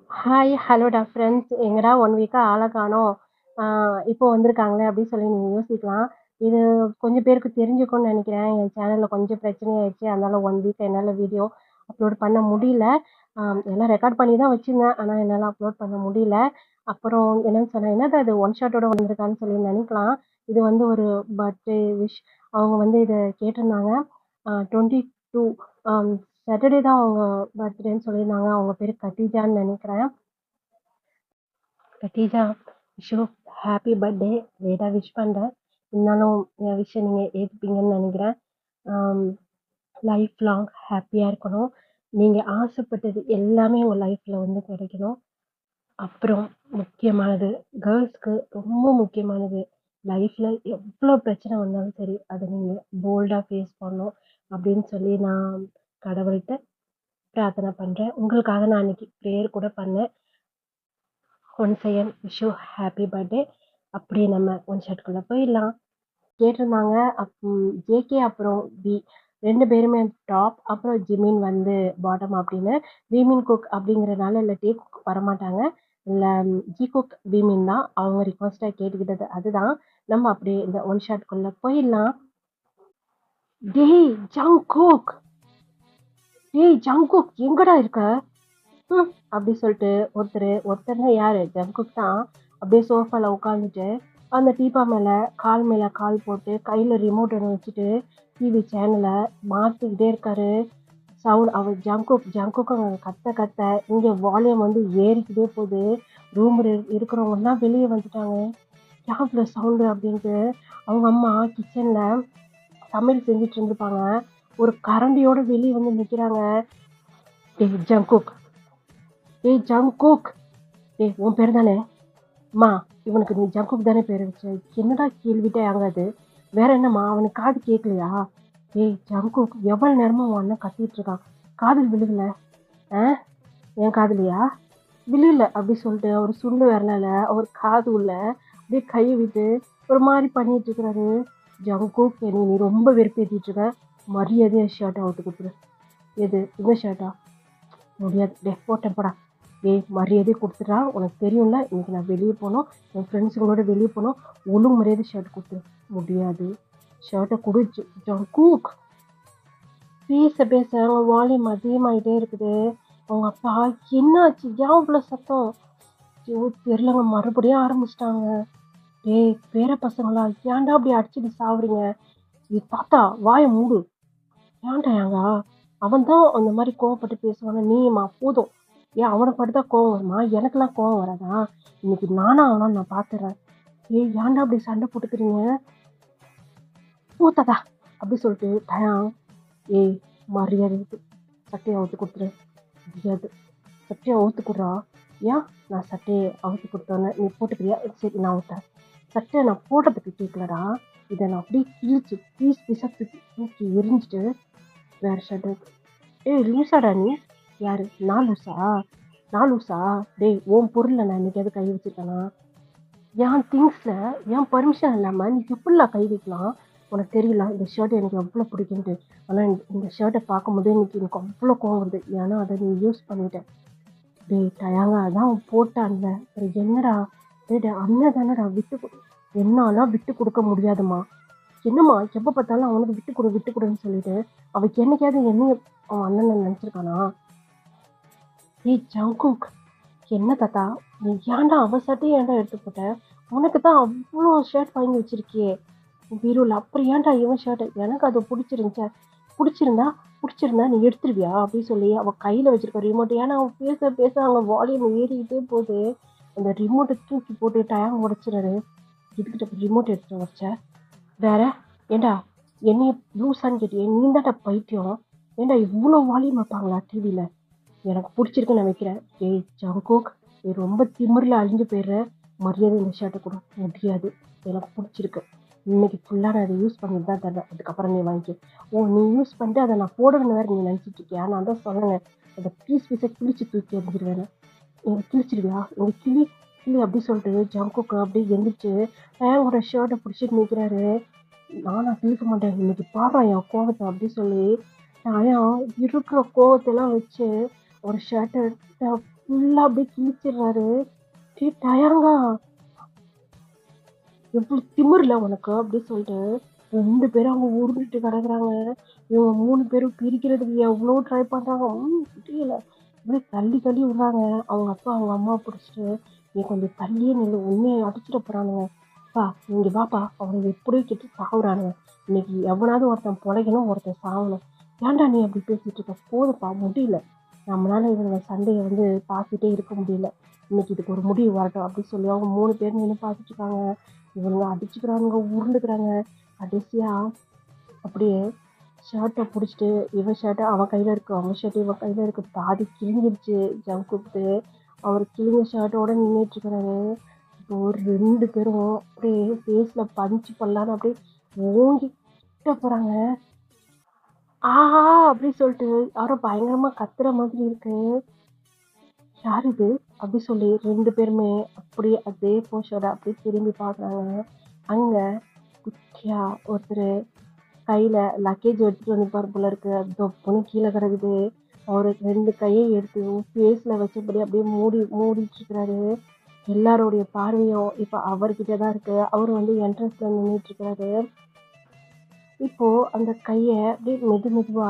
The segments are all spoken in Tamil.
Hi, ஹலோடா friends. எங்கடா 1 வீக்கா ஆள காணோம். ஆ இப்போ வந்திருக்காங்களே அப்படின்னு சொல்லி நீங்க யோசிக்கலாம். இது கொஞ்சம் பேருக்கு தெரிஞ்சிருக்கும்னு நெனைக்கிறேன். என் சேனல்ல கொஞ்சம் பிரச்சனையாயிடுச்சு. அதனால 1 வீக் என்னால வீடியோ அப்லோட் பண்ண முடியல. எல்லாம் ரெக்கார்ட் பண்ணி தான் வச்சிருந்தேன். ஆனா என்னால அப்லோட் பண்ண முடியல. அப்புறம் என்னன்னு சொன்னா, என்னடா இது ஒன் ஷாட்டோட வந்திருக்கான்னு சொல்லி நெனைக்கலாம். இது வந்து ஒரு பர்த்டே விஷ். அவங்க வந்து இத கேட்டிருந்தாங்க. 22 அம் சாட்டர்டே தான் அவங்க பர்த்டேன்னு சொல்லியிருந்தாங்க. அவங்க பேரு கத்தீஜான்னு நெனைக்கிறேன். Khadija, wish you happy birthday. லேட்டா விஷ் பண்றேன். இருந்தாலும் என் விஷ நீங்க ஏத்துப்பீங்கன்னு நெனைக்கிறேன். அம் லைஃப் லாங் ஹேப்பியா இருக்கணும். நீங்க ஆசைப்பட்டது எல்லாமே உங்க லைஃப்ல வந்து கிடைக்கணும். அப்புறம் முக்கியமானது, கேர்ல்ஸ்க்கு ரொம்ப முக்கியமானது, லைஃப்ல எவ்ளோ பிரச்சனை வந்தாலும் சரி, அத நீங்க போல்டா ஃபேஸ் பண்ணணும் அப்படின்னு சொல்லி நான் கடவுள்ட்ட பிரார்த்தனை பண்றேன். உங்களுக்காக நான் அன்னைக்கு ப்ரேயர் கூட பண்ணேன். Once again wish you happy birthday. அப்படியே நம்ம ஒன் ஷாட்குள்ள போயிடலாம். கேட்டிருந்தாங்க. ஜேகே அப்புறம் வி 2 பேருமே டாப். அப்புறம் ஜிமின் வந்து பாட்டம் அப்படின்னு. வீமின் குக் அப்படிங்கிறனால இல்ல டே குக் வரமாட்டாங்க. இல்ல ஜி குக் வீமின் தான். அவங்க ரிக்வெஸ்ட்டா கேட்டுக்கிட்டது அதுதான். நம்ம அப்படியே இந்த ஒன் ஷாட்குள்ள போயிடலாம். டேய் ஜங்க் டேய் ஜங்குக் எங்கடா இருக்க? அப்படி சொல்லிட்டு ஒருத்தர்னா யாரு? ஜங்குக் தான். அப்படியே சோஃபால உட்காந்துட்டு, அந்த டீப்பா மேல கால் போட்டு, கையில ரிமோட் ஒண்ணு வச்சுட்டு, டிவி சேனல மாத்திக்கிட்டே இருக்காரு. அவர் ஜங்குக் அங்க கத்த கத்த, இங்க வால்யூம் வந்து ஏறிக்கிட்டே போகுது. ரூம்ல இருக்கிறவங்கலாம் வெளிய வந்துட்டாங்க. "யார் இவ்ளோ சவுண்டு?" அப்படின்ட்டு. அவங்க அம்மா கிச்சன்ல சமையல் செஞ்சுட்டு இருந்திருப்பாங்க. ஒரு கரண்டியோட வெளிய வந்து நிக்கிறாங்க. "டேய் ஜங்குக், டேய் ஜங்குக், டேய் உன் பேரு தானே? அம்மா இவனுக்கு நீ ஜங்குக் தானே பேரு வச்ச? என்னடா கேள்விட்டே ஆகாது. வேற என்னம்மா அவனுக்கு காது கேட்கலையா? டேய் ஜங்குக் எவ்வளவு நேரமா உன் அண்ணன் கத்திட்டு இருக்கான். காதில் விழுகல? ஆ? என் காதுலயா? விழுகல அப்படி சொல்லிட்டு அவர் சுண்டு விரலால அவர் காது உள்ள அப்படியே கையை விட்டு ஒரு மாதிரி பண்ணிட்டு இருக்கிறாரு. ஜங்குக் நீ ரொம்ப வெறுப்பேத்திட்டு இருக்க. மரியாதையா ஷர்ட் அவுத்து கொடுத்துரு. எது இந்த ஷர்ட்டா? முடியாது. டேய் போட்டேன் போடா. டேய் மரியாதையா குடுத்துட்றா. உனக்கு தெரியும்ல, இன்னைக்கு நான் வெளிய போணும். என் ஃப்ரெண்ட்ஸுங்களோட வெளிய போணும். ஒழுங்கு மரியாதையா ஷர்ட் குடுத்துரு. முடியாது. ஷர்ட்ட குடு ஜங்கூக். பேச பேச அவங்க வால்யூம் அதிகமாயிட்டே இருக்குது. அவங்க அப்பா என்னாச்சு? ஏன் இவ்ளோ சத்தம்? ஐயோ தெரியலங்க மறுபடியும் ஆரம்பிச்சிட்டாங்க. டேய் பேர பசங்களா ஏன்டா அப்படி அடிச்சுட்டு சாவுறீங்க? தாத்தா வாய மூடு. ஏன்டா அவன் தான் அந்த மாதிரி கோவப்பட்டு பேசுவான நீமா போதும். ஏன் அவனுக்கு மட்டும் தான் கோவம் வருமா? எனக்கெல்லாம் கோவம் வராதா? இன்னைக்கு நானா அவனா நான் பாத்துறேன். ஏய் ஏன்டா அப்படி சண்டை போட்டுக்கிறீங்க? பூத்தாதா அப்படி சொல்லிட்டு டயம். ஏய் மரியாதை சட்டையை அவுத்து கொடுத்துரு. முடியாது. சட்டையை அவுத்து கொடுறா. ஏன் நான் சட்டையை அவுத்து கொடுத்தோன்னே நீ போட்டுக்கிறியா? சரி நான் அவுத்தேன். சட்டையை நான் போடுறதுக்கு கேட்கலடா. இதை நான் அப்படியே கிழிச்சு பீஸ் பீஸா தூக்கி எரிஞ்சிட்டு வேற ஷர்ட். ஏய் லூசாடா நீ? யாரு? நான் லூசா? நான் லூசா? டேய் உன் பொருள்ல நான் என்னைக்காவது கை வச்சிருக்கேனா? என் திங்ஸ்ல என் பர்மிஷன் இல்லாம நீ எப்படிலா கை வைக்கலாம்? உனக்கு தெரியல இந்த ஷர்ட் எனக்கு எவ்வளோ பிடிக்குன்ட்டு. ஆனா இந்த ஷர்ட்டை பார்க்கும்போது எனக்கு அவ்வளோ கோவம் வருது. ஏன்னா அதை நீ யூஸ் பண்ணிட்ட. டேய் டயாங்க அதான் அவன் போட்டான்ல. அப்புறம் என்னடா? டேய் அண்ணன் தானடா என்னாலாம் விட்டு கொடுக்க முடியாதுமா. என்னம்மா எப்ப பார்த்தாலும் அவனுக்கு விட்டு கொடுன்னு சொல்லிட்டு அவக்கு என்னைக்காவது என்னைய அவன் அண்ணன் நினைச்சிருக்கானா? ஏய் ஜங்குக் என்ன தாத்தா? நீ ஏன்டா அவ சட்டையை ஏன்டா எடுத்து போட்ட? உனக்கு தான் அவ்வளோ ஷர்ட் வாங்கி வச்சிருக்கியே பீரோல. அப்புறம் ஏன்டா இவன் ஷர்ட்? எனக்கு அது பிடிச்சிருந்தா பிடிச்சிருந்தா நீ எடுத்துருவியா அப்படின்னு சொல்லி அவ கையில வச்சிருக்க ரிமோட். ஏன்னா அவன் பேச பேச அங்க வால்யூம் ஏறிக்கிட்டே போகுது. அந்த ரிமோட்டை தூக்கி போட்டு டயம் உடைச்சிடாரு. இதுக்கிட்ட ரிமோட் எடுத்துட்டு வச்ச வேற. ஏண்டா என்னைய லூசான்னு கேட்டியே? நீ தான்டா பைத்தியம். ஏண்டா இவ்வளோ வால்யூம் வைப்பாங்களா டிவியில? எனக்கு பிடிச்சிருக்குன்னு நினைக்கிறேன். ஏய் ஜங்குக் நீ ரொம்ப திமிரில் அழிஞ்சு போயிடுற. மரியாதை இந்த ஷர்ட்டை கூட. முடியாது. எனக்கு பிடிச்சிருக்கு. இன்னைக்கு ஃபுல்லாக நான் அதை யூஸ் பண்ணிட்டு தான் தரேன். அதுக்கப்புறம் நீ வாங்கிக்க. ஓ நீ யூஸ் பண்ணிட்டு அதை நான் போடுவேன்னு வேறு நீ நினச்சிட்டு இருக்கியா? நான் தான் சொன்னேன். அதை பீஸை கிழிச்சு தூக்கி எறிஞ்சிருவேன். எனக்கு கிழிச்சிருவியா? எனக்கு கிளி கிளி அப்படி சொல்லிட்டு ஜங்குக்கு அப்படியே எந்திரிச்சு டயங்கோட ஷர்ட்டை பிடிச்சிட்டு நிற்கிறாரு. நானா கிழிக்க மாட்டேன். இன்னைக்கு பாடுறா என் கோவத்தை அப்படி சொல்லி டயம் இருக்கிற கோவத்தெல்லாம் வச்சு ஒரு ஷர்ட்டை ஃபுல்லா அப்படியே கிழிச்சிடுறாரு. "டேய் டயங்கா, எவ்ளோ திமிருல உனக்கு?" அப்படி சொல்லிட்டு 2 பேரும் அவங்க உருண்டுட்டு கிடக்குறாங்க. இவங்க 3 பேரும் பிரிக்கிறதுக்கு எவ்வளோ ட்ரை பண்றாங்க. முடியல. அப்படியே தள்ளி தள்ளி விடுறாங்க. அவங்க அப்பா அவங்க அம்மாவை பிடிச்சிட்டு, "நீ கொஞ்சம் தள்ளியே நில்லு, உன்னைய அடிச்சிட போறானுங்க. அப்பா இங்க வாப்பா, அவனுங்க எப்படியோ கெட்டு சாகுறானுங்க. இன்னைக்கு எவனாவது ஒருத்தன் பொழைக்கணும், ஒருத்தன் சாகணும். ஏன்டா நீ அப்படி பேசிட்டு இருக்க? போதுப்பா, முடியல. நம்மளால இவங்க சண்டையை பார்த்துட்டே இருக்க முடியல. இன்னைக்கு இதுக்கு ஒரு முடிவு வரட்டும்." அப்படின்னு சொல்லி அவங்க 3 பேர் நின்று பார்த்துட்டு இருக்காங்க. இவனுங்க அடிச்சுக்கிறானுங்க, உருண்டுக்கிறாங்க. கடைசியா அப்படியே ஷர்ட்டை பிடிச்சிட்டு, இவன் ஷர்ட்டை அவன் கையில இருக்கு, அவன் ஷர்ட் இவன் கையில இருக்கு. பாதி கிழிஞ்சிருச்சு ஜங்குக்கு. அவர் கிழிஞ்ச ஷர்ட்டோட நின்றுட்டு இருக்கிறாரு. இப்போ ஒரு 2 பேரும் அப்படியே ஃபேஸ்ல பஞ்சு பண்ணலான்னு அப்படியே ஓங்கி கிட்ட போறாங்க. ஆஹா அப்படி சொல்லிட்டு யாரோ பயங்கரமா கத்துற மாதிரி இருக்கு. யார் இது அப்படி சொல்லி 2 பேருமே அப்படியே அதே போஷோட அப்படியே திரும்பி பார்க்குறாங்க. அங்க குட்டியா ஒருத்தர் கையில லக்கேஜ் எடுத்துட்டு வந்திருப்பாரு போல இருக்கு. அது தொப்புன்னு கீழே கிடக்குது. அவரு 2 கையை எடுத்து ஃபேஸ்ல வச்சபடி அப்படியே மூடிட்டு இருக்கிறாரு. எல்லாருடைய பார்வையும் இப்ப அவர்கிட்ட தான் இருக்கு. அவரு என்ட்ரன்ஸ்ல நின்றுட்டு இருக்கிறாரு. இப்போ அந்த கைய அப்படியே மெதுவா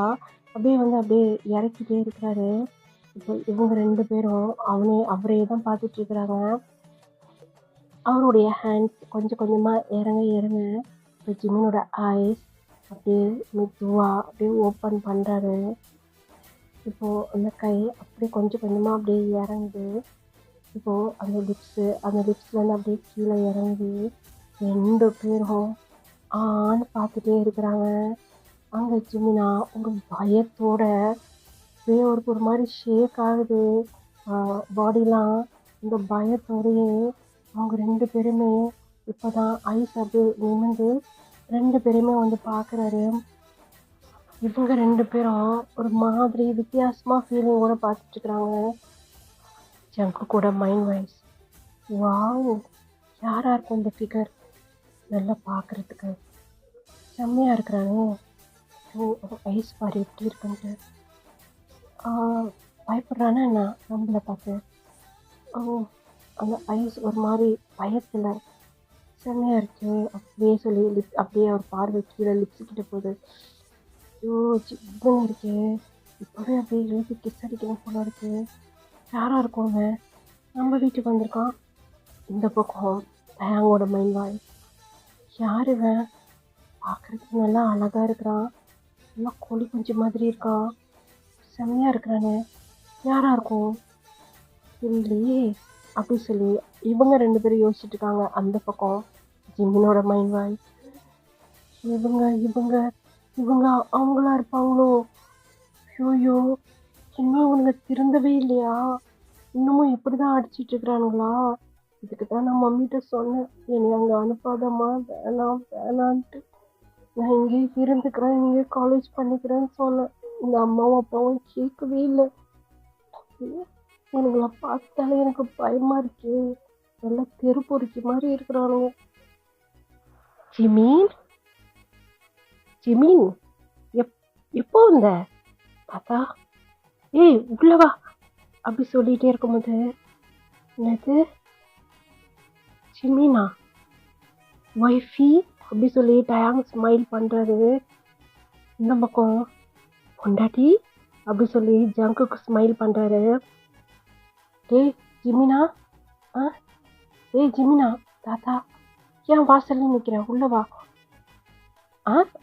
அப்படியே அப்படியே இறக்கிட்டே இருக்கிறாரு. இப்போ இவங்க 2 பேரும் அவரையே தான் பார்த்துட்டு இருக்கிறாங்க. அவருடைய ஹேண்ட்ஸ் கொஞ்சம் கொஞ்சமா இறங்க இப்போ ஜிமினோட ஐஸ் அப்படியே மெதுவா அப்படியே ஓப்பன் பண்றாரு. இப்போ அந்த கை அப்படியே கொஞ்சம் கொஞ்சமா அப்படியே இறங்குது. இப்போ அந்த லிப்ஸ்லேருந்து அப்படியே கீழே இறங்கி 2 பேரும் ஆன்னு பார்த்துட்டே இருக்கிறாங்க. அங்கே ஜிமினா ஒரு பயத்தோட அப்படியே ஒரு மாதிரி ஷேக் ஆகுது பாடிலாம். இந்த பயத்தோடையே அவங்க 2 பேருமே இப்போதான் ஐஸ் அப்படியே நிமிர்ந்து 2 பேருமே பார்க்குறாரு. இவங்க 2 பேரும் ஒரு மாதிரி வித்தியாசமா ஃபீலிங்கோட பார்த்துட்டு இருக்கிறாங்க. ஜங்குக்கோட மைண்ட் வாய்ஸ், வாவ் யாரா இருக்கும் இந்த ஃபிகர், நல்லா பார்க்குறதுக்கு செம்மையாக இருக்கிறானே. ஐஸ் பாரு எப்படி இருக்குன்ட்டு. பயப்படுறானா என்ன நம்மளை பார்த்து? அந்த ஐஸ் ஒரு மாதிரி பயத்தில் செம்மையாக இருக்கு அப்படியே சொல்லி அப்படியே அவர் பார்வை கீழே லிப்ஸுக்கிட்ட போகுது. ஐயோ சிக்கன் இருக்கு, இப்போவே அப்படியே எழுதி கிஸ் அடிக்கணும் போல இருக்கு. யாராக இருக்கும்ங்க, நம்ம வீட்டுக்கு வந்திருக்கான். இந்த பக்கம் டயாங்கோட மைண்ட் வாய்ஸ், யார் இவன், பார்க்குறதுக்கு நல்லா அழகாக இருக்கிறான், நல்லா கோழி குஞ்சு மாதிரி இருக்கான், செம்மையாக இருக்கிறானே, யாராக இருக்கும் இல்லையே அப்படி சொல்லி இவங்க 2 பேரும் யோசிச்சுட்டு இருக்காங்க. அந்த பக்கம் ஜிமினோட மைண்ட் வாய்ஸ், இவங்க இவங்க இவங்க அவங்களா இருப்பாங்களோ, ஐயோ இன்னும் இவனுங்க திருந்தவே இல்லையா, இன்னமும் இப்படிதான் அடிச்சிட்டு இருக்கிறானுங்களா, இதுக்கு தான் நான் மம்மிட்ட சொன்னேன், என்னை அங்கே அனுப்பாதம்மா, வேணான்ட்டு, நான் இங்கே இருந்துக்கிறேன், இங்கே காலேஜ் பண்ணிக்கிறேன்னு சொன்னேன். இந்த அம்மாவும் அப்பாவும் கேட்கவே இல்லை. இவனுங்களை பார்த்தாலே எனக்கு பயமா இருக்கு, நல்லா தெரு பொறுக்கி மாதிரி இருக்கிறானுங்க. ஜிமீன் ஜிமீன் எப்போ வந்த தாத்தா, ஏய் உள்ளவா அப்படி சொல்லிட்டே இருக்கும்போது, என்னது ஜிமீனா ஒய்ஃபி அப்படி சொல்லி டயாங் ஸ்மைல் பண்றாரு. இந்த பக்கம் பொண்டாட்டி அப்படி சொல்லி ஜங்குக்கு ஸ்மைல் பண்றாரு. டேய் ஜிமினா, டேய் ஜிமினா, தாத்தா ஏன் வாசல்ல நிற்கிறேன், உள்ளவா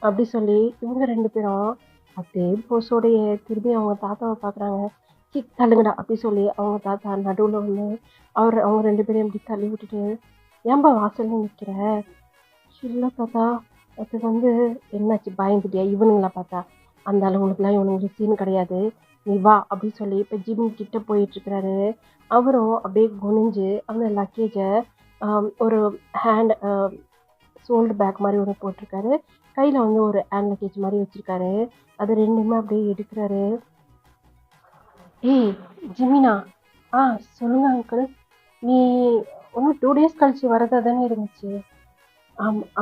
அப்படி சொல்லி இவங்க 2 பேரும் அப்படியே போஸோடைய திரும்பி அவங்க தாத்தாவை பார்க்குறாங்க. தள்ளுங்கடா அப்படி சொல்லி அவங்க தாத்தா நடுவில் அவங்க 2 பேரையும் எப்படி தள்ளி விட்டுட்டு, ஏன்பா வாசல்ல நிற்கிற? இல்லை தாத்தா, அது என்னாச்சு பயந்துட்டியா இவனுங்களா பார்த்தா, அந்த அளவுக்குலாம் இவனுங்களுக்கு சீன் கிடையாது, நீ வா அப்படின்னு சொல்லி இப்போ ஜிம் கிட்ட போயிட்டுருக்கிறாரு. அவரும் அப்படியே குனிஞ்சு அந்த லக்கேஜை ஒரு ஹேண்ட் ஷோல்டர் பேக் மாதிரி ஒன்று போட்டிருக்காரு, கையில் ஒரு ஹேண்ட் லக்கேஜ் மாதிரி வச்சுருக்காரு. அது 2மே அப்படியே எடுக்கிறாரு. ஏய் ஜிமினா, சொல்லுங்க அங்கிள், நீ இன்னும் 2 டேஸ் கழிச்சு வரதா தானே இருந்துச்சு?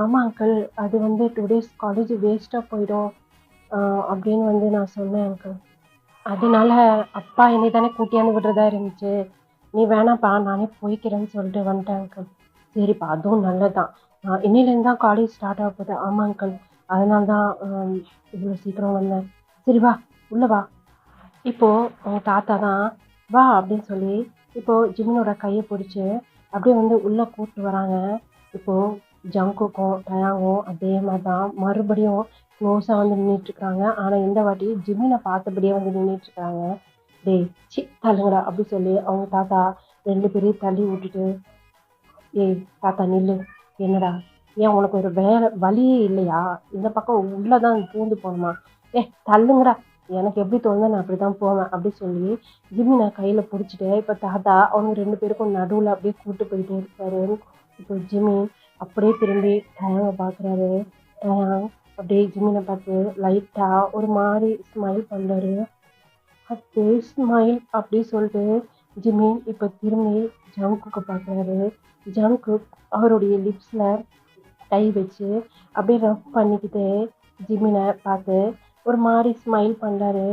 ஆமாம் அங்கிள், அது 2 டேஸ் காலேஜ் வேஸ்ட்டாக போயிடும் அப்படின்னு நான் சொன்னேன் அங்கிள். அதனால அப்பா என்னை தானே கூட்டியாந்து விடுறதா இருந்துச்சு. நீ வேணாம்ப்பா நானே போய்க்கிறேன்னு சொல்லிட்டு வந்துட்டேன் அங்கிள். சரிப்பா அதுவும் நல்லதுதான். இன்னையிலேருந்து தான் காலேஜ் ஸ்டார்ட் ஆக போகுது. ஆமா அங்கிள். அதனால தான் இவ்வளோ சீக்கிரம் வந்தேன். சரி வா, உள்ள வா. இப்போ உங்க தாத்தா தான் வா அப்படின்னு சொல்லி இப்போ ஜிமினோட கையை பிடிச்சி அப்படியே வந்து உள்ள கூப்பிட்டு வராங்க. இப்போ ஜங்குக்கும் டயாங்கும் அதே மாதிரி தான் மறுபடியும் க்ளோஸாக வந்து நின்றுட்டு இருக்காங்க. ஆனால் இந்த வாட்டி ஜிமினை பார்த்தபடியே வந்து நின்றுட்டு இருக்காங்க. டேய் சி தள்ளுங்கடா அப்படி சொல்லி அவங்க தாத்தா 2 பேரையும் தள்ளி விட்டுட்டு, ஏய் தாத்தா நில்லு. என்னடா ஏன் உனக்கு ஒரு வேலை வழியே இல்லையா? இந்த பக்கம் உள்ளதான் பூந்து போகணுமா? தள்ளுங்கடா. எனக்கு எப்படி தோணுதோ நான் அப்படிதான் போவேன் அப்படி சொல்லி ஜிமினை கையில பிடிச்சிட்டு இப்போ தாத்தா அவங்க 2 பேருக்கும் நடுவில் அப்படியே கூட்டு போயிட்டே இருக்காரு. இப்போ ஜிமி அப்படியே திரும்பி டயாங்கை பார்க்குறாரு. டயாங் அப்படியே ஜிமினை பார்த்து லைட்டா ஒரு மாதிரி ஸ்மைல் பண்றாரு. அதே ஸ்மைல் அப்படி சொல்லிட்டு ஜிமின் இப்போ திரும்பி ஜங்குக்கு பார்க்குறாரு. ஜங்குக் அவருடைய லிப்ஸில் கை வச்சு அப்படியே ரஃப் பண்ணிக்கிட்டு ஜிமினை பார்த்து ஒரு மாதிரி ஸ்மைல் பண்ணுறாரு.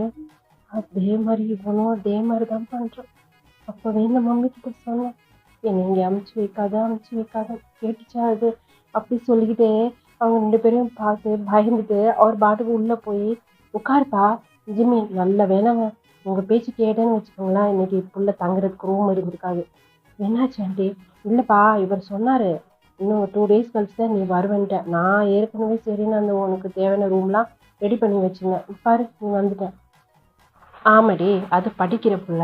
அதே மாதிரி இவனும் அதே மாதிரி தான் பண்ணுறான். அப்போவே இந்த மம்மி கிட்ட சொன்னேன், என்னை இங்கே அமுச்சு வைக்காத கேட்டுச்சா அது அப்படி சொல்லிக்கிட்டு அவங்க 2 பேரையும் பார்த்து பயந்துட்டு அவர் பாட்டுக்கு உள்ளே போய் உட்காருப்பா. ஜிம்மி நல்ல வேலைங்க உங்கள் பேச்சு கேட்டேன்னு வச்சுக்கோங்களேன், இன்னைக்கு புள்ள தங்குறதுக்கு ரூம் இருந்திருக்காது. என்னாச்சு ஆண்டி? இல்லைப்பா இவர் சொன்னார் இன்னும் 2 டேஸ் கழிச்சு தான் நீ வருவேன்ட்ட. நான் ஏற்கனவே சரின்னு அந்த உனக்கு தேவையான ரூம்லாம் ரெடி பண்ணி வச்சுருந்தேன். பாரு நீ வந்துட்டேன். ஆமாடி அது படிக்கிற புள்ள.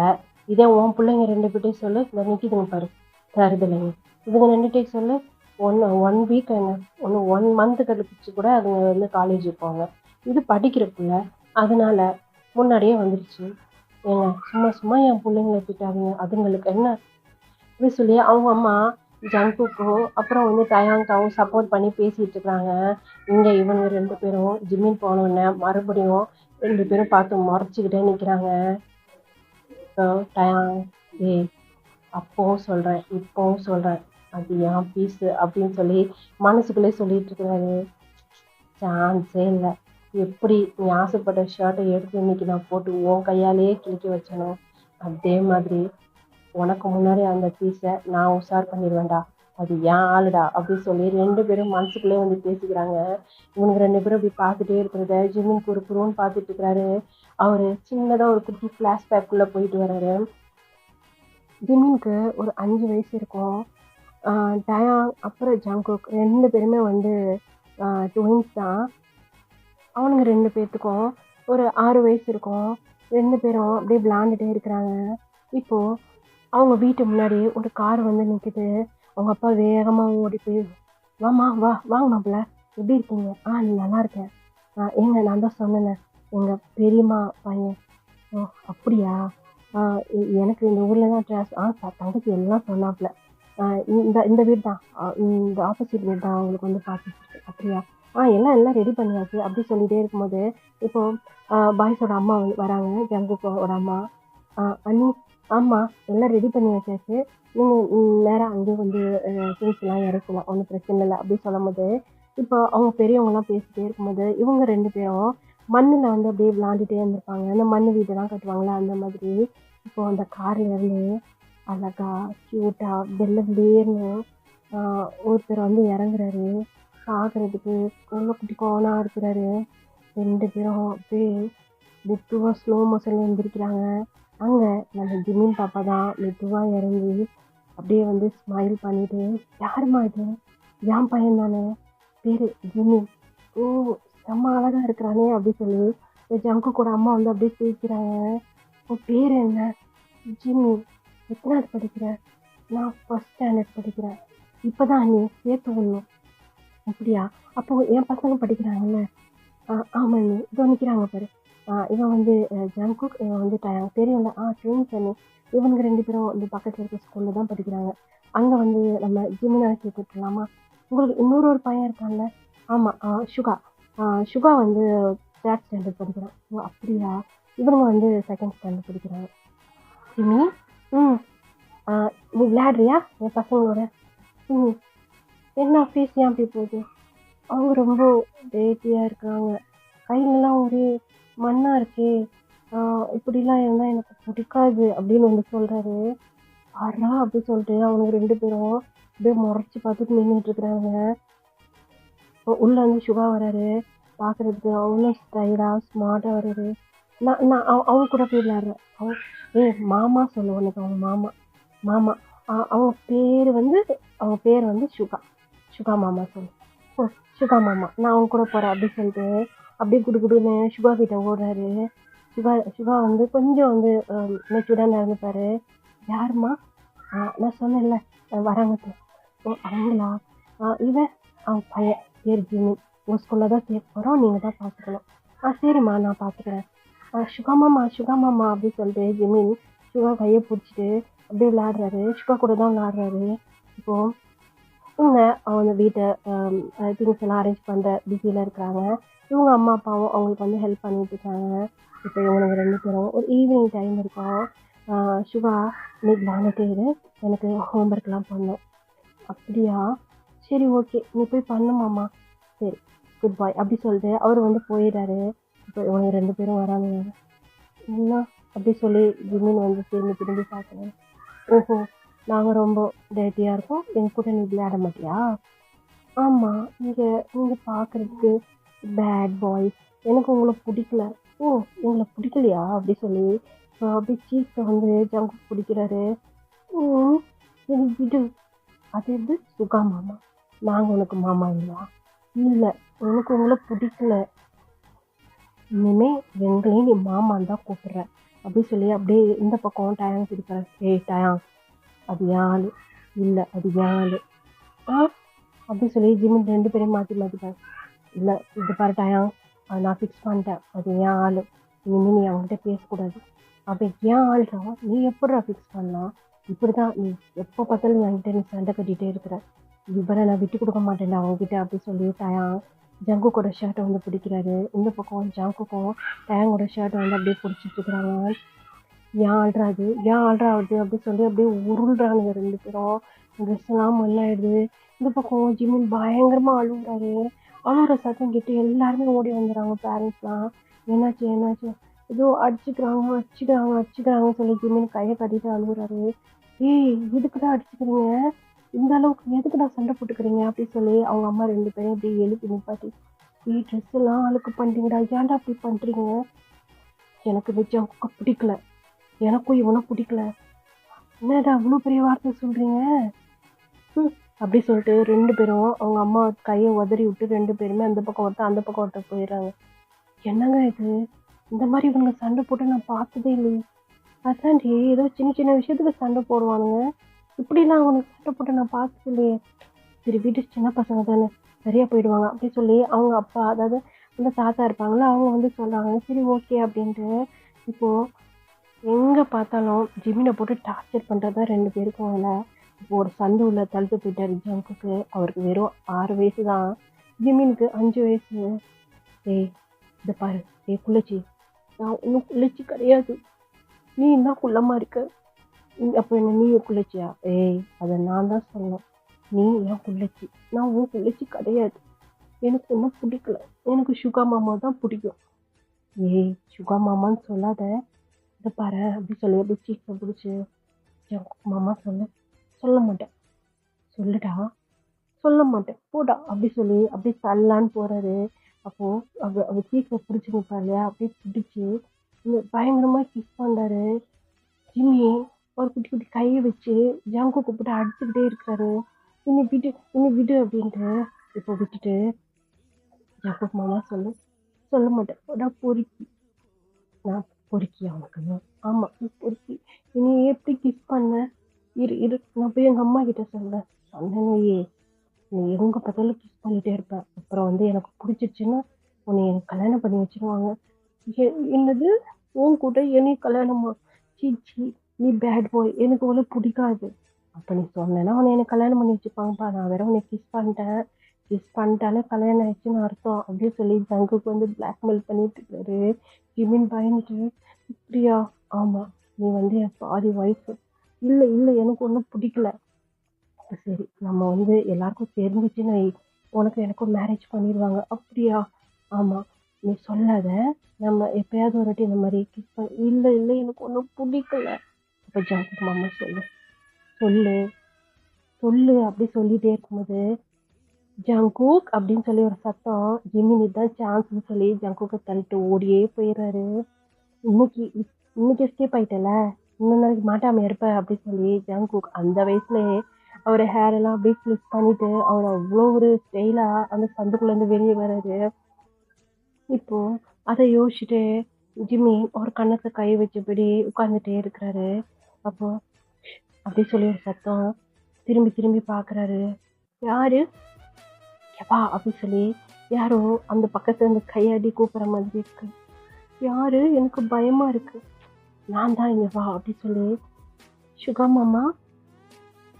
இதே உன் பிள்ளைங்க 2 பேர்ட்டையும் சொல்லு, இந்த நிற்கிதுங்க பாரு தருதலைங்க. இதுங்க 2 சொல்லு, ஒன் வீக் என்ன ஒன்று 1 மந்த் கழிச்சு கூட அதுங்க வந்து காலேஜ் போவாங்க. இது படிக்கிற புள்ள, அதனால முன்னாடியே வந்துடுச்சு. ஏங்க சும்மா சும்மா என் பிள்ளைங்களை திட்டாதீங்க, அதுங்களுக்கு என்ன அப்படி சொல்லி அவங்க அம்மா ஜங்குக்கும் அப்புறம் வந்து டயாங்காவும் சப்போர்ட் பண்ணி பேசிட்டு இருக்காங்க. இங்கே இவங்க 2 பேரும் ஜிம்மின் போனோடனே மறுபடியும் 2 பேரும் பார்த்து முறைச்சிக்கிட்டே நிற்கிறாங்க. டயாங் ஏய் அப்பவும் சொல்கிறேன் இப்போவும் சொல்கிறேன் அது என் பீஸு அப்படின்னு சொல்லி மனசுக்குள்ளே சொல்லிட்டு இருக்கிறாரு. சான்ஸே இல்லை. எப்படி நீ ஆசைப்பட்ட ஷர்ட்டை எடுத்து இன்னைக்கு நான் போட்டு உன் கையாலேயே கிழிக்க வச்சனோ அதே மாதிரி உனக்கு முன்னாடி அந்த பீஸை நான் உஷார் பண்ணிடுவேன்டா. அது ஏன் ஆளுடா அப்படின்னு சொல்லி 2 பேரும் மனசுக்குள்ளே வந்து பேசிக்கிறாங்க. இவனுக்கு 2 பேரும் அப்படி பார்த்துட்டே இருக்கிறத ஜிம்மின் குறுன்னு பார்த்துட்டு இருக்கிறாரு. அவர் சின்னதாக ஒரு குட்டி ஃப்ளாஷ்பேக்குள்ளே போயிட்டு வர்றாரு. ஜிம்மினுக்கு ஒரு 5 வயசு இருக்கும். டயாங் அப்புறம் ஜங்குக் 2 பேருமே வந்து ட்வின்ஸ் தான். அவனுங்க 2 பேர்த்துக்கும் ஒரு 6 வயசு இருக்கும். 2 பேரும் அப்படியே விளாண்டுட்டே இருக்கிறாங்க. இப்போது அவங்க வீட்டு முன்னாடி ஒரு கார் வந்து நிற்கிது. அவங்க அப்பா வேகமாக ஓடி போய் வாம்மா வாங்க மாப்பிள்ள எப்படி இருக்கீங்க? நல்லா இருக்கேன். ஏங்க நான் தான் சொன்னேனே எங்கள் பெரியம்மா பையன். ஓ அப்படியா? எனக்கு இந்த ஊரில் தான் தங்கச்சி எல்லாம் சொன்னாப்புல. இந்த வீடு தான் இந்த ஆப்போசிட் வீடு தான் அவங்களுக்கு வந்து பார்த்துட்டு அப்படியா? எல்லாம் ரெடி பண்ணியாச்சு அப்படி சொல்லிகிட்டே இருக்கும்போது இப்போது பாய்ஸோட அம்மா வந்து வராங்க. ஜங்குக்கோட அம்மா. அண்ணி ஆமாம் எல்லாம் ரெடி பண்ணி வச்சாச்சு, நீங்கள் நேராக அங்கேயே வந்து திங்ஸ்லாம் இறக்கலாம், ஒன்றும் பிரச்சனை இல்லை அப்படி சொல்லும்போது இப்போ அவங்க பெரியவங்கலாம் பேசிகிட்டே இருக்கும்போது இவங்க 2 பேரும் மண்ணில் வந்து அப்படியே விளாண்டுட்டே இருந்திருப்பாங்க. அந்த மண் வீடெல்லாம் கட்டுவாங்களா அந்த மாதிரி. இப்போது அந்த காரில் இருந்து அழகா க்யூட்டாக வெள்ளை வெளியேர்னு ஒருத்தர் வந்து இறங்குறாரு. பார்க்குறதுக்கு ரொம்ப குட்டி கோவனாக இருக்கிறாரு. 2 பேரும் அப்படியே மெதுவாக ஸ்லோ மோஷனில் எழுந்திரிக்கிறாங்க. அங்கே நம்ம ஜிம்மின் பாப்பா தான் மெதுவாக இறங்கி அப்படியே வந்து ஸ்மைல் பண்ணிட்டு, யாருமா இது? என் பையன் தானே, பேர் ஜிம்மி. ஓ செம்ம அழகாக இருக்கிறானே அப்படி சொல்லி ஜங்கு கூட அம்மா வந்து அப்படியே சிரிக்கிறாங்க. உன் பேர் என்ன? ஜிம்மி. எத்தனாவது படிக்கிற? நான் 1st ஸ்டாண்டர்ட் படிக்கிறேன். இப்போ தான் நீ சேர்த்து விடணும். அப்படியா? அப்போ என் பசங்க படிக்கிறாங்கல்ல? ஆமாம் நீ இதோ நிற்கிறாங்க பாரு. இவன் வந்து ஜங்குக், இவன் வந்து டயாங். தெரியும்ல? ட்வின்ஸ் அண்ணி. இவனுங்க 2 பேரும் வந்து பக்கத்தில் இருக்க ஸ்கூலில் தான் படிக்கிறாங்க. அங்கே வந்து நம்ம ஜிமினாவை சேர்த்து விட்டுலாமா? உங்களுக்கு இன்னொரு பையன் இருக்கான்ல? ஆமாம் சுகா. சுகா வந்து 3rd ஸ்டாண்டர்ட் படிக்கிறான். ஓ அப்படியா? இவனுங்க வந்து 2nd ஸ்டாண்டர்ட் படிக்கிறாங்க. ஜிமி நீ விளையாடுறியா என் பசங்களோட? என்ன ஃபீஸ் ஏன் அப்படி போகுது? அவங்க ரொம்ப டேட்டியாக இருக்காங்க. கையிலலாம் ஒரே மண்ணாக இருக்கே. இப்படிலாம் இருந்தா எனக்கு பிடிக்காது அப்படின்னு வந்து சொல்றாரு. பாட்றா அப்படி சொல்லிட்டு அவனுங்க 2 பேரும் அப்படியே முறைச்சு பார்த்துட்டு நின்னுட்டு இருக்கிறாங்க. உள்ள வந்து சுகா வராரு. பார்க்கறதுக்கு அவ்வளோ ஸ்டைலா, ஸ்மார்ட்டா வராரு. நான் நான் அவங்க கூட போய் விளையாடுறேன். ஏய் மாமா சொல்லு உனக்கு அவங்க மாமா. மாமா. அவங்க பேர் வந்து சுகா. சுகா மாமா சொல்லு. ஓ சுகா மாமா. நான் அவங்க கூட போறேன் அப்படி சொல்லிட்டு அப்படியே குடுகுடுன்னு சுகா கிட்ட ஓடுறாரு. சுகா சுகா வந்து கொஞ்சம் வந்து மெச்சூர்டா நடந்துப்பாரு. யாரும்மா? நான் சொன்னேன்ல வராங்க. ஓ அவங்களா? இவன் அவன் பையன் பேர் ஜிம்மி. உங்கள் ஸ்கூலில் தான் சேர்க்க போகிறோம், நீங்கள் தான் பார்த்துக்கணும். சரிம்மா நான் பார்த்துக்கிறேன். சுகா மாமா சுகா மாமா அப்படின்னு சொல்லிட்டு ஜிமின் சுகா கையை பிடிச்சிட்டு அப்படியே விளையாடுறாரு. சுகா கூட தான் விளையாடுறாரு. இப்போது இவங்க அவங்க வீட்டை திங்ஸ் எல்லாம் அரேஞ்ச் பண்ணுற பிஸியில் இருக்கிறாங்க. இவங்க அம்மா அப்பாவும் அவங்களுக்கு வந்து ஹெல்ப் பண்ணிட்டு இருக்காங்க. இப்போ இவங்க 2 பேரும் ஒரு ஈவினிங் டைம் இருக்கும். சுகா இன்னைக்கு விளையாண்டுட்டே இரு, எனக்கு ஹோம்ஒர்க்லாம் பண்ணணும். அப்படியா? சரி ஓகே நீ போய் பண்ணுமாம்மா. சரி குட் பாய் அப்படி சொல்லிட்டு அவர் வந்து போயிடுறாரு. இப்போ இவங்க 2 பேரும் வராங்க. என்ன அப்படி சொல்லி ஜிமின் வந்து திரும்பி பார்க்கணும். ஓஹோ நாங்கள் ரொம்ப டேட்டியாக இருக்கோம், என் கூட நீ விளையாட மாட்டியா? ஆமாம் நீங்கள் பார்க்குறதுக்கு பேட் பாய், எனக்கு உங்களை பிடிக்கல. ஓ உங்களை பிடிக்கலையா அப்படி சொல்லி அப்படி சீக்கை வந்து ஜங்கு பிடிக்கிறாரு. எனக்கு விடு. அது எப்படி சுகா மாமா? நாங்கள் உனக்கு மாமா இல்லையா? இல்லை எனக்கு உங்களை பிடிக்கல. இனிமே எங்களையும் நீ மாமான்னு தான் கூப்பிடுற அப்படி சொல்லி அப்படியே இந்த பக்கம் டயாங் பிடிக்கிற. ஏய் டயாங் அது யாழ் இல்லை அது யாழ் அப்படி சொல்லி ஜிமின் 2 பேரையும் மாற்றிப்பாங்க. இல்லை இது பாரு டயாங் நான் ஃபிக்ஸ் பண்ணிட்டேன், அது ஏன் ஆள், இனிமேல் நீ அவங்ககிட்ட பேசக்கூடாது. அப்போ ஏன் ஆள்றா நீ எப்படா ஃபிக்ஸ் பண்ணலாம்? இப்படி தான் நீ எப்போ பார்த்தாலும் என்கிட்ட நீ சண்டை கட்டிகிட்டே இருக்கிற, இவரை நான் விட்டு கொடுக்க மாட்டேன்டா அவங்ககிட்ட அப்படி சொல்லி டயாங் ஜங்குக்கோட ஷர்ட்டை வந்து பிடிக்கிறாரு. இந்த பக்கம் ஜங்குக்கும் டயாங்கோட ஷர்ட்டை வந்து அப்படியே பிடிச்சிட்டு இருக்கிறாங்க. ஏன் ஆள்றாது அப்படி சொல்லி அப்படியே உருள்றானுங்க 2 பேரும். ட்ரெஸ் எல்லாம் மண்ணாயிடுது. இந்த பக்கம் ஜிமின் பயங்கரமாக அழுகுறாரு. அழுகுற சத்தம் கேட்டு எல்லாருமே ஓடி வந்துடுறாங்க பேரண்ட்ஸ்லாம். என்னாச்சு ஏதோ அடிச்சுக்கிறாங்கன்னு சொல்லி ஜிமின் கையை கட்டிட்டு அழுகுறாரு. ஏய் எதுக்குடா அடிச்சுக்கிறீங்க, இந்த அளவுக்கு எதுக்குடா சண்டை போட்டுக்கிறீங்க அப்படி சொல்லி அவங்க அம்மா 2 பேரும் இப்படி எழுப்பி நிப்பாட்டி, ட்ரெஸ் எல்லாம் அழுக்கு பண்ணிட்டீங்கடா, ஏன்டா அப்படி பண்ணுறீங்க? எனக்கு வச்சு பிடிக்கல, எனக்கும் இவனை பிடிக்கல. என்னடா அவ்வளோ பெரிய வார்த்தை சொல்கிறீங்க? அப்படி சொல்லிட்டு 2 பேரும் அவங்க அம்மா கையை உதறி விட்டு 2 பேருமே அந்த பக்கம் ஒருத்தர் போயிடுறாங்க. என்னங்க இது, இந்த மாதிரி இவங்க சண்டை போட்டு நான் பார்த்ததே இல்லையே. அதான்டி ஏதோ சின்ன விஷயத்துக்கு சண்டை போடுவானுங்க, இப்படிலாம் அவனுக்கு சண்டை போட்டு நான் பார்த்தது இல்லையே. சரி வீட்டு சின்ன பசங்க தானே சரியாக போயிடுவாங்க அப்படி சொல்லி அவங்க அப்பா, அதாவது அந்த தாத்தா இருப்பாங்களா, அவங்க வந்து சொல்கிறாங்க சரி ஓகே அப்படின்ட்டு. இப்போது எங்கே பார்த்தாலும் ஜிமினை போட்டு டார்ச்சர் பண்ணுறது தான் 2 பேருக்கும் வேலை. இப்போ ஒரு சந்து உள்ள தள்ளிட்டு போயிட்டாரு ஜங்குக்கு. அவருக்கு வெறும் 6 வயசு தான், ஜிமினுக்கு 5 வயசு. ஏய் இதை பாரு, ஏய் குள்ளச்சி, நான் இன்னும் குள்ளச்சி கிடையாது, நீ என்ன குள்ளமா இருக்க, அப்போ என்ன நீயும் குள்ளச்சியா? ஏய் அதை நான் தான் சொல்லணும், நீ என் குள்ளச்சி, நான் உன் குள்ளச்சி கிடையாது, எனக்கு ஒன்றும் பிடிக்கல, எனக்கு சுகா மாமா தான் பிடிக்கும். ஏய் சுகா மாமான்னு சொல்லாத, இதை பாரு அப்படி சொல்லி அப்படி சீக்கை பிடிச்சி மாமா சொல்ல மாட்டேன், சொல்லுடா, சொல்ல மாட்டேன் போடா அப்படி சொல்லி அப்படியே தள்ளலான்னு போறாரு. அப்போது அவர் சீக்கிரம் பிடிச்சி நிற்பார் இல்லையா, அப்படியே பிடிச்சி பயங்கரமாக கிஸ் பண்ணுறாரு. ஜிம்மி ஒரு குட்டி குட்டி கையை வச்சு ஜங்கு கூப்பிட்டு அடிச்சுக்கிட்டே இருக்கிறாரு. இன்னி விடு அப்படின்ட்டு. இப்போ விட்டுட்டு ஜங்கு மாமா சொல்ல மாட்டேன் போடா பொறுக்கி. நான் பொறுக்கியா உனக்கு? ஆமாம் நீ பொறுக்கி. இனி எப்படி கிஸ் பண்ண? இரு நான் போய் எங்கள் அம்மா கிட்ட சொன்னேன், நீ எங்கே பார்த்தாலும் கிஸ் பண்ணிகிட்டே இருப்பேன், அப்புறம் வந்து எனக்கு பிடிச்சிருச்சுன்னா உன்னை எனக்கு கல்யாணம் பண்ணி வச்சுருவாங்க. என்னது உன் கூட என்னை கல்யாணமா? சீ நீ பேட் பாய், எனக்கு உன்னை பிடிக்காது. அப்போ நீ சொன்னேன்னா உன்னை எனக்கு கல்யாணம் பண்ணி வச்சுப்பாங்கப்பா, நான் வேற உன்னை கிஸ் பண்ணிட்டாலே கல்யாணம் ஆயிடுச்சுன்னு அர்த்தம் அப்படின்னு சொல்லி ஜங்குக்கு வந்து பிளாக்மெயில் பண்ணிட்டு இருக்காரு. ஜிமின் பயந்துட்டு, இப்படியா? ஆமாம் நீ வந்து என் பாதி ஒய்ஃபு. இல்லை எனக்கு ஒன்றும் பிடிக்கல. சரி நம்ம வந்து எல்லாருக்கும் தெரிஞ்சிச்சுன்னு உனக்கு எனக்கும் மேரேஜ் பண்ணிடுவாங்க. அப்படியா? ஆமாம் நீ சொல்லாத, நம்ம எப்பயாவது ஒரு வாட்டி இந்த மாதிரி கிஸ் பண்ணி இல்லை இல்லை எனக்கு ஒன்றும் பிடிக்கல. அப்போ ஜங்குக் மாமா சொல்லு சொல்லு சொல்லு அப்படி சொல்லிட்டே இருக்கும்போது ஜங்குக் அப்படின்னு சொல்லி ஒரு சத்தம். ஜிமினி தான் சான்ஸ்னு சொல்லி ஜங்குக்கை தள்ளிட்டு ஓடியே போயிடுறாரு. இன்னைக்கு இன்னைக்கு எஸ்கேப் ஆயிட்டல, இன்னொரு நாளைக்கு மாட்டாம இருப்ப அப்படின்னு சொல்லி ஜங்குக் அந்த வயசுலயே அவர் ஹேர் எல்லாம் அப்படியே ஃபிளிப் பண்ணிட்டு அவர் அவ்வளோ ஒரு ஸ்டைலா அந்த சந்துக்குள்ள இருந்து வெளியே வர்றாரு. இப்போ அதை யோசிச்சுட்டு ஜிம்மி ஒரு கண்ணத்தை கை வச்சபடி உட்கார்ந்துட்டே இருக்கிறாரு. அப்போ அப்படி சொல்லி ஒரு சத்தம். திரும்பி திரும்பி பார்க்கறாரு. யாரு எப்பா அப்படி சொல்லி யாரோ அந்த பக்கத்துல இருந்து கையாடி கூப்பிடுற மாதிரி இருக்கு. யாரு எனக்கு பயமா இருக்கு. நான் தான் இங்க வா அப்படி சொல்லி சுகா மாமா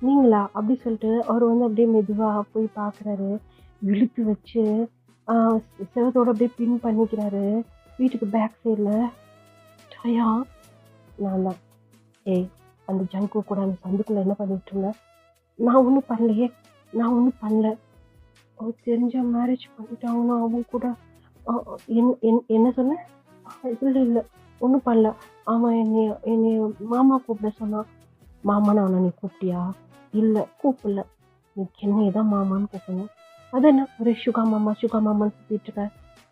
நீங்களா அப்படி சொல்லிட்டு அவர் வந்து அப்படியே மெதுவா போய் பார்க்கறாரு. இழுத்து வச்சு செவத்தோட அப்படியே பின் பண்ணிக்கிறாரு. வீட்டுக்கு பேக் சைடில் டயா நான் தான். ஏய் அந்த ஜங்கு கூட அந்த சந்துக்குள்ள என்ன பண்ணிட்டு இருந்தேன்? நான் ஒன்றும் பண்ணலையே, நான் ஒன்றும் பண்ணல. அவர் தெரிஞ்ச மேரேஜ் பண்ணிட்டாங்கன்னா அவங்க கூட என்ன சொன்னேன்? இல்லை இல்லை ஒன்றும் பண்ணல. அவன் என்னைய மாமா கூப்பிட சொன்னான். மாமான்னு அவனை நீ கூப்பிட்டியா? இல்லை கூப்பிடல. நீ என்னையே தான் மாமான்னு கூப்பிடணும். அது என்ன ஒரே சுகா மாமான்னு சுற்றிட்டு இருக்க?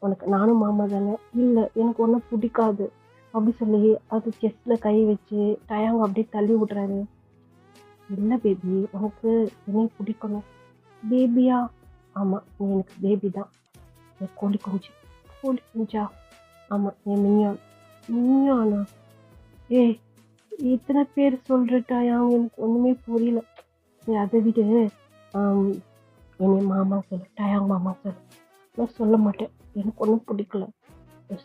உனக்கு நானும் மாமா தானே. இல்லை எனக்கு ஒன்றும் பிடிக்காது அப்படி சொல்லி அது செஸ்டில் கை வச்சு டயாங்க அப்படியே தள்ளி விட்றாரு. இல்லை பேபி உனக்கு என்னையும் பிடிக்கணும். பேபியா? ஆமாம் நீ எனக்கு பேபி தான். கோழி குஞ்சா? ஆமாம் என் மினியானா? ஏய் இத்தனை பேர் சொல்கிறட்டாயா எனக்கு ஒன்றுமே புரியல. அதை விட என்னை மாமா சொல்லு, டயாங் மாமா சொல்லு. நான் சொல்ல மாட்டேன், எனக்கு ஒன்றும் பிடிக்கல.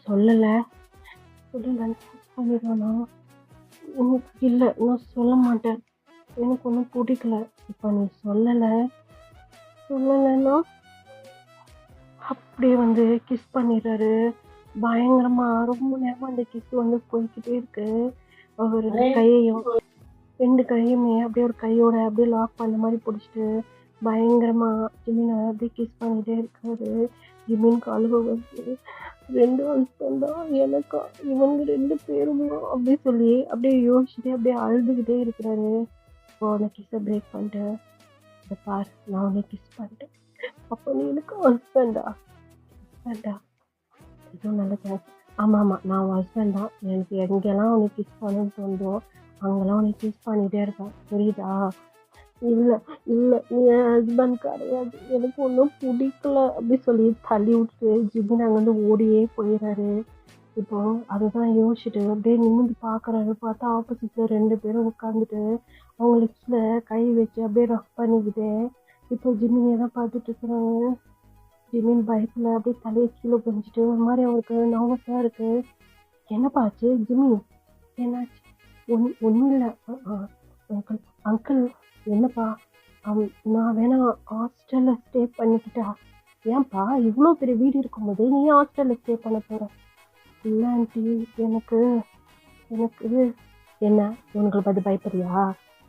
சொல்லலை பண்ணிடுவானா? உனக்கு இல்லை நான் சொல்ல மாட்டேன், எனக்கு ஒன்றும் பிடிக்கல. இப்போ நீ சொல்லலைன்னா அப்படியே வந்து கிஸ் பண்ணிடுறாரு பயங்கரமா. ரொம்ப நேரமா அந்த கிஸ் வந்து போய்கிட்டே இருக்கு. அவர் ரெண்டு கையுமே அப்படியே ஒரு கையோட அப்படியே லாக் பண்ண மாதிரி பிடிச்சிட்டு பயங்கரமா ஜிமினை அப்படியே கிஸ் பண்ணிட்டே இருக்காரு. ஜிமின் அழுக வந்து ரெண்டு ஹஸ்பண்ட் தான் எனக்கா, இவங்க ரெண்டு பேருமா அப்படி சொல்லி அப்படியே யோசிச்சுட்டு அப்படியே அழுதுகிட்டே இருக்கிறாரு. இப்போ அந்த கிஸ்ஸை பிரேக் பண்ணிட்டு இதை பார் நான் உன்னை கிஸ் பண்ணிட்டேன், அப்போ நீ எனக்கு ஹஸ்பண்டா இதுவும் நல்ல சான்ஸ். ஆமாம் நான் உன் ஹஸ்பண்ட் தான். எனக்கு எங்கெல்லாம் உனக்கு கிஸ் பண்ணணும்னு தோணுதோ அங்கெல்லாம் உனக்கு கிஸ் பண்ணிகிட்டே இருக்கேன், புரியுதா? இல்லை நீ என் ஹஸ்பண்ட் கிடையாது, எனக்கு ஒன்றும் பிடிக்கல அப்படி சொல்லி தள்ளி விட்டுட்டு ஜிமின் அங்கேருந்து ஓடியே போயிடுறாரு. இப்போ அதுதான் யோசிச்சுட்டு அப்படியே நிமிந்து பார்க்குறாரு. பார்த்தா ஆப்போசிட்டில் ரெண்டு பேரும் உட்காந்துட்டு அவங்க லிப்ஸில் கை வச்சு அப்படியே ரஃப் பண்ணிக்கிட்டு இப்போ ஜிமினியை தான் பார்த்துட்டு இருக்கிறாங்க. ஜிமின் பயத்தில் அப்படியே தலையை கீழே குனிஞ்சிட்டு ஒரு மாதிரி அவருக்கு நர்வஸாக இருக்குது. என்னப்பா ஆச்சு ஜிமி? என்னாச்சு? ஒன்றும் இல்லை அங்கிள். என்னப்பா நான் வேணா ஹாஸ்டலில் ஸ்டே பண்ணிக்கிட்டா? ஏன்ப்பா இவ்வளோ பெரிய வீடு இருக்கும்போது நீ ஹாஸ்டலில் ஸ்டே பண்ண போகிற? இல்லை ஆண்டி எனக்கு என்ன உனக்கு பார்த்து பயப்படுறியா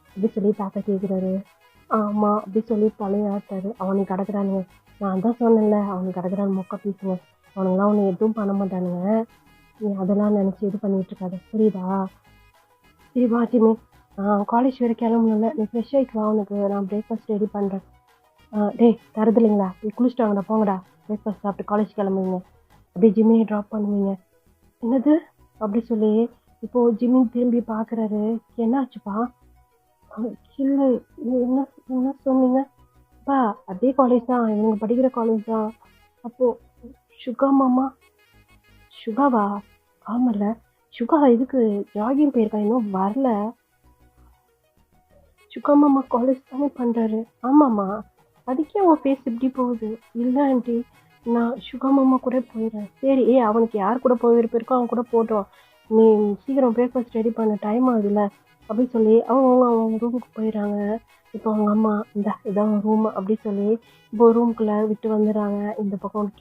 அப்படி சொல்லி தாத்தா கேட்குறாரு. ஆமாம் அப்படி சொல்லி தலையாட்டாரு. அவனுக்கு கிடக்குறானுங்க, நான் தான் சொன்னேன்ல அவனுக்கு கிடக்குறான்னு மொக்க பீசுங்க. அவனுங்களாம் அவனை எதுவும் பண்ண மாட்டானுங்க, நீ அதெல்லாம் நினச்சி இது பண்ணிகிட்டு இருக்காது, புரியுதா? சரி வா ஜிமி, காலேஜ் வேறு கிளம்பணும்ல, நீ ஃப்ரெஷ் ஆகிட்டு வா, உனக்கு நான் பிரேக்ஃபாஸ்ட் ரெடி பண்ணுறேன். டேய் தருது இல்லைங்களா, நீ குளிச்சுட்டு வாங்கடா, போங்கடா பிரேக்ஃபாஸ்ட் சாப்பிட்டு காலேஜ் கிளம்புவீங்க, அப்படியே ஜிம்மியை ட்ராப் பண்ணுவீங்க. என்னது அப்படி சொல்லி இப்போது ஜிம்மின் திரும்பி பார்க்குறாரு. என்னாச்சுப்பா? இல்லை என்ன சொன்னீங்க? அப்பா அதே காலேஜ் தான், இவங்க படிக்கிற காலேஜ் தான். அப்போது சுகாவா? ஆமாம்ல, சுகா இதுக்கு ஜாகிங் போயிருக்கா, இன்னும் வரல. சுகா மாமா காலேஜ் தானே பண்ணுறாரு. ஆமாம்மா, அதுக்கே அவன் ஃபேஸ் இப்படி போகுது. இல்லை ஆண்டி, நான் சுகா மாமா கூட போயிடுறேன். சரி அவனுக்கு யார் கூட போய் விருப்பம் அவன் கூட போட்டோம், நீ சீக்கிரம் பிரேக்ஃபாஸ்ட் ரெடி பண்ண, டைம் ஆகுதுல்ல அப்படின்னு சொல்லி அவங்க ரூமுக்கு போயிடுறாங்க. இப்போ அவங்க அம்மா இதான் ரூம் அப்படி சொல்லி இப்போ ரூம்குள்ளே விட்டு வந்துடுறாங்க. இந்த பக்கம்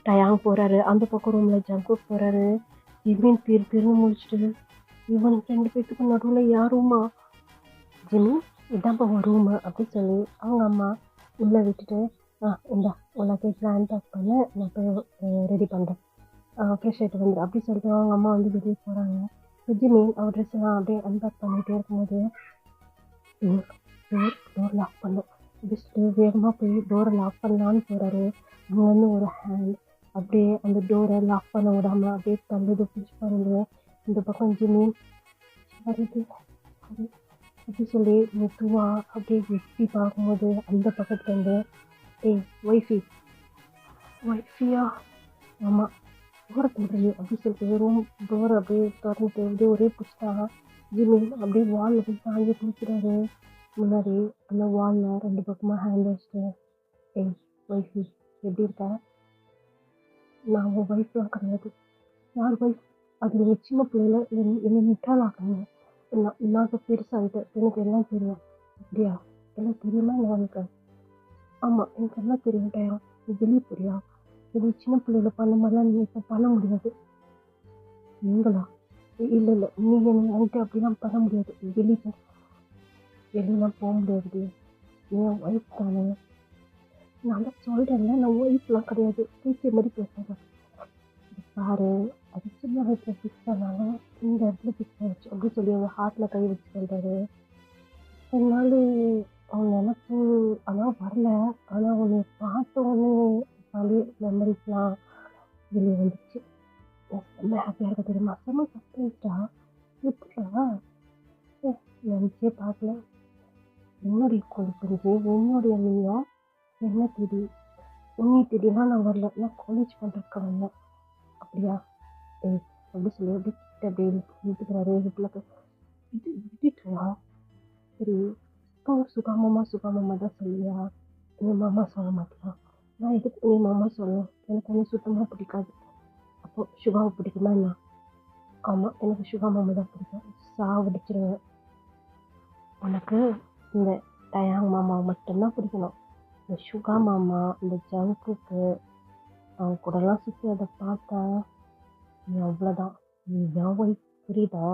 டயாங் போகிறாரு, அந்த பக்கம் ரூமில் ஜங்குக் போகிறாரு. ஜிமின் பிரின்னு முடிச்சுட்டு இவனுக்கு ரெண்டு பேத்துக்கு நடுவில் யார் ரூமா? ஜிமி இதான்ப்பா உன் ரூமு அப்படி சொல்லி அவங்க அம்மா உள்ளே விட்டுட்டு உள்ள கேட்கலாம் பேக் பண்ண, நான் போய் ரெடி பண்ணுறேன். ஃப்ரெஷ் ஆகிட்டு வந்துடு அப்படி சொல்லிட்டு அவங்க அம்மா வந்து வெளியே போகிறாங்க. ஜிமின் அவர் ட்ரெஸ் எல்லாம் அப்படியே அன்பேக் பண்ணிகிட்டே இருக்கும்போது டோர் டோர் டோர் லாக் பண்ணும். ஜஸ்ட்டு வேகமாக போய் டோரை லாக் பண்ணலான்னு போகிறாரு. அங்கேருந்து ஒரு ஹேண்ட் அப்படியே அந்த டோரை லாக் பண்ண விடாமல் அப்படியே தள்ளுது, புஷ் பண்ணுது. இந்த பக்கம் ஜிமின் வருது சாரி அப்படி சொல்லி மெதுவா அப்படியே எட்டி பார்க்கும்போது அந்த பக்கத்துலேருந்து ஏய் ஒய்ஃபி ஒய்ஃபியா ஆமாம் டோரை தள்ளுறது அப்படி சொல்லிட்டு ரூம் டோரை அப்படியே திறந்துட்டு அப்படியே ஒரே புஷ்டாக ஜிமின் அப்படியே வாலில் போய் சாஞ்சி குளிக்கிறாரு. முன்னாடி அந்த வாலில் 2 பக்கமாக ஹேண்ட் வச்சுட்டு ஏய் ஒய்ஃபி எப்படி இருக்க? நான் உன் ஒய்ஃப்லாம் கிடையாது. யார் ஒய்ஃப்? அது நீ சின்ன பிள்ளையில என்னை முட்டாளாக்குங்க. நான் இப்போ பெருசாகிட்டேன், எனக்கு எல்லாம் தெரியும். அப்படியா? எல்லாம் தெரியுமா இல்லை உனக்கு? ஆமாம் எனக்கு எல்லாம் தெரியும் டயா. நீ வெளியே போறியா? இது சின்ன பிள்ளையில பண்ண மாதிரிலாம் நீ இப்போ பண்ண முடியாது. நீங்களா? இல்லை இல்லை நீங்கள் என்கிட்ட அப்படிலாம் பண்ண முடியாது. வெளியே போ. வெளியெலாம் போக முடியாது. நீ என் ஒய்ஃப் தானே. நான் தான் சொல்கிறேன்ல நான் ஒய்ஃப்லாம் கிடையாது. பேசிய மாதிரி பேசுகிறேன் பாரு. அது சின்ன வயசில் ஃபிக்ஸ் பண்ணாலும் இந்த இடத்துல ஃபிக்ஸ் ஆகிடுச்சு அப்படின்னு சொல்லி அவங்க ஹார்ட்டில் கை வச்சு சொல்கிறாரு. என்னால் அவன் நினப்பு ஆனால் வரல. ஆனால் உன்னை பார்த்த உடனே பழைய மெமரிஸ்லாம் வெளியே வந்துச்சு. செம்ம ஹாப்பியாக இருக்க தெரியுமா? செம்ம சர்ப்ரைஸ்டா. எப்படா நினச்சே பார்க்கல. என்னுடைய கொழுப்பு என்னுடைய நீயும் என்ன தேடி உன்னை தேடிலாம் நான் வரல. நான் காலேஜ் பண்ணுறதுக்கு வந்தேன். அப்படியா? ஏய் அப்படி சொல்லி அப்படி கிட்ட அப்படியே இழுத்துக்கிறாரு. இதுக்குள்ள இது விட்டுட்டுவா. சரி இப்போ சுகாமமாக தான் சொல்லியா? என் மாமா சொல்ல மாட்டியா? நான் எதுக்கு என் மாமா சொல்லணும்? எனக்கு ஒன்றும் சுத்தமாக பிடிக்காது. அப்போது சுகாவை பிடிக்குமா என்ன? ஆமாம் எனக்கு சுகா மாமா தான் பிடிக்கும். சாவடிச்சிருவேன். உனக்கு இந்த டயாங் மாமாவை மட்டும்தான் பிடிக்கணும். இந்த சுகா மாமா இந்த ஜங்குக்கு அவன் கூடலாம் சுற்றி அதை பார்த்தா நீ அவ்வளோதான். நீ என் ஒய்ஃப் புரியுதா?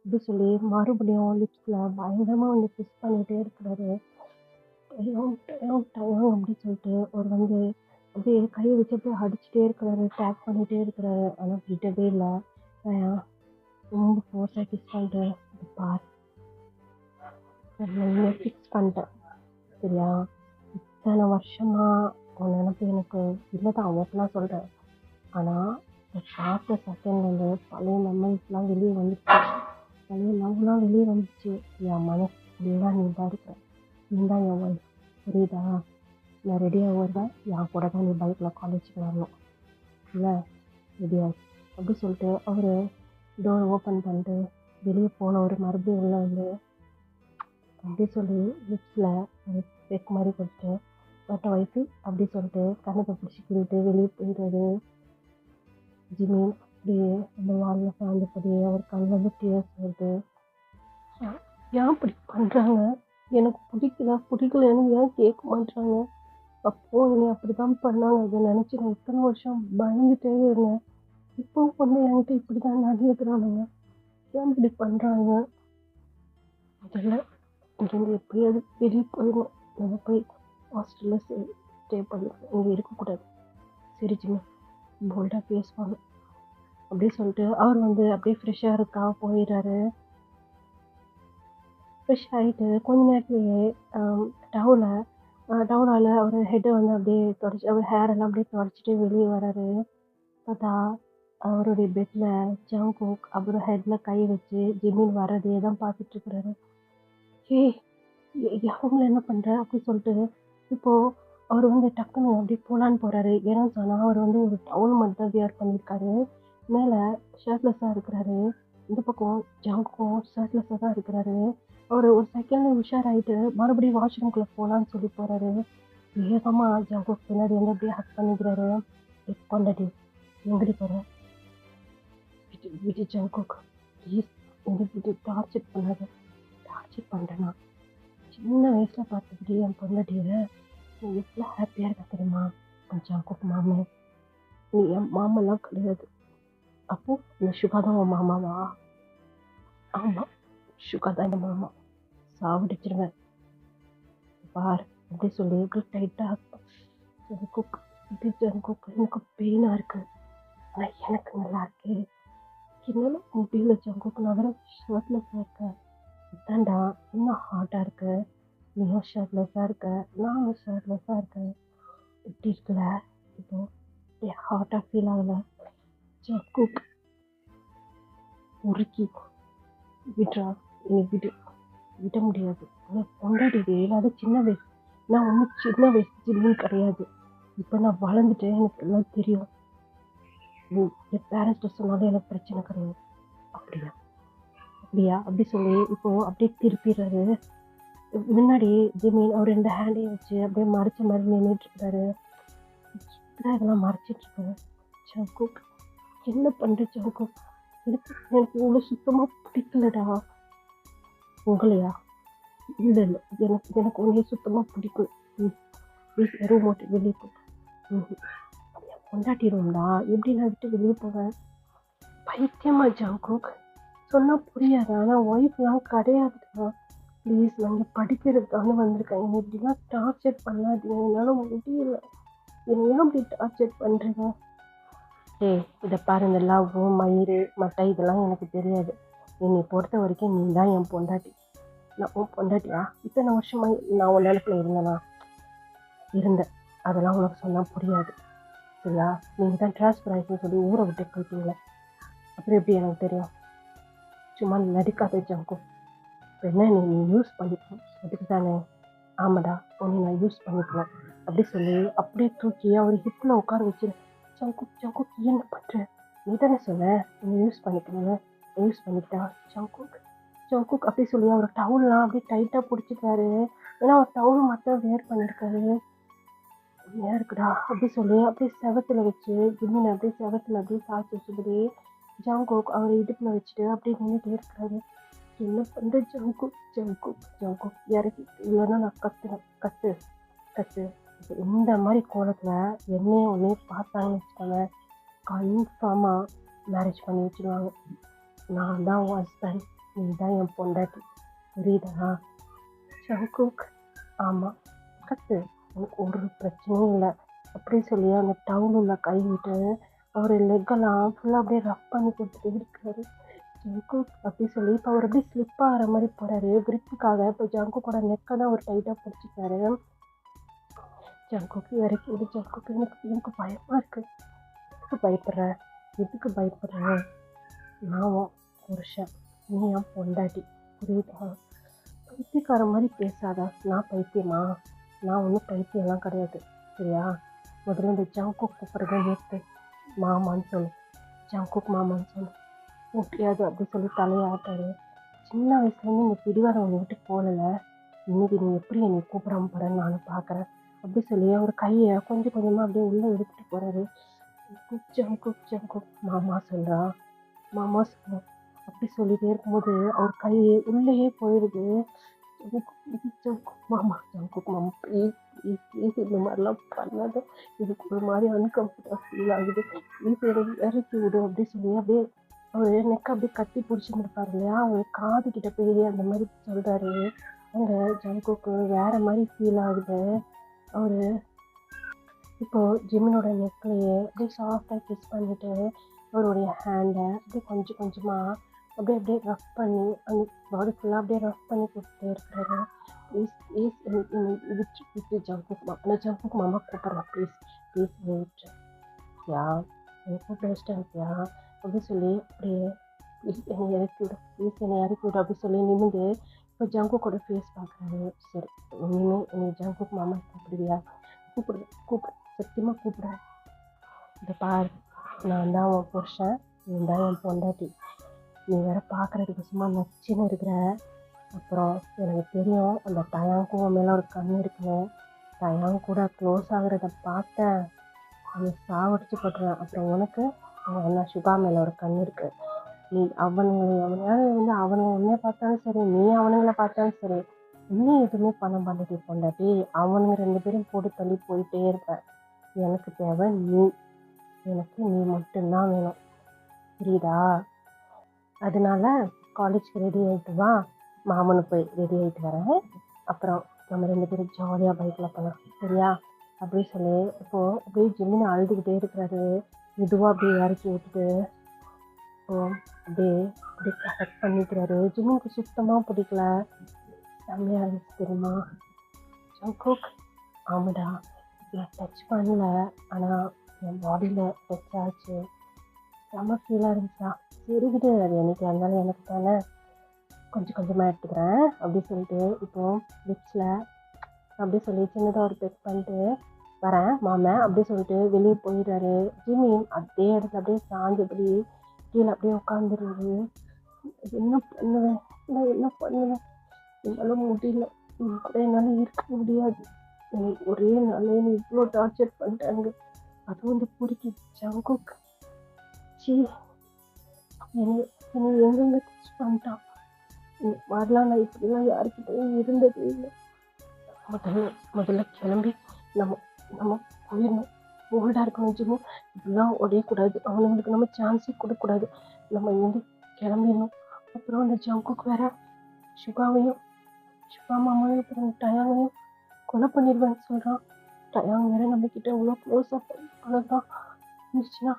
இப்படி சொல்லி மறுபடியும் லிப்ஸில் பயங்கரமாக வந்து கிஸ் பண்ணிகிட்டே இருக்கிறாரு. டயம் டயம் டயம் அப்படி சொல்லிட்டு அவர் வந்து அப்படியே கையை வச்சு அப்படியே அடிச்சுட்டே இருக்கிறாரு, டேக் பண்ணிகிட்டே இருக்கிறாரு. ஆனால் விடவே இல்லை. டயம் ரொம்ப ஃபோர்ஸாக கிஸ் பண்ணிட்டு பார் நான் ஃபிக்ஸ் பண்ணிட்டேன் சரியா? இத்தனை வருஷமாக உன் நினப்பு எனக்கு இல்லை தான் அவனுக்குலாம் சொல்கிறேன். ஆனால் பார்த்த செகண்ட்லேருந்து பழைய மெமரிஸ்லாம் வெளியே வந்துச்சு. பழைய லவ்லாம் வெளியே வந்துச்சு. என் மனசு ஃபுல்லாக நீ தான் இருக்கிற. நீ தான் என் ஒய்ஃப் புரியுதா? நான் ரெடியாக வருவேன். என் கூட தான் நீ பைக்கில் காலேஜுக்கு வரணும் இல்லை? ரெடியா அப்படி சொல்லிட்டு அவர் டோர் ஓப்பன் பண்ணிட்டு வெளியே போனவர் மறுபடியும் உள்ளே வந்து அப்படி சொல்லி லிப்ஸில் ஒரு பெக் மாதிரி கொடுத்து பட்ட ஒய்ஃபு அப்படி சொல்லிட்டு கண்ணத்தை பிடிச்சிக்கிட்டு வெளியே போயிடுறது. ஜிமின் அப்படியே அந்த வாலில் சாய்ந்தபடியே அவர் கண்ணில் வந்து டியர்ஸ் வருது. ஏன் இப்படி பண்ணுறாங்க? எனக்கு பிடிக்கலன்னு ஏன் கேட்க மாட்டாங்க? அப்போது என்னை அப்படி தான் பண்ணாங்க. அதை நினச்சி நான் இத்தனை வருஷம் பயந்துகிட்டே இருந்தேன். இப்போவும் வந்து என்கிட்ட இப்படி தான் நடந்துக்கிறானுங்க. ஏன் இப்படி பண்ணுறாங்க? அதில் இங்கேருந்து எப்படியாவது வெளியே போயிடணும். நம்ம போய் ஹாஸ்டலில் ஸ்டே பண்ணிக்கலாம். இங்கே இருக்கக்கூடாது. சரி ஜிம்மி போல்டாக பேசுவாங்க அப்படி சொல்லிட்டு அவர் வந்து அப்படியே ஃப்ரெஷ்ஷாக இருக்கா போயிடுறாரு. ஃப்ரெஷ் ஆகிட்டு கொஞ்ச நேரத்துலேயே டவுலால் அவர் ஹெட்டை வந்து அப்படியே தொடச்சி அவர் ஹேரெல்லாம் அப்படியே தொடச்சிட்டு வெளியே வராரு. பார்த்தா அவருடைய பெட்டில் ஜங்குக் அப்புறம் ஹெட்டில் கை வச்சு ஜிம்மின் வர்றதையே தான் பார்த்துட்ருக்குறாரு. ஏய் அவங்கள என்ன பண்ணுற அப்படி சொல்லிட்டு இப்போது அவர் வந்து டக்குன்னு அப்படி போகலான்னு போகிறாரு. ஏன்னா சொன்னால் அவர் வந்து ஒரு டவுல் மட்டும் தான் வியர் பண்ணியிருக்காரு. மேலே ஷர்ட்லெஸ்ஸாக இருக்கிறாரு. இந்த பக்கம் ஜங்குக்கும் ஷர்ட்லெஸ்ஸாக தான் இருக்கிறாரு. அவர் ஒரு செகண்டில் உஷாராகிட்டு மறுபடியும் வாஷ்ரூம்குள்ளே போகலான்னு சொல்லி போகிறாரு. வேகமாக ஜங்குக் பின்னாடி வந்து அப்படியே ஹக் பண்ணிக்கிறாரு. பொண்டாட்டி எங்கடி போகிற? விட்டு ஜங்குக் ப்ளீஸ் இந்த விட்டு டார்ச்சர் பண்ணாது. டார்ச்சர் பண்ணுறேன்னா சின்ன வயசில் பார்த்துக்கிட்டு என் பொண்டாட்டியை நீ எவ்வளோ ஹாப்பியாக இருக்க தெரியுமா? ஜங்குக் மாமே நீ என் மாமெல்லாம் கிடையாது. அப்போ இந்த சுகா தான் உன் மாமாவா? ஆமாம் சுகா தான் என் மாமா. சாவடிச்சிருவேன் பார் அப்படி சொல்லி இப்படி டைட்டாக ஜங்குக் இது ஜங்குக் எனக்கு பெயினாக இருக்குது. ஆனால் எனக்கு நல்லா இருக்கு. என்னால் முடியல ஜங்குக்கு, நான் வெறும் ஷர்ட்லெஸ்ஸாக இருக்கேன். அதான்டா இன்னும் ஹாட்டாக இருக்கு. நீயும் ஷர்ட்லெஸ்ஸாக இருக்க, நானும் ஷர்ட்லெஸ்ஸாக இருக்கேன். எப்படி இருக்குல்ல இப்போ? ஹாட்டாக ஃபீல் ஆகலை ஜங்குக்? உருக்கி விட்றா, என்னை விடு. விட முடியாது. பொண்டாட்டி இல்லாத சின்ன வயசு. நான் ஒன்றும் சின்ன வயசு ஜில்லுன்னு கிடையாது. இப்போ நான் வளர்ந்துட்டேன், எனக்கு எல்லாம் தெரியும். நீ என் பேரண்ட்ஸ்கிட்ட சொன்னாலும் எனக்கு பிரச்சனை கிடையாது. அப்படியா அப்படியா அப்படி சொல்லி இப்போ அப்படியே திருப்பிடுறாரு. முன்னாடி ஜிமீன் அவர் 2 ஹேண்டையும் வச்சு அப்படியே மறைச்ச மாதிரி நின்றுட்டு இருக்காரு. இப்படிதான் இதெல்லாம் மறைச்சிட்டு இருக்காரு. ஜங்குக், என்ன பண்ற ஜங்குக்? எனக்கு எனக்கு உங்களை சுத்தமா பிடிக்கலடா. உங்களையா? இல்லை இல்லை, எனக்கு எனக்கு உங்களையே சுத்தமா பிடிக்கும். ப்ளீஸ் ரூம் விட்டு வெளியே போ. பொண்டாட்டி ரூம்டா, எப்படி நான் விட்டு வெளியே போவேன்? பைத்தியமா ஜங்குக்? சொன்னா புரியாது. ஆனால் ஒய்ஃப்லாம் கிடையாதுடா. ப்ளீஸ், நான் இங்கே படிக்கிறதுக்காக வந்திருக்கேன். என்னை இப்படிலாம் டார்ச்சர் பண்ணாதீங்க. என்னால் முடியல. என்னை ஏன் அப்படி டார்ச்சர் பண்ணுறீங்க? இதை பாரு, இந்த லவ் மயிறு மட்டை இதெல்லாம் எனக்கு தெரியாது. என்னை பொறுத்த வரைக்கும் நீ தான் என் பொண்டாட்டி. நான் உன் பொண்டாட்டியா? இத்தனை வருஷமாக நான் உன் நிலத்துல இருந்தேன். அதெல்லாம் உனக்கு சொன்னால் புரியாது சரியா? நீங்கள் தான் ட்ரான்ஸ்ஃபர் ஆகிடுன்னு சொல்லி ஊரை விட்டு போயிட்டீங்களே, அப்புறம் எப்படி எனக்கு தெரியும்? சும்மா நடிக்காத ஜங்கு. இப்போ என்ன நீ யூஸ் பண்ணிக்கணும், அதுக்கு தானே? ஆமாடா, உன்னை நான் யூஸ் பண்ணிக்கலாம் அப்படி சொல்லி அப்படியே தூக்கி அவர் ஹிப்பில் உட்கார வச்சு, ஜங்கு ஜங்கு என்ன பண்ணுற? நீ தானே சொன்ன என்னை யூஸ் பண்ணிக்கணும்னு. யூஸ் பண்ணிக்கிட்டா ஜங்குக் ஜங்குக் அப்படி சொல்லி அவர் டவுல்லாம் அப்படியே டைட்டாக பிடிச்சிக்காரு. ஏன்னா அவர் டவுல் மட்டும் வேர் பண்ணியிருக்காரு. ஏன் இருக்குடா அப்படி சொல்லி அப்படியே செவத்தில் வச்சு ஜிம்மினை அப்படியே செவத்தில் அப்படியே சாய்ச்சி வச்சுபடி ஜங்குக் அவர் இடுப்பில் வச்சுட்டு அப்படியே நின்றுட்டே இருக்கிறாரு. என்ன பண்ணுற ஜங்குக் ஜங்குக் ஜங்குக் இறக்கி, இல்லைன்னா நான் கத்துனேன். கத்து கத்து. இப்போ இந்த மாதிரி கோலத்தில் என்னையும் ஒன்றையும் பார்த்தாங்கன்னு வச்சுக்கோங்க, கன்ஃபார்மாக மேரேஜ் பண்ணி வச்சுருவாங்க. நான் தான் உன் ஹஸ்பண்ட், நீ தான் என் பொண்டாட்டி, புரியுதா ஜங்குக்? ஆமாம், கத்து, எனக்கு ஒரு பிரச்சனையும் இல்லை அப்படி சொல்லி அந்த டவுன் உள்ள கை விட்டு அவர் லெக்கெல்லாம் ஃபுல்லாக அப்படியே ரஃப் பண்ணி கொடுத்துட்டு இருக்காரு. ஜங்குக் அப்படி சொல்லி இப்போ அவர் அப்படியே ஸ்லிப் ஆகிற மாதிரி போகிறாரு கிரிப்புக்காக. இப்போ ஜங்குக்கோட நெக்கை தான் அவர் டைட்டாக பிடிச்சிக்காரு. ஜங்குக்கு இறக்கி விடு ஜங்குக்கு, எனக்கு பயமாக இருக்குது. எதுக்கு பயப்படுறேன்? நான் புருஷன், நீ என் பொண்டாட்டி, புரியுதா? பைத்தியக்கார மாதிரி பேசாதா. நான் பைத்தியமா? நான் ஒன்றும் பைத்தியம்லாம் கிடையாது சரியா? முதல்ல இந்த ஜங்குக் கூப்பிட்றத நிறுத்து. மாமான்னு சொல்லு, ஜங்குக் மாமான்னு சொல்லு. முடியாது அப்படி சொல்லி தலையாட்டாரு. சின்ன வயசுலேருந்து இந்த பிடிவாதம் உன்னை விட்டு போகலை. இன்னைக்கு நீ எப்படி என்னை கூப்பிடாம போகிறேன்னு நானும் பார்க்குறேன் அப்படி சொல்லி அவர் கையை கொஞ்சம் கொஞ்சமாக அப்படியே உள்ளே எடுத்துகிட்டு போகிறாரு. ஜங்குக் ஜங்குக் மாமா சொல்கிறா, மாமா சொல்ல அப்படி சொல்லிகிட்டே இருக்கும்போது அவர் கை உள்ளேயே போயிடுது. மாமா ஜங்குக் மாமா ப்ளீஸ் ப்ளீஸ் ப்ளீஸ் இந்த மாதிரிலாம் பண்ணாத, இதுக்கு ஒரு மாதிரி அன்கம்ஃபர்டபுளாக ஃபீல் ஆகுது, ப்ளீஸ் எனக்கு இறக்கி விடு அப்படி சொல்லி அப்படியே அவர் நெக்கை அப்படியே கட்டி பிடிச்சிருந்துருப்பாரு இல்லையா, அவர் காது கிட்ட போய் அந்த மாதிரி சொல்கிறாரு. அங்கே ஜங்குக்கு வேற மாதிரி ஃபீல் ஆகுது. அவர் இப்போ ஜிமினோட நெக்லையே அப்படியே சாஃப்டாக கிஸ் பண்ணிட்டு அவருடைய ஹேண்டை அப்படியே கொஞ்சம் கொஞ்சமாக அப்படியே அப்படியே ரஃப் பண்ணி அந்த பாடி ஃபுல்லாக அப்படியே ரஃப் பண்ணி கொடுத்துட்டே இருக்கிறாரு. ப்ளீஸ் ப்ளீஸ் விட்டு விட்டு ஜங்குக் மாமா, ஜங்குக் மாமா கூப்பிட்றேன், ப்ளீஸ் ப்ளீஸ் விட்டு யா எனக்கு கூப்பிட வச்சிட்டேன்யா அப்படி சொல்லி அப்படியே ப்ளீஸ் என்னை இறக்கி விடு, ப்ளீஸ் என்னை இறக்கி விடு அப்படி சொல்லி நிமிந்து இப்போ ஜங்குக்கோட ஃபேஸ் பார்க்குறாரு. சரி, இனிமேல் என்னை ஜங்குக் மாமா கூப்பிடுவியா? கூப்பிடு சத்தியமாக கூப்பிடுறேன். இதை பாரு, நான் தான் உன் புருஷன், நீ தான் என் பொண்டாட்டி. நீ வேற பார்க்குறதுக்கு சும்மா நச்சுன்னு இருக்கிற. அப்புறம் எனக்கு தெரியும் அந்த டயாங்கும் உன் மேலே ஒரு கண் இருக்குன்னு. டயாங் கூட க்ளோஸ் ஆகுறத பார்த்தேன், அதை சாவடிச்சு போட்டுறேன். அப்புறம் உனக்கு என்ன சுகா மேலே ஒரு கண் இருக்கு. நீ அவனுங்க உன்னே பார்த்தாலும் சரி, நீ அவனுங்களை பார்த்தாலும் சரி, இன்னும் எதுவுமே பண்ண மாட்டேடி பொண்டாட்டி. அவனுங்க 2 பேரும் போட்டு தள்ளி போயிட்டே இருப்பேன். எனக்கு தேவை நீ, எனக்கு நீ மட்டும்தான் வேணும், புரியுதா? அதனால காலேஜ்க்கு ரெடி ஆகிட்டு வா, மாமனு போய் ரெடி ஆகிட்டு வரேன். அப்புறம் நம்ம 2 பேரும் ஜாலியாக பைக்கில் போகலாம் சரியா? அப்படி சொல்லி இப்போது அப்படியே ஜிம்மின்னு அழுதுகிட்டே இருக்கிறாரு. மெதுவாக அப்படியே இறக்கி விட்டுட்டு இப்போ அப்படியே அப்படியே கரெக்ட் பண்ணிக்கிறாரு. ஜிம்மிக்கு சுத்தமாக பிடிக்கல. செம்மையாக இருந்துச்சு தெரியுமா? ஜங்குக் ஆமாடா, நான் டச் பண்ணல, ஆனால் என் பாடியில் டச் ஆச்சு. செம்ம ஃபீலாக இருந்துச்சா. சரிக்கிட்டு அது எனக்கு இருந்தாலும் எனக்கு தானே, கொஞ்சம் கொஞ்சமாக எடுத்துக்கிறேன் அப்படி சொல்லிட்டு இப்போது லிப்ஸில் அப்படி சொல்லி சின்னதாக ஒரு பெக் பண்ணிட்டு வரேன் மாமன் அப்படி சொல்லிட்டு வெளியே போயிடுறாரு. ஜிம்மி அதே இடத்துல அப்படியே சாஞ்சபடி கீழே அப்படியே உட்காந்துருவாரு. என்ன பண்ணுவேன், நான் என்ன பண்ணுவேன், என்னால் முடியல, கூட என்னால் இருக்க முடியாது, ஒரே நாளே நீ இவ்வளோ டார்ச்சர் பண்ணிட்டாங்க, அதுவும் வந்து பிடிக்கி ஜங்குக் சி என்னை எங்கெங்க டச் பண்ணிட்டான். வரலாம், நான் இப்படிலாம் யாருக்கிட்டையும் இருந்ததே இல்லை. முதல்ல கிளம்பி நம்ம நம்ம போயிடணும். ஓல்டாக இருக்கணும் ஜிம்மு, இப்படிலாம் உடையக்கூடாது, அவனுங்களுக்கு நம்ம சான்ஸே கொடுக்கக்கூடாது. நம்ம இங்கேருந்து கிளம்பிடணும். அப்புறம் அந்த ஜங்குக்கு வேற சுகா மாமாவையும் அப்புறம் டயாங்கையும் கொலை பண்ணிடுவேன்னு சொல்கிறான். டயாங் வேற நம்மக்கிட்ட இவ்வளோ க்ளோஸாக அவ்வளோதான் இருந்துச்சுன்னா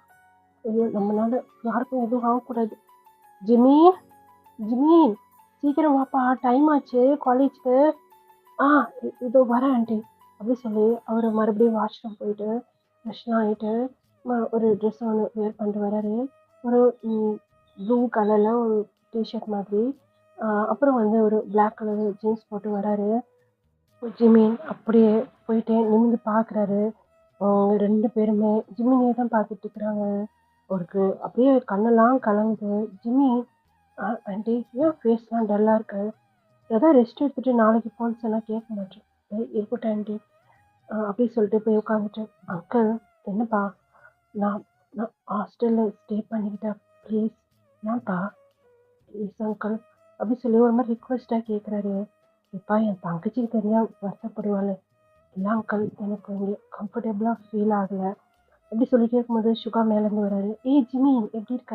ஐயோ நம்மளால யாருக்கும் எதுவும் ஆகக்கூடாது. ஜிம்மி சீக்கிரம் வாப்பா, டைம் ஆச்சு காலேஜுக்கு. இதோ வரேன் ஆண்டி அப்படி சொல்லி அவர் மறுபடியும் வாஷ்ரூம் போயிட்டு ஃப்ரெஷ்லாம் ஆகிட்டு ஒரு ட்ரெஸ் ஒன்று வேர் பண்ணிட்டு வராரு. ஒரு ப்ளூ கலரில் ஒரு டிஷர்ட் மாதிரி, அப்புறம் வந்து ஒரு பிளாக் கலர் ஜீன்ஸ் போட்டு வராரு. ஜிமின் அப்படியே போயிட்டு நிமிந்து பார்க்குறாரு. அவங்க 2 பேருமே ஜிமினியே தான் பார்த்துட்டு இருக்கிறாங்க. அவருக்கு அப்படியே கண்ணெல்லாம் கலங்குது. ஜிம்மி ஆண்டி ஏன் ஃபேஸ்லாம் டல்லாக இருக்கு, ஏதாவது ரெஸ்ட் எடுத்துகிட்டு நாளைக்கு போன்னு சொன்னால் கேட்க மாட்டேன். இருக்கட்டும் ஆண்டி அப்படி சொல்லிட்டு போய் உட்காந்துட்டு, அங்கிள் என்னப்பா, நான் நான் ஹாஸ்டலில் ஸ்டே பண்ணிக்கிட்டேன் ப்ளீஸ், ஏன்ப்பா ப்ளீஸ் அங்கிள் அப்படி சொல்லி ஒரு மாதிரி ரிக்வெஸ்ட்டாக கேட்குறாரு. எப்பா என் தங்கச்சிக்கு தெரியால் வருத்தப்படுவாள். இல்லை அங்கிள், எனக்கு இங்கே கம்ஃபர்டபுளாக ஃபீல் ஆகலை அப்படி சொல்லிட்டே இருக்கும்போது சுகா மேலேருந்து வராரு. ஜிம்மி எப்படி இருக்க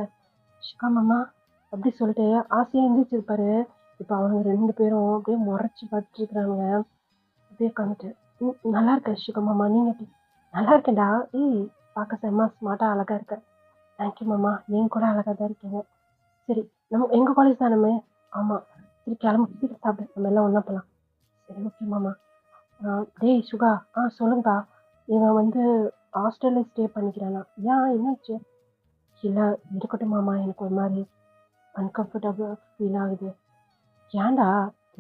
சுகா மாமா அப்படி சொல்லிட்டு ஆசையாக எழுந்திரிச்சிருப்பாரு. இப்போ அவங்க 2 பேரும் அப்படியே முறைச்சி பார்த்துட்டு இருக்கிறாங்க. அப்படியே உட்காந்துட்டு நல்லா இருக்க சுகா மாமா, நீங்கள் எப்படி? நல்லா இருக்கேன்டா. பார்க்க செம்ம ஸ்மார்ட்டாக அழகாக இருக்க. தேங்க்யூ மாமா, நீங்கள் கூட அழகாக தான் இருக்கீங்க. சரி நம்ம எங்கள் காலேஜ் தானே? ஆமாம். சரி கிளம்பு, சீக்கிரம் சாப்பிடு, நம்ம எல்லாம் ஒன்றா போகலாம். சரி ஓகே மாமா. டேய் சுகா, சொல்லுங்கப்பா. இவன் வந்து ஹாஸ்டலில் ஸ்டே பண்ணிக்கிறானா? ஏன் என்னாச்சு? இல்லை இருக்கட்டும் மாமா, எனக்கு ஒரு மாதிரி அன்கம்ஃபர்டபுளாக ஃபீல் ஆகுது. ஏன்டா?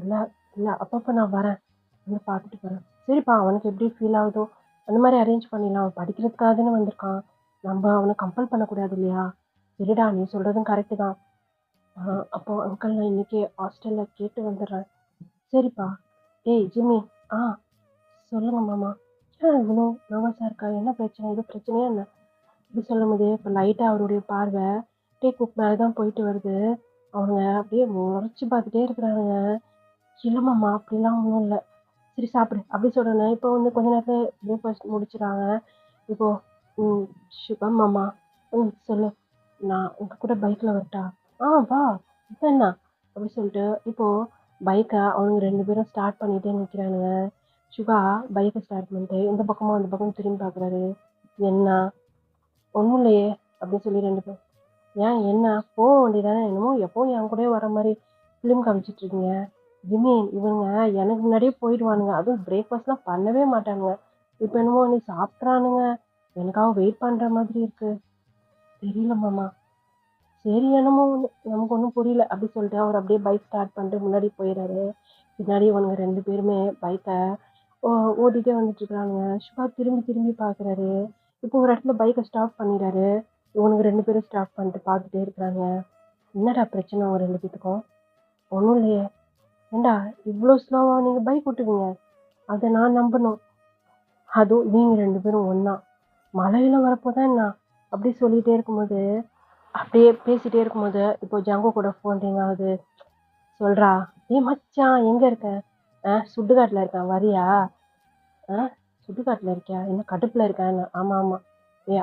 இல்லை இல்லை அப்பப்போ நான் வரேன், வந்து பார்த்துட்டு போகிறேன். சரிப்பா, அவனுக்கு எப்படி ஃபீல் ஆகுதோ அந்த மாதிரி அரேஞ்ச் பண்ணிடலாம். அவன் படிக்கிறதுக்காக தானே வந்திருக்கான், நம்ம அவனை கம்பல் பண்ணக்கூடாது இல்லையா? சரிடா, நீ சொல்கிறதும் கரெக்டு தான். அப்போது அங்கிள் நான் இன்றைக்கி ஹாஸ்டலில் கேட்டு வந்துடுறேன். சரிப்பா. ஜிம்மி சொல்லுங்க மாமா. ஏன் இவ்வளோ நர்வஸாக இருக்கா, என்ன பிரச்சனை, எதுவும் பிரச்சனையா என்ன இப்படி சொல்லும்போது இப்போ லைட்டாக அவருடைய பார்வை டீ குக் மேலே தான் போயிட்டு வருது. அவங்க அப்படியே முறைச்சி பார்த்துட்டே இருக்கிறாங்க. இல்லை மாமா அப்படிலாம் ஒன்றும் இல்லை, சரி சாப்பிடு அப்படி சொல்கிறேன். இப்போ வந்து கொஞ்ச நேரத்தில் பிரேக்ஃபாஸ்ட் முடிச்சிடுறாங்க. இப்போது சுகம் மாமா சொல்லு, நான் உங்கள் கூட பைக்கில் வரட்டா? வா, இப்போ என்ன அப்படி சொல்லிட்டு இப்போது பைக்கை அவங்க 2 பேரும் ஸ்டார்ட் பண்ணிகிட்டே நிற்கிறானுங்க. சுகா பைக்கை ஸ்டார்ட் பண்ணிட்டு இந்த பக்கமும் அந்த பக்கம் திரும்பி பார்க்குறாரு. என்ன ஒன்றும் இல்லையே அப்படின்னு சொல்லி 2 பேரும், ஏன் என்ன போக வேண்டியதானே, என்னமோ எப்போவும் என் கூட வர மாதிரி ஃபிலிம் காமிச்சிட்ருக்கீங்க. ஜிம்மி இவங்க எனக்கு முன்னாடியே போயிடுவானுங்க, அதுவும் பிரேக்ஃபாஸ்ட்லாம் பண்ணவே மாட்டானுங்க. இப்போ என்னமோ நீ சாப்பிட்றானுங்க, எனக்காக வெயிட் பண்ணுற மாதிரி இருக்குது. தெரியல மாமா. சரி என்னமோ நமக்கு ஒன்றும் புரியல அப்படி சொல்லிட்டு அவர் அப்படியே பைக் ஸ்டார்ட் பண்ணிட்டு முன்னாடி போயிடுறாரு. பின்னாடி இவனுங்க 2 பேருமே பைக்கை ஓட்டிகிட்டே வந்துட்டுருக்குறாங்க. சுகா திரும்பி பார்க்குறாரு. இப்போ ஒரு இடத்துல பைக்கை ஸ்டாப் பண்ணிடுறாரு. இவனுங்க 2 பேரும் ஸ்டாப் பண்ணிட்டு பார்த்துட்டே இருக்கிறாங்க. என்னடா பிரச்சனை அவங்க 2 பேத்துக்கும்? ஒன்றும் இல்லையே. ஏண்டா இவ்வளோ ஸ்லோவாக நீங்கள் பைக் ஓட்டுவீங்க, அதை நான் நம்பணும். அதுவும் நீங்கள் 2 பேரும் ஒன்றா மழையில் வரப்போ தான் என்ன அப்படி சொல்லிகிட்டே இருக்கும்போது, அப்படியே பேசிகிட்டே இருக்கும்போது இப்போ ஜங்கு கூட ஃபோன் ரிங் ஆகுது. சொல்கிறா, மச்சான் எங்கே இருக்க? சுடுகாட்டில் இருக்கேன், வரியா? சுடுகாட்டில் இருக்கியா, என்ன கடுப்பில் இருக்கேன்? ஆமாம்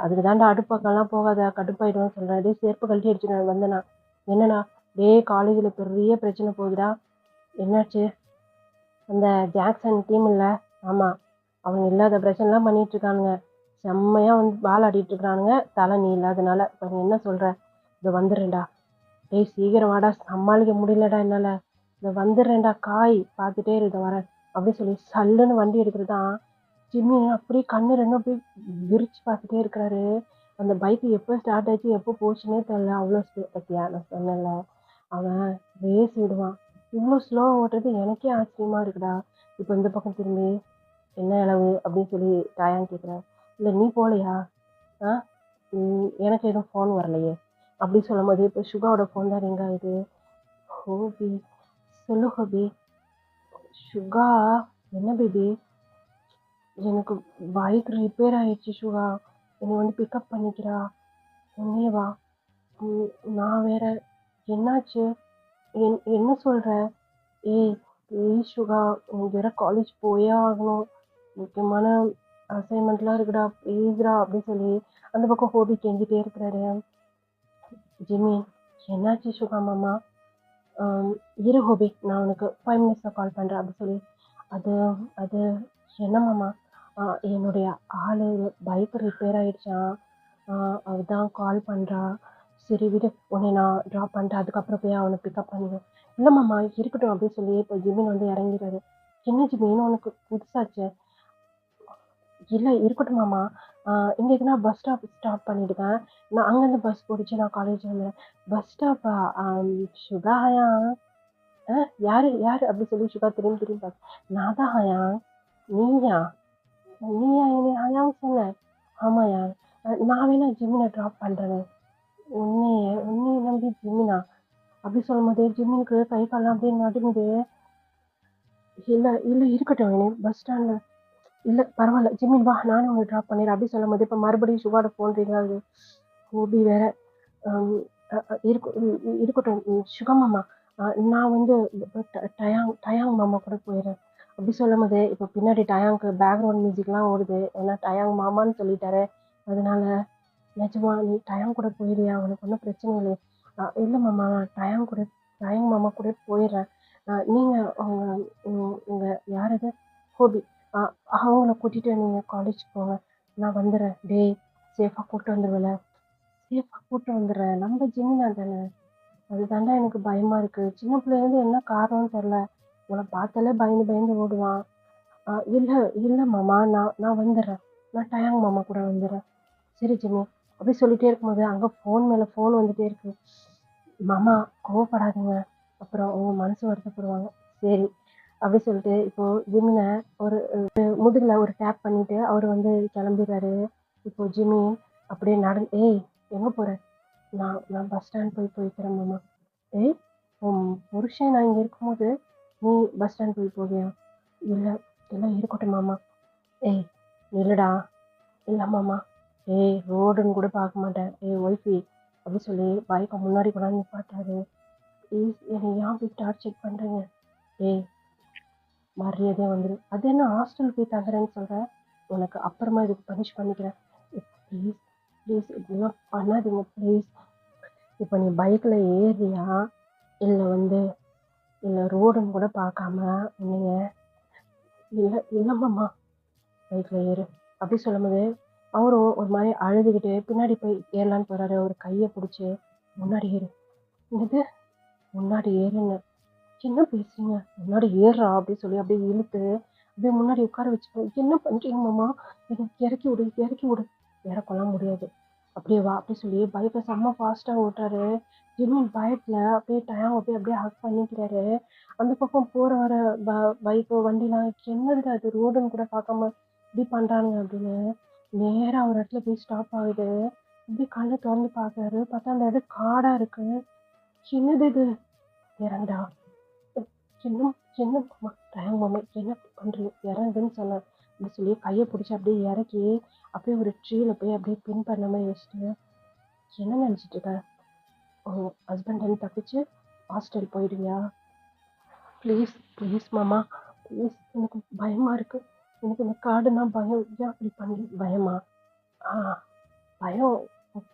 அதுக்கு தாண்டா அடுப்பக்கெல்லாம் போகாத, கடுப்பாயிடுவேன்னு சொல்கிறேன். செருப்பு கழட்டி அடிச்சுட்டு வந்தேண்ணா. என்னண்ணா? காலேஜில் பெரிய பிரச்சனை போகுதுடா. என்னாச்சு? அந்த ஜாக்சன் டீம் இல்லை? ஆமாம், அவங்க இல்லாத பிரச்சனைலாம் பண்ணிகிட்ருக்கானுங்க. செம்மையா வந்து பால் ஆடிட்டு இருக்கிறானுங்க. தலை நீ இல்லாதனால. இப்ப நீ என்ன சொல்ற? இதோ வந்துடுறேன்டா. டேய் சீக்கிரம் வாடா, சமாளிக்க முடியலடா என்னால. இதோ வந்துடுறேன்டா, காய் பார்த்துட்டே இரு, இதோ வரேன் அப்படின்னு சொல்லி சல்லுன்னு வண்டி எடுக்கிறது தான். ஜிம்மி அப்படியே கண்ணு ரெண்டும் அப்படியே விரிச்சு பார்த்துட்டே இருக்கிறாரு. அந்த பைக் எப்போ ஸ்டார்ட் ஆச்சு எப்போ போச்சுன்னே தெரியல. அவ்வளோ ஸ்லோ பத்தியா, நான் சொன்னேன்ல அவன் ரேஸ் விடுவான். இவ்வளோ ஸ்லோவாக ஓட்டுறது எனக்கே ஆச்சரியமா இருக்குடா. இப்போ இந்த பக்கம் திரும்பி என்ன அளவு அப்படின்னு சொல்லி டயான் கேட்குறேன். இல்லை நீ போகலையா? ஆ எனக்கு எதுவும் ஃபோன் வரலையே அப்படி சொல்லும் போது இப்போ சுகாவோட ஃபோன் தான் ரிங் ஆகுது. ஹோபி, சொல்லு ஹோபி. சுகா, என்ன பேபி? எனக்கு பைக் ரிப்பேர் ஆயிடுச்சு சுகா, என்னை வந்து பிக்கப் பண்ணிக்கிறா, உன்னே வா. நான் வேற. என்னாச்சு? என்ன சொல்ற? ஏய் ப்ளீஸ் சுகா, நீ வேற காலேஜ் போயே ஆகணும், முக்கியமான அசைன்மெண்ட்லாம் இருக்குடா, ப்ளீஸ்டா அப்படின்னு சொல்லி அந்த பக்கம் ஹோபி கெஞ்சிட்டே இருக்கிறாரு. ஜிம்மி, என்னாச்சு சுகா மாமா? இரு ஹோபி, நான் உனக்கு 5 மினிட்ஸில் கால் பண்ணுறேன் அப்படி சொல்லி. அது அது என்ன மாமா? என்னுடைய ஆள் பைக் ரிப்பேர் ஆயிடுச்சான், அதுதான் கால் பண்ணுறா. சரி விடு, உன்னை நான் ட்ராப் பண்ணிட்டேன், அதுக்கப்புறம் போய் அவனை பிக்கப் பண்ணிடுவேன். இல்லை மாமா இருக்கட்டும் அப்படின்னு சொல்லி இப்போ ஜிம்மின் வந்து இறங்கிடுறாரு. என்ன ஜிம்மின்னு உனக்கு புதுசாச்சு? இல்லை இருக்கட்டும் மாமா, இங்கே எதுனா பஸ் ஸ்டாப் பண்ணிடுவேன், நான் அங்கேருந்து பஸ் பிடிச்சி நான் காலேஜ் வந்துடுறேன். பஸ் ஸ்டாப்பா? சுகா ஹயா? யாரு யாரு அப்படி சொல்லி சுகா திரும்பி திரும்பி பார்த்து, நான் தான் ஹயா. நீயா? நீயா என்னை ஹயான்னு சொன்ன? ஆமாயா. நான் வேணா ஜிம்மினை ட்ராப் பண்ணுறேன். உன்னைய நம்பி ஜிம்மினா அப்படி சொல்லும் போது ஜிம்மினுக்கு கை கால்லாம் அப்படியே நடுங்குது. இல்லை இல்லை இருக்கட்டும், என்னை பஸ் ஸ்டாண்டில். இல்லை பரவாயில்ல ஜிம்மின் வா, நானும் உங்களை ட்ராப் பண்ணிடுறேன் அப்படி சொல்லும் போது இப்போ மறுபடியும் சுகாட ஃபோன் ரிங் ஹோபி வேற. இருக்கட்டும் சுகா மாமா, நான் வந்து டயாங் மாமா கூட போயிடுறேன் அப்படி சொல்லும் போது இப்போ பின்னாடி டயாங்க்கு பேக்ரவுண்ட் மியூசிக்லாம் ஓடுது. ஏன்னா டயாங் மாமான்னு சொல்லிட்டாரு, அதனால நிஜமா நீ டயாங் கூட போயிடுறியா? உனக்கு ஒன்றும் பிரச்சனை இல்லையே? இல்லை மாமா, நான் டயாங் மாமா கூட போயிடுறேன். நீங்கள் உங்கள் யார் இது ஹோபி, அவங்கள கூட்டிகிட்டு நீங்கள் காலேஜ் போங்க, நான் வந்துடுறேன். டேய் சேஃபாக கூப்பிட்டு வந்துடுவேல? சேஃபாக கூப்பிட்டு வந்துடுறேன், நம்ம ஜிம்மினா தானே. அதுதாண்டா எனக்கு பயமாக இருக்குது. சின்ன பிள்ளைலேருந்து என்ன காரணம்னு தெரில, உன்னை பார்த்தாலே பயந்து பயந்து ஓடுவான். இல்லை இல்லை மாமா, நான் வந்துடுறேன், நான் டயாங் மாமா கூட வந்துடுறேன். சரி ஜிம்மி அப்படி சொல்லிகிட்டே இருக்கும்போது அங்கே ஃபோன் மேலே ஃபோன் வந்துகிட்டே இருக்கு. மாமா கோவப்படாதீங்க, அப்புறம் உங்கள் மனசு வருத்தப்படுவாங்க. சரி அப்படி சொல்லிட்டு இப்போது ஜிம்மினை ஒரு முதுகில் ஒரு டேப் பண்ணிவிட்டு அவர் வந்து கிளம்பிடுறாரு. இப்போது ஜிம்மி அப்படியே ஏய் எங்கே போகிற? நான் பஸ் ஸ்டாண்ட் போய்க்கிறேன் மாமா. ஏய் உன் புருஷன் நான் இங்கே இருக்கும்போது நீ பஸ் ஸ்டாண்ட் போவியா? இல்லை இல்லை இருக்கட்டும் மாமா. ஏய் இல்லைடா. இல்லை மாமா. ஏய் ரோடுன்னு கூட பார்க்க மாட்டேன். ஏய் ஒய்ஃபி அப்படி சொல்லி பைக்கை முன்னாடி கொண்டாந்து நிப்பாட்டாரு. ப்ளீஸ் என்னை ஏன் அப்படி டார்ச்சர் பண்ணுறீங்க? ஏய் மரியாதையாக வந்துடும். அது என்ன ஹாஸ்டல் போய் தங்குறேன்னு சொல்கிறேன், உனக்கு அப்புறமா இதுக்கு பனிஷ் பண்ணிக்கிறேன். ப்ளீஸ் ப்ளீஸ் இப்படிலாம் பண்ணாதீங்க ப்ளீஸ். இப்போ நீ பைக்கில் ஏறியா இல்லை ரோடுன்னு கூட பார்க்காம உன்னைய? இல்லை இல்லைம்மாம்மா, பைக்கில் ஏறு அப்படி சொல்லும்போது அவரும் ஒரு மாதிரி அழுதுகிட்டு பின்னாடி போய் ஏறலான்னு போகிறாரு. அவர் கையை பிடிச்சி முன்னாடி ஏறு. என்னது முன்னாடி ஏறுன்னு என்ன பேசுறீங்க? முன்னாடி ஏறுறா அப்படின்னு சொல்லி அப்படியே இழுத்து அப்படியே முன்னாடி உட்கார வச்சுக்கோ. என்ன பண்ணுறீங்க மாமா? எனக்கு இறக்கி விடு. இறக்கலாம் முடியாது, அப்படியே வா அப்படி சொல்லி பைக்கை செம்ம ஃபாஸ்ட்டாக ஓட்டுறாரு. ஜிம்மின் பயத்தில் அப்படியே டயம் அப்படியே ஹக் பண்ணிக்கிறாரு. அந்த பக்கம் போகிற வர பைக்கு வண்டிலாம் என்னதுடா அது, ரோடுன்னு கூட பார்க்காம இப்படி பண்ணுறானுங்க அப்படின்னு நேராக ஒரு இடத்துல போய் ஸ்டாப் ஆகுது. இப்படி கண்ணை திறந்து பார்க்குறாரு. பார்த்தா அந்த இடம் காடாக இருக்கு. என்னது இது? இறங்கடா. என்ன மாமா டயம் மாமா, என்ன பண்ணுறீங்க? இறங்குன்னு சொன்னேன் அப்படி சொல்லி கையை பிடிச்சி அப்படியே இறக்கி அப்படியே ஒரு ட்ரீயில் போய் அப்படியே பின் பண்ண மாதிரி வச்சுட்டு, என்ன நினச்சிட்டு இருக்க? உங்கள் ஹஸ்பண்ட் வந்து தப்பிச்சு ஹாஸ்டல் போயிடுவியா? ப்ளீஸ் ப்ளீஸ் மாமா ப்ளீஸ், எனக்கு பயமாக இருக்குது. எனக்கு இந்த காடுனா பயம். ஏன் அப்படி பண்ணி பயமா? பயம்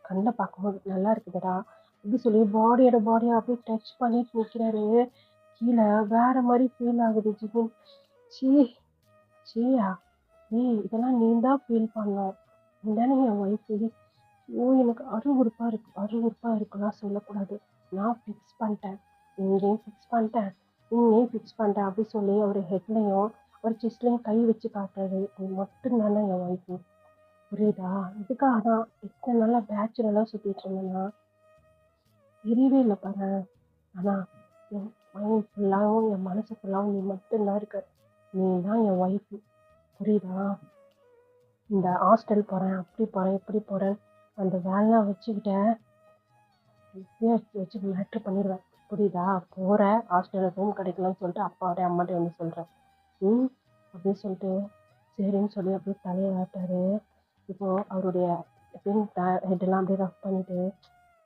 கண்ணில் பார்க்கும்போது நல்லா இருக்குதுடா அப்படி சொல்லி பாடியாக அப்படியே டச் பண்ணிட்டு நிற்கிறாரு. கீழே வேற மாதிரி ஃபீல் ஆகுது ஜிகின். சீ சீயா? இதெல்லாம் நீ தான் ஃபீல் பண்ணோம். இதானே என் ஒய்ஃபு. ஐயோ! எனக்கு அருவருப்பா இருக்குலாம் சொல்லக்கூடாது. நான் ஃபிக்ஸ் பண்ணிட்டேன். இங்கேயும் ஃபிக்ஸ் பண்ணிட்டேன். இங்கேயும் ஃபிக்ஸ் பண்ணிட்டேன் அப்படி சொல்லி அவர் ஹெட்லயும், அவர் செஸ்ட்லயும் கை வச்சு காட்டுறாரு. அது மட்டும் தானே என் ஒய்ஃபு. புரியுதா? இதுக்காக தான் இத்தனை நாளா பேச்சுலரா சுத்திட்டு இருந்தேன்னா, தெரியவே இல்ல பாரேன். ஆனா, என் மைண்ட் ஃபுல்லாவும், என் மனசு ஃபுல்லாவும் நீ மட்டும் தான் இருக்க. நீ தான் என் ஒய்ஃபு. புரியுதா? இந்த ஹாஸ்டல் போறேன், அப்படி போறேன், இப்படி போறேன். அந்த வேலைலாம் வச்சுக்கிட்ட இப்பயே வச்சு மேட்ரு பண்ணிடுவேன். புரியுதா? போற ஹாஸ்டல்ல ரூம் கிடைக்கலன்னு சொல்லிட்டு அப்பாவோட அம்மாட்ட வந்து சொல்றேன். ம் அப்படின்னு சொல்லிட்டு சரின்னு சொல்லி அப்படியே தலையை ஆட்டாரு. இப்போ அவருடைய எப்படின்னு ஹெட்டெல்லாம் அப்படியே ரஃப் பண்ணிட்டு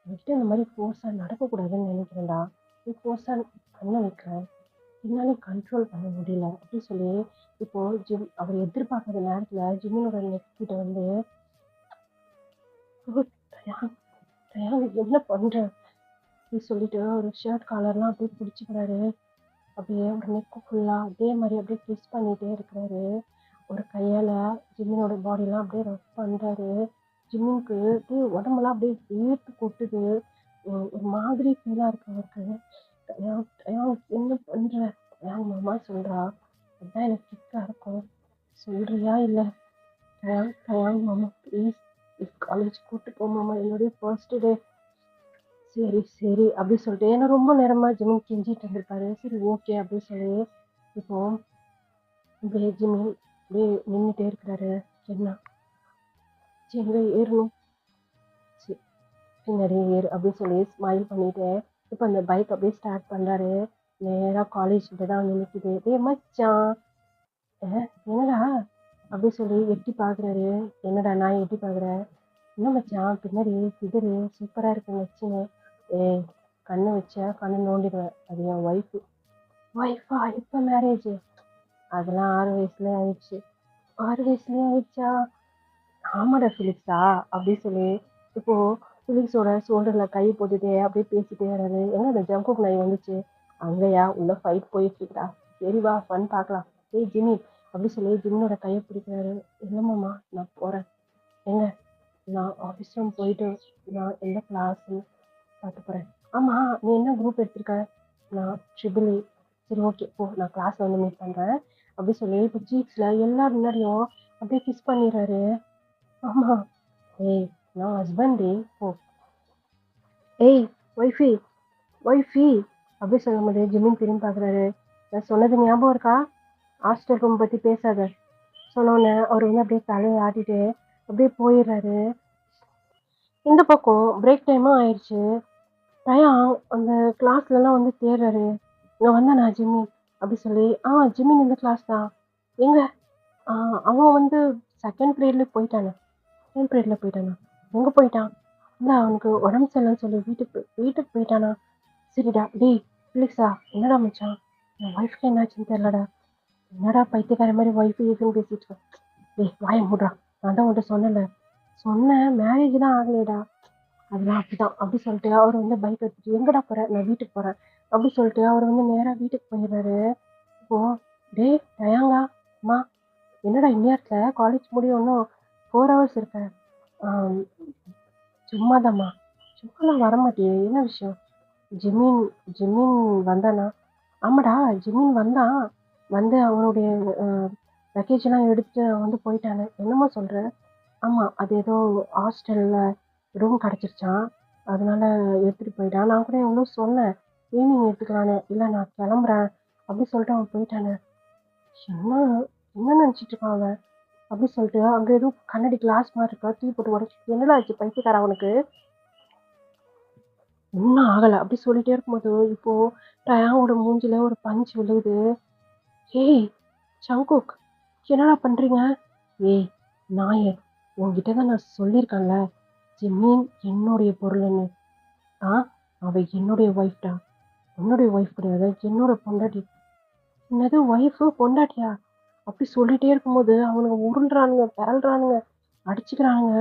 நெக்ஸ்ட்டு இந்த மாதிரி ஃபோர்ஸாக நடக்கக்கூடாதுன்னு நினைக்கிறேன்டா. நீ ஃபோர்ஸாக பண்ண வைக்கிறேன். என்னாலே கண்ட்ரோல் பண்ண முடியல அப்படின்னு சொல்லி இப்போ அவர் எதிர்பார்க்காத நேரத்தில் ஜிம்மினோட நெக் கிட்ட வந்து "ஓ, தயான் தயான் என்ன பண்ற அப்படின்னு சொல்லிட்டு ஒரு ஷர்ட் காலர்லாம் அப்படியே பிடிச்சிக்கிறாரு. அப்படியே ஒரு நெக்கு ஃபுல்லாக அதே மாதிரி அப்படியே ட்விஸ்ட் பண்ணிகிட்டே இருக்கிறாரு. ஒரு கையால் ஜிம்மினோட பாடிலாம் அப்படியே ரஃப் பண்ணுறாரு. ஜிம்மினுக்கு அப்படியே உடம்புலாம் அப்படியே வேர்த்து கொட்டுது. ஒரு மாதிரி ஃபீலாக இருக்கு அவருக்கு. என்ன பண்ணுற தயான் மாமா சொல்கிறா. அதுதான் எனக்கு கிக்காக இருக்கும். சொல்கிறியா இல்லை? தயான் மாமா ப்ளீஸ் காலேஜ் கூப்பிட்டு போ மாமா, என்னுடைய ஃபர்ஸ்ட் டே. சரி சரி அப்படி சொல்லிட்டு ஏன்னா ரொம்ப நேரமா ஜிமின் கெஞ்சிட்டு இருந்திருக்காரு. சரி ஓகே அப்படின்னு சொல்லி இப்போ அப்படியே ஜிமின் அப்படியே நின்றுட்டே இருக்கிறாரு. என்ன எங்க ஏறணும், சரி பின்னாடி ஏறு அப்படின்னு சொல்லி ஸ்மைல் பண்ணிட்டு இப்போ அந்த பைக் அப்படியே ஸ்டார்ட் பண்றாரு. நேராக காலேஜ் கிட்ட தான் வந்து நிற்குது. மச்சான் என்னடா அப்படி சொல்லி எட்டி பார்க்குறாரு. என்னடா நான் எட்டி பார்க்குறேன். என்ன மச்சான் பின்னாடி ஃபிகரு சூப்பராக இருக்கு மச்சின்னு. ஏய் கண்ணு வச்சா கண்ணு நோண்டிடுவேன். அது என் ஒய்ஃபு. ஒய்ஃபா எப்போ மேரேஜ்? அதெல்லாம் 6 வயசுலேயே ஆயிடுச்சு. 6 வயசுலேயே ஆயிடுச்சா? ஆமாடா ஃபிலிக்ஸா அப்படி சொல்லி இப்போ ஃபிலிக்ஸோட ஷோல்டரில் கை போட்டுட்டே அப்படியே பேசிட்டே வராரு. எங்க அந்த ஜம்குக் நாய் வந்துச்சு? அங்கேயா உள்ள ஃபைட் போயிட்டு இருக்கா. சரி வா ஃபன் பார்க்கலாம். ஏய் ஜிம்மி அப்படி சொல்லி ஜிம்மினோட கையை பிடிக்கிறாரு. இல்லைம்மாம்மா நான் போகிறேன். எங்க நான் ஆஃபீஸ் ரூம் போயிட்டு நான் எந்த கிளாஸ்ன்னு பார்த்து போகிறேன். ஆமாம் நீ என்ன குரூப் எடுத்திருக்க? நான் ட்ரிபிள் ஏ. சரி ஓகே போ நான் கிளாஸில் வந்து மீட் பண்ணுறேன் அப்படி சொல்லி இப்போ சீக்ஸில் எல்லா முன்னாடியும் அப்படியே கிஸ் பண்ணிடுறாரு. ஆமாம் ஏய் நான் ஹஸ்பண்டே போ. ஏய் ஒய்ஃபி ஒய்ஃபி அப்படி சொல்லும்போது ஜிம்மின் திரும்பி பார்க்குறாரு. நான் சொன்னது ஞாபகம் இருக்கா? ஹாஸ்டல் ரூம் பற்றி பேசாத சொன்னோன்னே அவர் வந்து அப்படியே தலையை ஆட்டிட்டு அப்படியே போயிடுறாரு. இந்த பக்கம் பிரேக் டைமும் ஆயிடுச்சு. தயான் அந்த கிளாஸ்லலாம் வந்து தேடுறாரு. இங்கே வந்தானா ஜிம்மி அப்படி சொல்லி ஜிம்மின் இந்த கிளாஸ் தான். எங்க அவன் வந்து செகண்ட் பீரியடில் போயிட்டானே. செகண்ட் பீரியடில் போயிட்டானா? எங்கே போயிட்டான்? இல்லை அவனுக்கு உடம்பு சரியில்லைன்னு சொல்லி வீட்டுக்கு போயிட்டானா? சரிடா டேய் ஃபிலிக்ஸா என்னடா மச்சான் என் ஒய்ஃப்க்கு என்னாச்சுன்னு தெரிலடா. என்னடா பைத்தியக்கார மாதிரி ஒய்ஃபு இதுன்னு பேசிட்டு இருக்கேன். டேய் வாய மூடுறா. நான் தான் உன்கிட்ட சொன்னேன் மேரேஜ் தான் ஆகலைடா. அதெல்லாம் அப்படிதான் அப்படி சொல்லிட்டு அவர் வந்து பைக் எடுத்துட்டு எங்கடா போகிறேன்? நான் வீட்டுக்கு போகிறேன் அப்படி சொல்லிட்டு அவர் வந்து நேராக வீட்டுக்கு போயிடுறாரு. இப்போ டேய் தயாங்கா அம்மா என்னடா இந்நேரத்தில் காலேஜ் முடியும் இன்னும் 4 ஹவர்ஸ் இருக்க. சும்மாதாம்மா. சும்மாலாம் வரமாட்டியே என்ன விஷயம்? ஜிமின் ஜிமின் வந்தானா? ஆமாடா ஜிமின் வந்தான். வந்து அவனுடைய லக்கேஜெல்லாம் எடுத்துட்டு வந்து போயிட்டானு. என்னம்மா சொல்கிற? ஆமாம் அது ஏதோ ஹாஸ்டலில் ரூம் கிடச்சிருச்சான். அதனால எடுத்துகிட்டு போயிட்டான். நான் கூட எவ்வளோ சொன்னேன் ஈவினிங் எடுத்துக்கலான்னு. இல்லை நான் கிளம்புறேன் அப்படி சொல்லிட்டு அவன் போயிட்டானே. என்ன என்ன நினச்சிட்டு இருக்கான் அவன் அப்படி சொல்லிட்டு அங்கே ஏதோ கண்ணாடி கிளாஸ் மாதிரி இருக்கா தூக்கி போட்டு உடச்சி என்னடா ஆச்சு பைத்தியக்கார அவனுக்கு? இன்னும் ஆகலை அப்படி சொல்லிட்டே இருக்கும்போது இப்போ டயாவோட மூஞ்சில ஒரு பஞ்ச் விழுகுது. ஏய் சங்குக் என்னடா பண்ணுறீங்க? ஏய் நாயே உங்ககிட்ட தான் நான் சொல்லியிருக்கேன்ல ஜிம்மீன் என்னுடைய பொருள்னு. அவ என்னுடைய ஒய்ஃப்டா. உன்னுடைய ஒய்ஃப் கிடையாது என்னோட பொண்டாட்டி. என்னது ஒய்ஃபு பொண்டாட்டியா? அப்படி சொல்லிட்டே இருக்கும்போது அவனுங்க உருள்றானுங்க பிறல்றானுங்க அடிச்சுக்கிறானுங்க.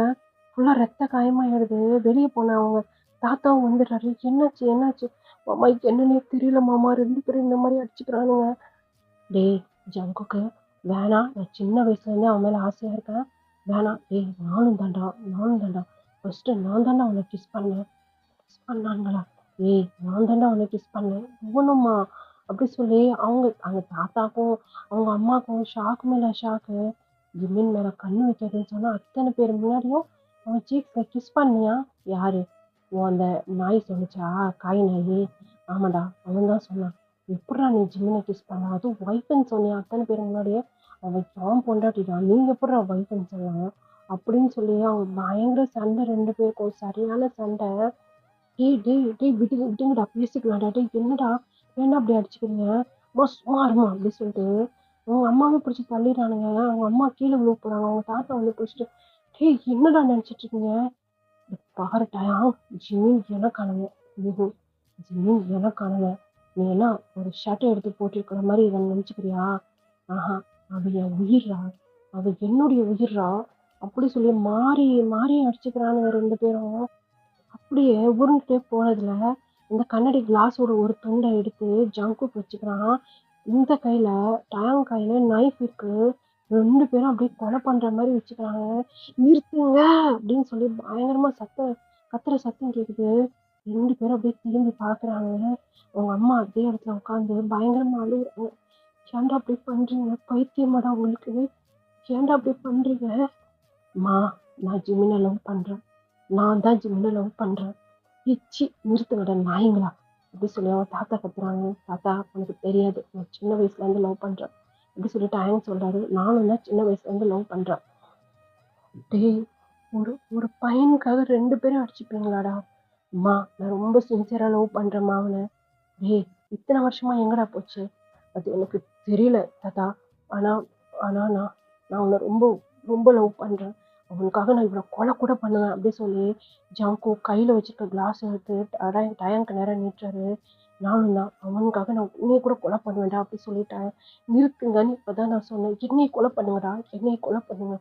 ஃபுல்லாக ரத்த காயமாயிடுது. வெளியே போன அவங்க தாத்தாவும் வந்துடுறாரு. என்னாச்சு மாமா என்னன்னே தெரியல மாமா 2 பேரும் இந்த மாதிரி அடிச்சுக்கிறானுங்க. டேய் ஜங்குக்கு வேணாம் நான் சின்ன வயசுலேருந்தே அவன் மேலே ஆசையாக இருக்கேன். வேணாம் டேய், நானும் தான்டா, நானும் தான்டா, ஃபர்ஸ்ட்டு நான் தான்டா உன்னை கிஸ் பண்ணேன். கிஸ் பண்ணாங்களா? ஏய், நான் தான்டா உன்னை கிஸ் பண்ணேன். இவனுமா? அப்படி சொல்லி அவங்க அவங்க தாத்தாக்கும் அவங்க அம்மாக்கும் ஷாக்கு மேல ஷாக்கு. ஜிமின் மேல கண்ணு வைக்கிறதுன்னு சொன்னா அத்தனை பேர் முன்னாடியும் அவன் சீக்ஸ்ல கிஸ் பண்ணியா? யாரு? உன் அந்த நாய் சொன்னுச்சா? காய் நாய். ஆமாடா, அவன் தான் சொன்னான். எப்படிடா நீ ஜிமினை கிஸ் பண்ண? அதுவும் ஒய்ஃப்னு சொன்னியா அத்தனை பேர் முன்னாடியே? அவன் ஜாம் பொண்டாட்டிடா, நீ எப்படிடா ஒய்ஃப்னு சொல்லலாம்? அப்படின்னு சொல்லி அவங்க பயங்கர சண்டை, ரெண்டு பேருக்கும் சரியான சண்டை. டேய் டேய் டேய், விடுங்க விடுங்கடா, பேசிக்கலாம்டா. டேய் என்னடா, ஏன்டா அப்படி அடிச்சுக்கிறீங்க? அம்மா சும்மா இருமா அப்படி சொல்லிட்டு அவங்க அம்மாவை பிடிச்சி தள்ளிடுறானுங்க. அவங்க அம்மா கீழே விழ போறாங்க. அவங்க தாத்தா வந்து பிடிச்சிட்டு, டேய் என்னடா நினைச்சிட்டு இருக்கீங்க? பாருட்டாயா, ஜிமின் எனக்கானவன். ம்ஹும். ஜிமின் எனக்கானவன். நீ என்ன ஒரு ஷர்ட்டை எடுத்து போட்டிருக்கிற மாதிரி இதை நினைச்சுக்கிறியா? ஆஹா, அவ என் உயிர்றா, அவ என்னுடைய உயிர்றா. அப்படி சொல்லி மாறி மாறி அடிச்சுக்கிறானுங்க ரெண்டு பேரும். அப்படியே உருண்டுட்டே போனதுல இந்த கண்ணாடி கிளாஸோட ஒரு துண்டை எடுத்து ஜங்குக்கு வச்சுக்கிறான். இந்த கையில டயாங் கையில நைஃப் இருக்கு. ரெண்டு பேரும் அப்படியே கொலை பண்ற மாதிரி வச்சுக்கிறாங்க. நிறுத்துங்க அப்படின்னு சொல்லி பயங்கரமா கத்துற சத்தம் கேக்குது. ரெண்டு பேரும் அப்படியே திரும்பி பாக்குறாங்க. அவங்க அம்மா அதே இடத்துல உட்காந்து பயங்கரமா அழுகுறாங்க. ஏன்டா அப்படி பண்றீங்க? பைத்தியமாடா உங்களுக்கு? ஏன்டா அப்படி பண்றீங்க? அம்மா, நான் ஜிமினை லவ் பண்றேன். நான் தான் ஜிமினை லவ் பண்றேன். இச்சி, நிறுத்துங்கடா நாய்ங்களா அப்படி சொல்லி அவன் தாத்தா கத்துறாங்க. தாத்தா, உனக்கு தெரியாது, நான் சின்ன வயசுல இருந்து லவ் பண்றேன் அப்படி சொல்லிட்டு டயங் சொல்றாரு. நானும் தான் சின்ன வயசுல இருந்து லவ் பண்றேன். டேய், ஒரு ஒரு பையனுக்காக ரெண்டு பேரும் அடிச்சுப்பீங்களாடா? அம்மா, நான் ரொம்ப சின்சியரா லவ் பண்றேம்மா அவனை. டேய், இத்தனை வருஷமா எங்கடா போச்சு? அது எனக்கு தெரியல தாத்தா. ஆனா ஆனா நான் நான் அவனை ரொம்ப ரொம்ப லவ் பண்றேன். அவனுக்காக நான் இவ்வளோ கொலை கூட பண்ணுவேன் அப்படி சொல்லி ஜாங்கோ கையில வச்சிருக்க கிளாஸ் எடுத்து டயங்க்கு நேரம் நீட்டுறாரு. நானும் தான் அவனுக்காக நான் உன்னைய கூட கொலை பண்ணுவேன்டா அப்படி சொல்லிட்டேன். நிறுத்துங்கன்னு இப்பதான் நான் சொன்னேன். என்னைய கொலை பண்ணுங்கடா, என்னைய கொலை பண்ணுங்க.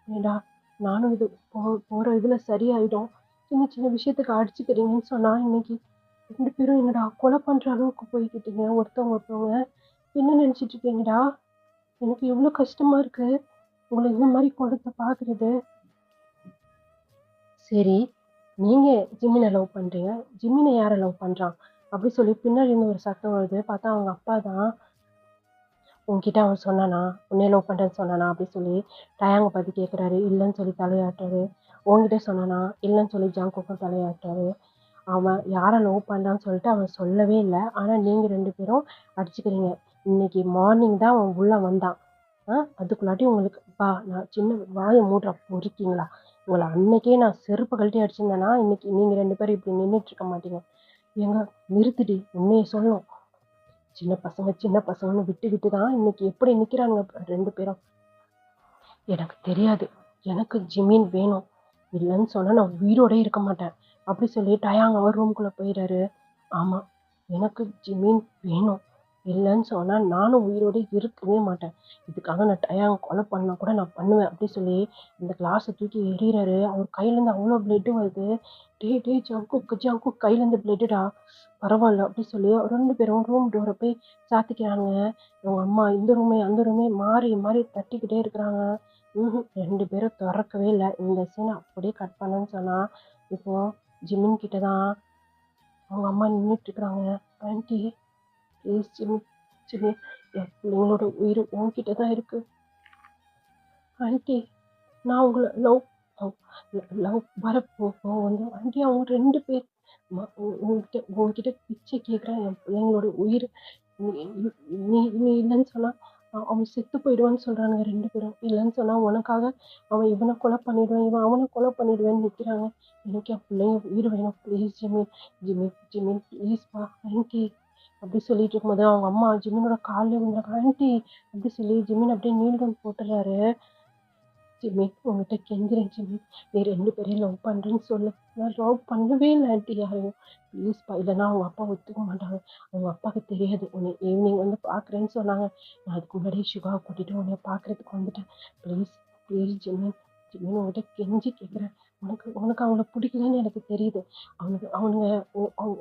ஏண்டா, நானும் இது போற இதுல சரியாயிடும். சின்ன சின்ன விஷயத்துக்கு அடிச்சுக்கிறீங்கன்னு சொன்னா இன்னைக்கு ரெண்டு பேரும் என்னடா கொலை பண்ற அளவுக்கு போய்கிட்டீங்க ஒருத்தவங்க ஒருத்தவங்க. என்ன நினைச்சிட்டு இருக்கீங்கடா? எனக்கு எவ்வளவு கஷ்டமா இருக்கு உங்களை இந்த மாதிரி கொடுத்த பாக்குறது. சரி, நீங்க ஜிமினை லவ் பண்றீங்க, ஜிமினை யாரை லவ் பண்றான் அப்படி சொல்லி பின்னாடி இருந்து ஒரு சத்தம் வருது. பார்த்தா அவங்க அப்பா தான். உன்கிட்ட அவன் சொன்னானா, உன்னை லவ் பண்றேன்னு சொன்னானா அப்படி சொல்லி டயாங்க பத்தி கேட்குறாரு. இல்லைன்னு சொல்லி தலையாட்டுறாரு. உன்கிட்ட சொன்னானா? இல்லைன்னு சொல்லி ஜாங்கோக்கும் தலையாட்டுறாரு. அவன் யாரை லவ் பண்றான்னு சொல்லிட்டு அவன் சொல்லவே இல்லை. ஆனா நீங்க ரெண்டு பேரும் அடிச்சுக்கிறீங்க. இன்னைக்கு மார்னிங் தான் அவன் உள்ள வந்தான். அதுக்குள்ளாட்டி உங்களுக்கு பா, நான் சின்ன வாயை மூடுற பொறுக்கீங்களா? உங்களை அன்னைக்கே நான் செருப்பு கழட்டி அடிச்சிருந்தேன்னா இன்னைக்கு நீங்க ரெண்டு பேரும் இப்படி நின்றுட்டு இருக்க மாட்டீங்க. ஏங்க, நிறுத்திடி, உண்மையை சொல்லணும். சின்ன பசங்கன்னு விட்டு விட்டு தான் இன்னைக்கு எப்படி நிக்கிறாங்க ரெண்டு பேரும். எனக்கு தெரியாது, எனக்கு ஜிமின் வேணும். இல்லைன்னு சொன்னா நான் உயிரோட இருக்க மாட்டேன் அப்படி சொல்லி டயாங் அவர் ரூம்குள்ள போயிடாரு. ஆமா, எனக்கு ஜிமின் வேணும். இல்லைன்னு சொன்னா நானும் உயிரோட இருக்கவே மாட்டேன். இதுக்காக நான் டயாங் கொலை பண்ணா கூட நான் பண்ணுவேன் அப்படி சொல்லி இந்த கிளாஸை தூக்கி எறிகிறாரு. அவர் கையில இருந்து அவ்வளோ பிளட்டு வருது. டேய் டேய், ஜங்கு கையில இருந்து பிளட்டுடா. பரவாயில்ல அப்படி சொல்லி ரெண்டு பேரும் ரூம் டோரை போய் சாத்திக்கிறாங்க. அவங்க அம்மா இந்த ரூமே அந்த ரூமே மாறி மாறி தட்டிக்கிட்டே இருக்கிறாங்க. ரெண்டு பேரும் திறக்கவே இல்லை. இந்த சீனை அப்படியே கட் பண்ணன்னு சொன்னா இப்போ ஜிமின் கிட்ட தான் அவங்க அம்மா நின்றுட்டு இருக்கிறாங்க. ஆன்ட்டி, ப்ளீஸ் ஜிமின், ஜிமின், என் பிள்ளைங்களோட உயிர் உன்கிட்ட தான் இருக்கு. ஆன்ட்டி, நான் உங்களை லவ் லவ் வரப்போ வந்து ஆன்ட்டி அவங்க ரெண்டு பேர் உங்ககிட்ட பிச்சை கேட்குறேன். என் பிள்ளைங்களோட உயிர் நீ நீ இல்லைன்னு சொன்னா அவன் செத்து போயிடுவான்னு சொல்றானுங்க ரெண்டு பேரும். இல்லைன்னு சொன்னா உனக்காக அவன் இவனை கொலை பண்ணிடுவான், இவன் அவனை கொலை பண்ணிடுவேன்னு நிற்கிறாங்க. எனக்கு என் பிள்ளைங்க உயிர் வேணும். ப்ளீஸ் ஜிமின், ஜிமின், ஜிமின் ப்ளீஸ்ப்பா ஆன்ட்டி அப்படி சொல்லிட்டு இருக்கும்போது அவங்க அம்மா ஜிமினோட காலில் விழுந்தாங்க. ஆன்ட்டி அப்படி சொல்லி ஜிமின் அப்படியே நீல்டவுன் போட்டுறாரு. ஜிம்மி, உங்ககிட்ட கெஞ்சுறேன் ஜிம்மி, நீ ரெண்டு பேரையும் லவ் பண்ணுறேன்னு சொல்லு. நான் லவ் பண்ணவே இல்லை ஆன்ட்டி யாரையும். ப்ளீஸ்ப்பா, இல்லைன்னா அவங்க அப்பா ஒத்துக்க மாட்டாங்க. அவங்க அப்பாவுக்கு தெரியாது உன்னை ஈவினிங் வந்து பார்க்குறேன்னு சொன்னாங்க. நான் அதுக்கு முன்னாடியே சுகாவை கூட்டிகிட்டு உன்னை பார்க்குறதுக்கு வந்துட்டேன். ப்ளீஸ் ப்ளீஸ் ஜிம்மி, ஜிம்மின்னு உங்ககிட்ட கெஞ்சி கேட்குறேன். உனக்கு உனக்கு அவங்கள பிடிக்கலன்னு எனக்கு தெரியுது. அவனுங்க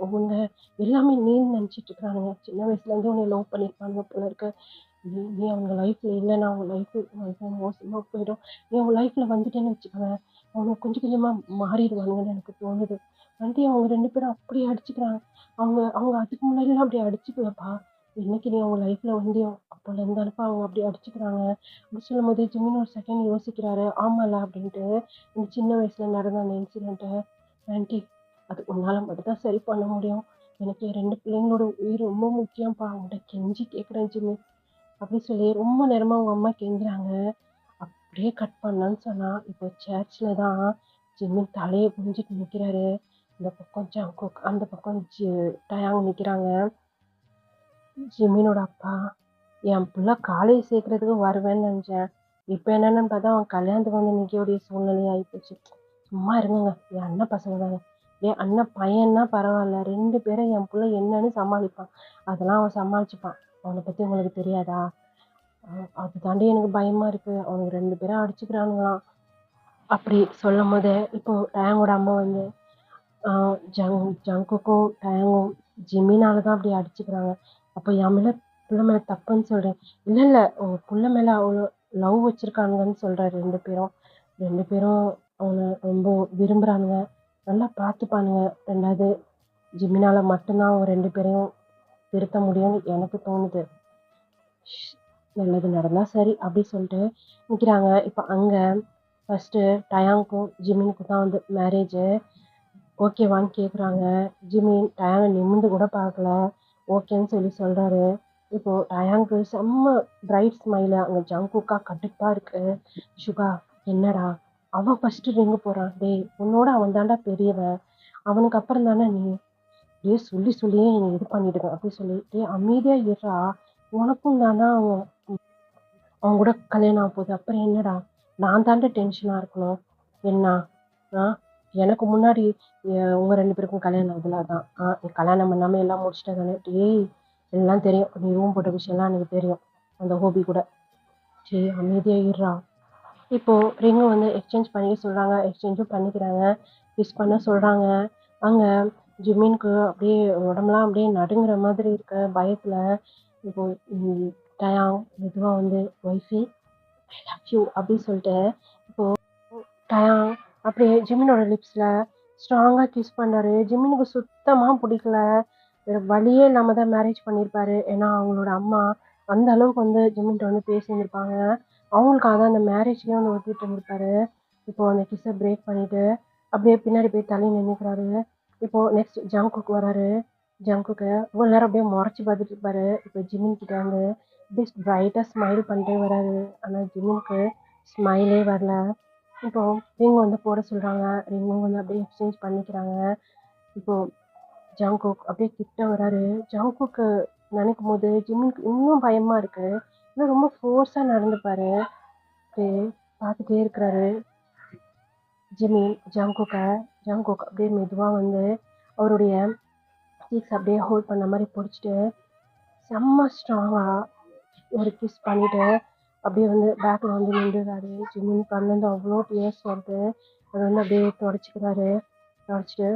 அவங்க எல்லாமே நீன்னு நினச்சிட்டு இருக்கிறானுங்க. சின்ன வயசுலேருந்து உன்னை லவ் பண்ணியிருப்பானுங்க போல இருக்கு. நீ அவங்க லைஃப்ல இல்லைன்னா அவங்க லைஃப் மோசமாக போயிடும். நீ அவங்க லைஃப்ல வந்துட்டேன்னு வச்சுக்கோங்க, அவங்க கொஞ்சம் கொஞ்சமா மாறிடுவாங்கன்னு எனக்கு தோணுது. ஆண்டி அவங்க 2 பேரும் அப்படியே அடிச்சுக்கிறாங்க. அவங்க அவங்க அதுக்கு முன்னாடிலாம் அப்படி அடிச்சுக்கலப்பா. இன்னைக்கு நீ அவங்க லைஃப்ல வந்தியோ அப்போலேருந்து தானப்பா அவங்க அப்படி அடிச்சுக்கிறாங்க. அப்படி சொல்லும்போது ஜிமின் ஒரு செகண்ட் யோசிக்கிறாரு. ஆமால அப்படின்ட்டு இந்த சின்ன வயசுல நடந்த அந்த இன்சிடென்ட்டை, ஆண்டி அது உன்னால மட்டும் தான் சரி பண்ண முடியும். எனக்கு என் 2 பிள்ளைங்களோட உயிர் ரொம்ப முக்கியம்ப்பா. உன்கிட்ட கெஞ்சி கேட்குறேன் ஜிம்மி. அப்படி சொல்லி ரொம்ப நேரமா அவங்க அம்மா கெஞ்சுறாங்க. அப்படியே கட் பண்ணலான்னு சொன்னா, இப்போ சர்ச்ல தான் ஜிம்மி தலைய குனிஞ்சிட்டு நிக்கிறாரு. இந்த பக்கம் ஜங்குக், அந்த பக்கம் டயாங் நிக்கிறாங்க. ஜிம்மினோட அப்பா, என் புள்ள காலேஜ் சேர்க்கறதுக்கு வருவேன்னு நினைச்சேன். இப்போ என்னன்னு பார்த்தா அவன் கல்யாணத்துக்கு வந்து நிக்க வேண்டிய சூழ்நிலை ஆயிப்போச்சு. சும்மா இருங்கங்க, என் அண்ணன் பசங்க தாங்க. என் அண்ணன் பையன்னா பரவாயில்ல, 2 பேரும் என் புள்ள என்னன்னு சமாளிப்பான். அதெல்லாம் அவன் சமாளிச்சுப்பான். அவனை பத்தி உங்களுக்கு தெரியாதா? அது தாண்டி எனக்கு பயமா இருக்கு. அவனுக்கு 2 பேரும் அடிச்சுக்கிறானுங்களாம். அப்படி சொல்லும் போது இப்போ டயாங்கோட அம்மா வந்து ஜங்குக்கும் டயாங்கும் ஜிம்மினால தான் அப்படி அடிச்சுக்கிறாங்க. அப்போ என் மேல புள்ள மேல தப்புன்னு சொல்றேன். இல்ல இல்ல, உங்க புள்ள மேல அவ்வளோ லவ் வச்சிருக்கானுங்கன்னு சொல்றாரு 2 பேரும். 2 பேரும் அவனை ரொம்ப விரும்புறானுங்க. நல்லா பார்த்துப்பானுங்க. 2வது ஜிம்மினால மட்டும்தான் அவங்க 2 பேரையும் திருத்த முடியும்னு எனக்கு தோணுது. நல்லது நடந்தா சரி அப்படி சொல்லிட்டு நிக்கிறாங்க. இப்போ அங்க ஃபர்ஸ்ட் டயாங்க்கும் ஜிமினுக்கும் தான் வந்து மேரேஜ். ஓகேவான்னு கேட்குறாங்க. ஜிமின் டயாங்கை நிமிர்ந்து கூட பார்க்கல. ஓகேன்னு சொல்லி சொல்றாரு. இப்போ டயாங்க்கு செம்ம பிரைட் ஸ்மைலு. அங்கே ஜங்குக்கா கடுப்பா இருக்கு. சுகா என்னடா அவன் ஃபர்ஸ்ட் ரிங்கு போறான். டேய் உன்னோட அவன் தாண்டா பெரியவன், அவனுக்கு அப்புறம் தானே நீ. டே சொல்லி சொல்லியே நீ இது பண்ணிடுங்க அப்படி சொல்லி, டே அமைதியா இருடா, உனக்கும் தானா அவன் அவன் கூட கல்யாணம் ஆக போகுது, அப்புறம் என்னடா நான் தாண்டா டென்ஷனா இருக்கணும். என்ன எனக்கு முன்னாடி உங்க 2 பேருக்கும் கல்யாணம் ஆகுதுல, அதான் நீ கல்யாணம் பண்ணாம எல்லாம் முடிச்சிட்ட தானே. டேய் எல்லாம் தெரியும், நீ ரூம் போட்ட விஷயம்லாம் எனக்கு தெரியும், அந்த ஹோபி கூட. சரி அமைதியா இருடா. இப்போ ரிங்கு வந்து எக்ஸ்சேஞ்ச் பண்ணிக்க சொல்றாங்க. எக்ஸ்சேஞ்சும் பண்ணிக்கிறாங்க. கிஸ் பண்ண சொல்றாங்க. அங்க ஜிமினுக்கு அப்படியே உடம்புலாம் அப்படியே நடுங்குற மாதிரி இருக்கு பயத்துல. இப்போ டயாங் மெதுவா வந்து ஒய்ஃபி ஐ லவ் யூ அப்படின்னு சொல்லிட்டு இப்போ டயாங் அப்படியே ஜிமினோட லிப்ஸ்ல ஸ்ட்ராங்கா கிஸ் பண்றாரு. ஜிமினுக்கு சுத்தமா பிடிக்கல. வேற வழியே இல்லாம தான் மேரேஜ் பண்ணியிருப்பாரு. ஏன்னா அவங்களோட அம்மா அந்த அளவுக்கு வந்து ஜிமின்ட்ட வந்து பேசியிருந்திருப்பாங்க. அவங்களுக்காக தான் அந்த மேரேஜ்க்கே வந்து ஒத்துக்கிட்டு இருந்திருப்பாரு. இப்போ அந்த கிஸ்ஸை பிரேக் பண்ணிட்டு அப்படியே பின்னாடி போய் தள்ளி நின்றுக்கிறாரு. இப்போ நெக்ஸ்ட் ஜங்குக்கு வராரு. ஜங்குக்கு இவ்வளோ நேரம் அப்படியே முறைச்சி பார்த்துட்டு இருப்பாரு. இப்போ ஜிமின் கிட்ட வந்து அப்படியே பிரைட்டாக ஸ்மைல் பண்ணிட்டே வராரு. ஆனால் ஜிமினுக்கு ஸ்மைலே வரல. இப்போ ரிங் வந்து போட சொல்றாங்க. ரிங்கும் வந்து அப்படியே எக்ஸ்சேஞ்ச் பண்ணிக்கிறாங்க. இப்போ ஜங்குக் அப்படியே கிட்ட வராரு. ஜங்குக்கு நினைக்கும் போது ஜிமினுக்கு இன்னும் பயமா இருக்கு. இன்னும் ரொம்ப ஃபோர்ஸா நடந்துப்பாரு. அப்படியே பார்த்துட்டே இருக்கிறாரு ஜிமின் ஜங்குக் அப்படியே மெதுவா வந்து அவருடைய சீக்ஸ் அப்படியே ஹோல்ட் பண்ண மாதிரி பிடிச்சிட்டு செம்ம ஸ்ட்ராங்கா ஒரு கிஸ் பண்ணிட்டு அப்படியே வந்து பேக்ல வந்து நின்றுறாரு. ஜிமின் கண்ணுல இருந்து அவ்வளோ டியர்ஸ் வருது. அதை வந்து அப்படியே தொடச்சிக்கிறாரு. தொடச்சிட்டு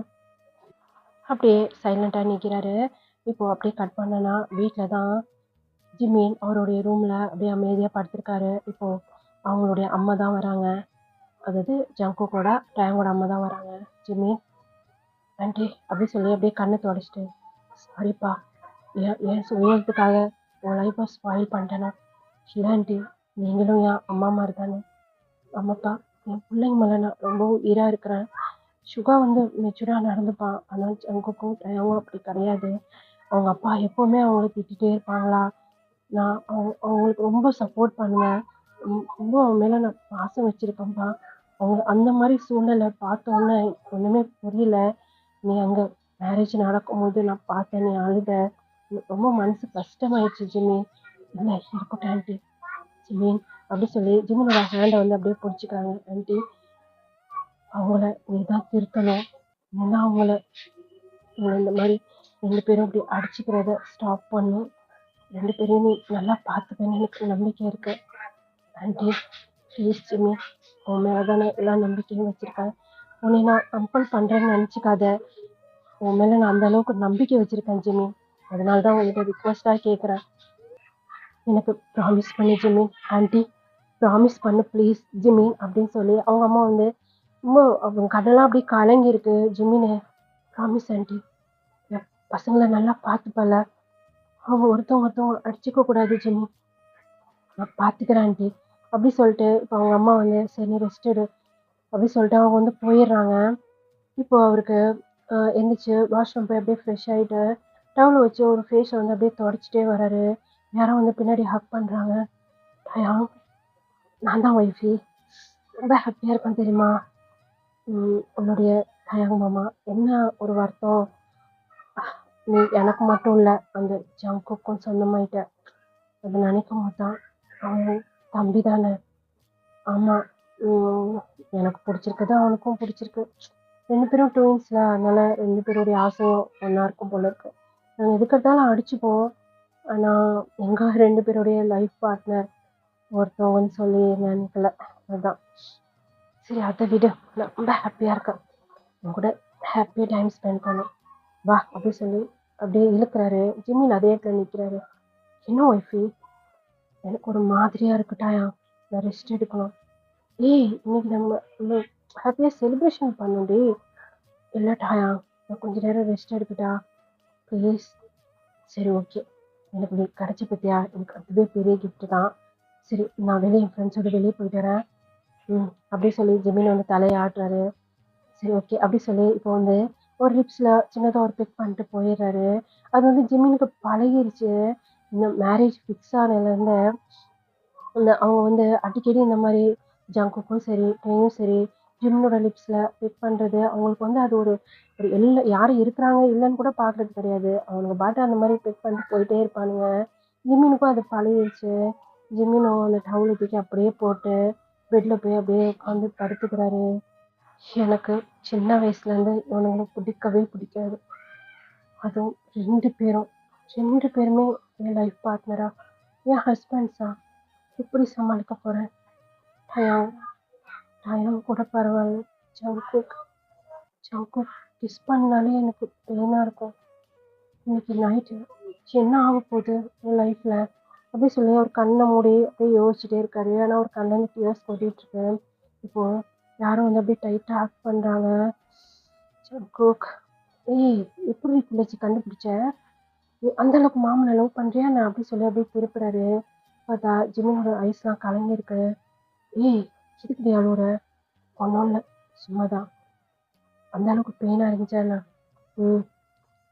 அப்படியே சைலண்டா நிக்கிறாரு. இப்போ அப்படியே கட் பண்ணனா வீட்டில் தான் ஜிமின் அவருடைய ரூம்ல அப்படியே அமைதியா படுத்திருக்காரு. இப்போ அவங்களுடைய அம்மா தான் வராங்க. அதாவது ஜங்குக்கோட டயாங்கோட அம்மா தான் வராங்க. ஜிமின் ஆண்டி அப்படி சொல்லி அப்படியே கண்ணை தொடச்சிட்டு, சாரிப்பா, என் சுயத்துக்காக உன் லைஃப்பை ஸ்பாயில் பண்ணிட்டேனா. இல்லை ஆண்டி, நீங்களும் என் அம்மா மாதிரி தானே. ஆமாப்பா, என் பிள்ளைங்க மேலே நான் ரொம்ப உயிராக இருக்கிறேன். சுகா வந்து மெச்சூராக நடந்துப்பான். ஆனால் ஜங்குக்கும் டயாங்கும் அப்படி கிடையாது. அவங்க அப்பா எப்போவுமே அவங்கள திட்டிகிட்டே இருப்பாங்களா. நான் அவங்களுக்கு ரொம்ப சப்போர்ட் பண்ணுவேன். ரொம்ப அவன் மேலே நான் பாசம் வச்சுருக்கேன்ப்பா. அவங்க அந்த மாதிரி சூழ்நிலை பார்த்தோன்னே ஒன்றுமே புரியல. நீ அங்கே மேரேஜ் நடக்கும்போது நான் பார்த்தேன், நீ அழுத. எனக்கு ரொம்ப மனசு கஷ்டமாயிடுச்சு ஜிம்மி. இல்லை இருக்கட்டும் ஆண்டி. ஜிம்மி அப்படி சொல்லி ஜிம்மினோட ஹேண்டை வந்து அப்படியே பிடிச்சிக்கிறாங்க. ஆண்டி அவங்கள நீ தான் திருத்தணும். நீ தான் அவங்கள இந்த மாதிரி 2 பேரும் அப்படி அடிச்சுக்கிறத ஸ்டாப் பண்ணும். 2 பேரையும் நீ நல்லா பார்த்துப்பேன்னு எனக்கு நம்பிக்கை இருக்கு. ஆண்டி ப்ளீஸ் ஜிம்மி, உன் மேலே தானே எல்லா நம்பிக்கையும் வச்சுருக்கேன். உன்னை நான் கம்பல் பண்ணுறேன்னு நினச்சிக்காத. உன் மேலே நான் அந்த அளவுக்கு நம்பிக்கை வச்சுருக்கேன் ஜிம்மி. அதனால தான் உங்ககிட்ட ரிக்வஸ்ட்டாக கேட்குறேன். எனக்கு ப்ராமிஸ் பண்ணு ஜிமின், ஆன்ட்டி ப்ராமிஸ் பண்ணு ப்ளீஸ் ஜிமின் அப்படின்னு சொல்லி அவங்க அம்மா வந்து ரொம்ப அவங்க கண்ணெல்லாம் அப்படியே கலங்கியிருக்கு. ஜிமினு ப்ராமிஸ் ஆன்ட்டி, என் பசங்கள நல்லா பார்த்துப்பல்ல, அவங்க ஒருத்தவங்க அடிச்சுக்க கூடாது ஜிம்மி, நான் பார்த்துக்கிறேன் ஆன்ட்டி அப்படி சொல்லிட்டு இப்போ அவங்க அம்மா வந்து சரி நீ ரெஸ்ட் எடு அப்படி சொல்லிட்டு அவங்க வந்து போயிடுறாங்க. இப்போ அவருக்கு எந்திரிச்சு வாஷ்ரூம் போய் அப்படியே ஃப்ரெஷ் ஆகிட்டு டவுல் வச்சு ஒரு ஃபேஸை வந்து அப்படியே தொடச்சிட்டே வராரு. யாரும் வந்து பின்னாடி ஹக் பண்ணுறாங்க. டயாங், நான் தான் ஒய்ஃபி, ரொம்ப ஹாப்பியாக இருக்கேன் தெரியுமா. உன்னுடைய டயாங் மாமா என்ன ஒரு வருத்தம், நீ எனக்கு மட்டும் இல்லை அந்த ஜங்குக்கும் சொந்தமாயிட்ட, அதை நினைக்கும் போது தான் அவன் தம்பி தானே. ஆமாம், எனக்கு பிடிச்சிருக்குது அவனுக்கும் பிடிச்சிருக்கு, 2 பேரும் ட்வின்ஸ்ல, அதனால 2 பேருடைய ஆசையும் ஒன்றா இருக்கும் போல இருக்கு. நாங்கள் எதுக்கு எடுத்தாலும் அடிச்சுப்போம், ஆனால் எங்கள் 2 பேருடைய லைஃப் பார்ட்னர் ஒருத்தவங்கன்னு சொல்லி நினைக்கல. அதுதான் சரி, அதை விட நான் ரொம்ப ஹாப்பியாக இருக்கேன், உன் கூட ஹாப்பியாக டைம் ஸ்பெண்ட் பண்ணேன் வா அப்படி சொல்லி அப்படியே இழுக்கிறாரு. ஜிம்மின் அதே இடத்துல நிற்கிறாரு. என்ன ஒய்ஃபி, எனக்கு ஒரு மாதிரியாக இருக்குட்டாயா, நான் ரெஸ்ட் எடுக்கணும். ஏய் இன்னைக்கு நம்ம ஹாப்பியாக செலிப்ரேஷன் பண்ணுடி. இல்லட்டாயா, நான் கொஞ்ச நேரம் ரெஸ்ட் எடுக்கட்டா ப்ளீஸ். சரி ஓகே, எனக்கு நீ கிடச்ச பற்றியா, எனக்கு அதுவே பெரிய கிஃப்ட்டு தான். சரி நான் வெளியே என் ஃப்ரெண்ட்ஸோட வெளியே போயிட்டு வரேன். அப்படி சொல்லி ஜிமின் வந்து தலையை ஆட்டுறாரு. சரி ஓகே அப்படி சொல்லி இப்போ வந்து ஒரு லிப்ஸில் சின்னதாக ஒரு பிக் பண்ணிட்டு போயிடுறாரு. அது வந்து ஜிமினுக்கு பழகிருச்சு. இந்த மேரேஜ் ஃபிக்ஸ் ஆனதுலேருந்து அவங்க வந்து அடிக்கடி இந்த மாதிரி ஜங்குக்கும் சரி டேயும் சரி ஜிம்னோட லிப்ஸில் பிக் பண்ணுறது, அவங்களுக்கு வந்து அது ஒரு ஒரு யாரும் இருக்கிறாங்க இல்லைன்னு கூட பார்க்குறது கிடையாது. அவனுக்கு பாட்டு அந்த மாதிரி பிக் பண்ணிட்டு போயிட்டே இருப்பானுங்க. ஜிம்மினுக்கும் அது பழகிடுச்சு. ஜிம்மினும் அந்த டவுலை தூக்கி அப்படியே போட்டு பெட்டில் போய் அப்படியே உட்காந்து படுத்துக்கிறாரு. எனக்கு சின்ன வயசுலேருந்து இவனுங்களை பிடிக்கவே பிடிக்காது. அதுவும் 2 பேருமே என் லைஃப் பார்ட்னரா, என் ஹஸ்பண்ட்ஸா, எப்படி சமாளிக்க போகிறேன். டயம் டயம் கூட பரவாயில்ல, ஜங்குக் ஜங்குக் கிஸ் பண்ணாலே எனக்கு பெயினாக இருக்கும். இன்னைக்கு நைட்டு என்ன ஆக போகுது என் லைஃப்பில் அப்படி சொல்லி அவர் கண்ணை மூடி அப்படியே யோசிச்சுட்டே இருக்காரு. ஆனால் அவர் கண்ணில் டியர்ஸ் கொட்டிகிட்ருக்கு. இப்போது யாரும் வந்து அப்படியே டைட்டாக ஹக் பண்ணுறாங்க. ஜங்குக், ஏய் எப்படி பிள்ளைச்சி கண்டுபிடிச்ச, அந்த அளவுக்கு மாமனை லவ் பண்ணுறியா நான் அப்படி சொல்லி அப்படியே திருப்புறாரு. பார்த்தா ஜிம்மினோட ஐஸ்லாம் கலங்கியிருக்கு. ஏய் எதுக்குடி அழுவுற, ஒன்றும் இல்லை சும்மா தான், அந்த அளவுக்கு பெயினாக இருந்துச்சா என்ன.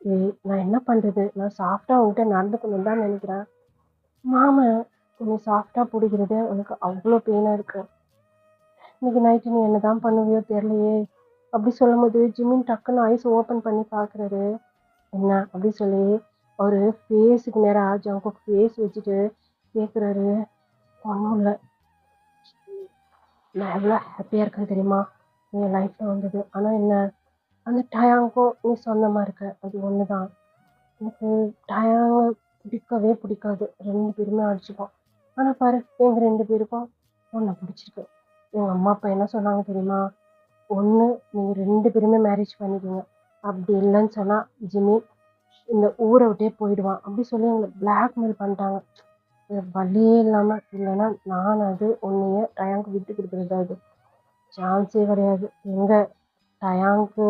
ஏய் நான் என்ன பண்ணுறது, நான் சாஃப்டாக உங்கள்கிட்ட நடந்துக்கணும்னு தான் நினைக்கிறேன். மாமன் உன்னை சாஃப்டாக பிடிக்கிறது உனக்கு அவ்வளோ பெயினாக இருக்குது. இன்னைக்கு நைட்டு நீ என்ன தான் பண்ணுவியோ தெரியலையே அப்படி சொல்லும் போது ஜிம்மின் டக்குன்னு ஐஸ் ஓப்பன் பண்ணி பார்க்குறாரு. என்ன அப்படி சொல்லி அவர் ஃபேஸுக்கு நேராக ஜங்குக்கு ஃபேஸ் வச்சுட்டு கேட்குறாரு. ஒன்றும் இல்லை, நான் எவ்வளோ ஹாப்பியாக இருக்கேன் தெரியுமா என் லைஃப்பில் வந்தது. ஆனால் என்ன, அந்த டயாங்கும் நீ சொந்தமாக இருக்க, அது ஒன்று தான். எனக்கு டயாங்க பிடிக்கவே பிடிக்காது, 2 பேருமே அடிச்சுப்போம். ஆனால் பாரு எங்கள் 2 பேருக்கும் ஒன்றை பிடிச்சிருக்கு. எங்கள் அம்மா அப்பா என்ன சொன்னாங்க தெரியுமா, ஒன்று நீங்கள் 2 பேருமே மேரேஜ் பண்ணிக்கோங்க, அப்படி இல்லைன்னு சொன்னால் ஜிம்மி இந்த ஊரை விட்டே போயிடுவான் அப்படி சொல்லி எங்களை பிளாக்மெயில் பண்ணிட்டாங்க. வழியே இல்லாமல், இல்லைன்னா நான் அது உன்னைய டயாங்க்கு விட்டு கொடுக்குறது, அது சான்ஸே கிடையாது. எங்கே டயாங்க்கு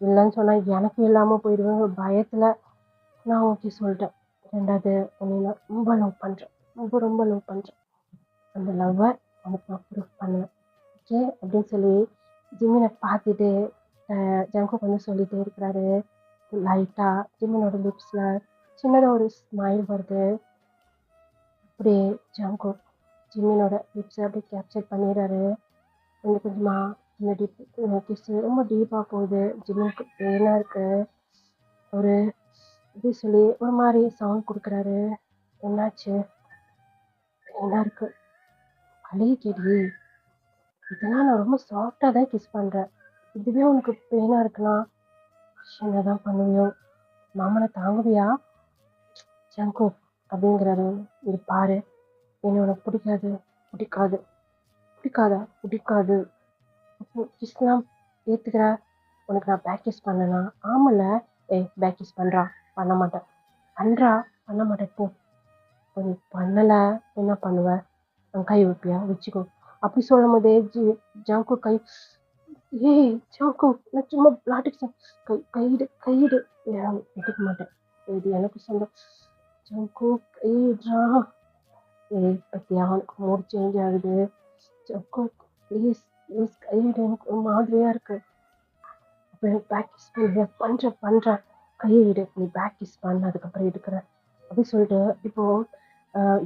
இல்லைன்னு சொன்னால் எனக்கு இல்லாமல் போயிடுவேன் பயத்தில் நான் ஓகே சொல்லிட்டேன். 2வது உன்னை நான் ரொம்ப லவ் பண்ணுறேன், ரொம்ப லவ் பண்ணுறேன், அந்த லவ்வை உனக்கு நான் ப்ரூஃப் பண்ணுவேன் ஓகே அப்படின்னு சொல்லி ஜிம்மினை பார்த்துட்டு ஜங்குக்கு வந்து சொல்லிகிட்டே இருக்கிறாரு. லைட்டாக ஜிம்மினோட லிப்ஸில் சின்னதாக ஒரு ஸ்மைல் வருது. அப்படியே ஜங்குக் ஜிம்மினோட லிப்ஸை அப்படியே கேப்சர் பண்ணிடுறாரு. கொஞ்சம் கொஞ்சமாக இந்த கிஸ்ஸு ரொம்ப டீப்பாக போகுது. ஜிம்மினுக்கு பெயினாக இருக்குது. ஒரு அப்படி சொல்லி ஒரு மாதிரி சவுண்ட் கொடுக்குறாரு. என்னாச்சு, பெயினாக இருக்குது, வலி கேடி, இதெல்லாம் நான் ரொம்ப சாஃப்டாக தான் கிஸ் பண்ணுறேன், இதுவே உனக்கு பெயினாக இருக்குன்னா என்ன தான் பண்ணுவியோ, மாமனை தாங்குவியா ஜங்குக் அப்படிங்கிறாரு. இது பாரு, என்ன உனக்கு பிடிக்காது, பிடிக்காது பிடிக்காதா, பிடிக்காது, கிஸ்லாம் ஏற்றுக்கிற, உனக்கு நான் பேக் கிஸ் பண்ணனா, ஆமல்ல, ஏய் பேக் கிஸ் பண்ணுறா, பண்ண மாட்டேன், பண்ணுறா, பண்ண மாட்டேன் போ, நீ பண்ணல என்ன பண்ணுவ? கை வைப்பியா? வச்சுக்கோ. அப்படி சொல்லும்போதே ஜங்குக் கை ஏய் ஜங்குக் நான் சும்மா விளையாட்டுக்கு கையிடு கையிடு. எடுக்க மாட்டேன். இது எனக்கு சொந்தம். ஜங்குக் கையிடுறா. ஏய் பத்தியா உனக்கு மூட் சேஞ்ச் ஆகுது. ஜங்குக் ப்ளீஸ் ப்ளீஸ் கையிடு, எனக்கு ஒரு மாதிரியா இருக்கு. அப்போ எனக்கு பேக் கிஸ் பண்ணுறேன் பண்ணுறேன் கையை விடு, நீ பேக் கிஸ் பண்ண அதுக்கப்புறம் எடுக்கிறேன் அப்படி சொல்லிட்டு இப்போ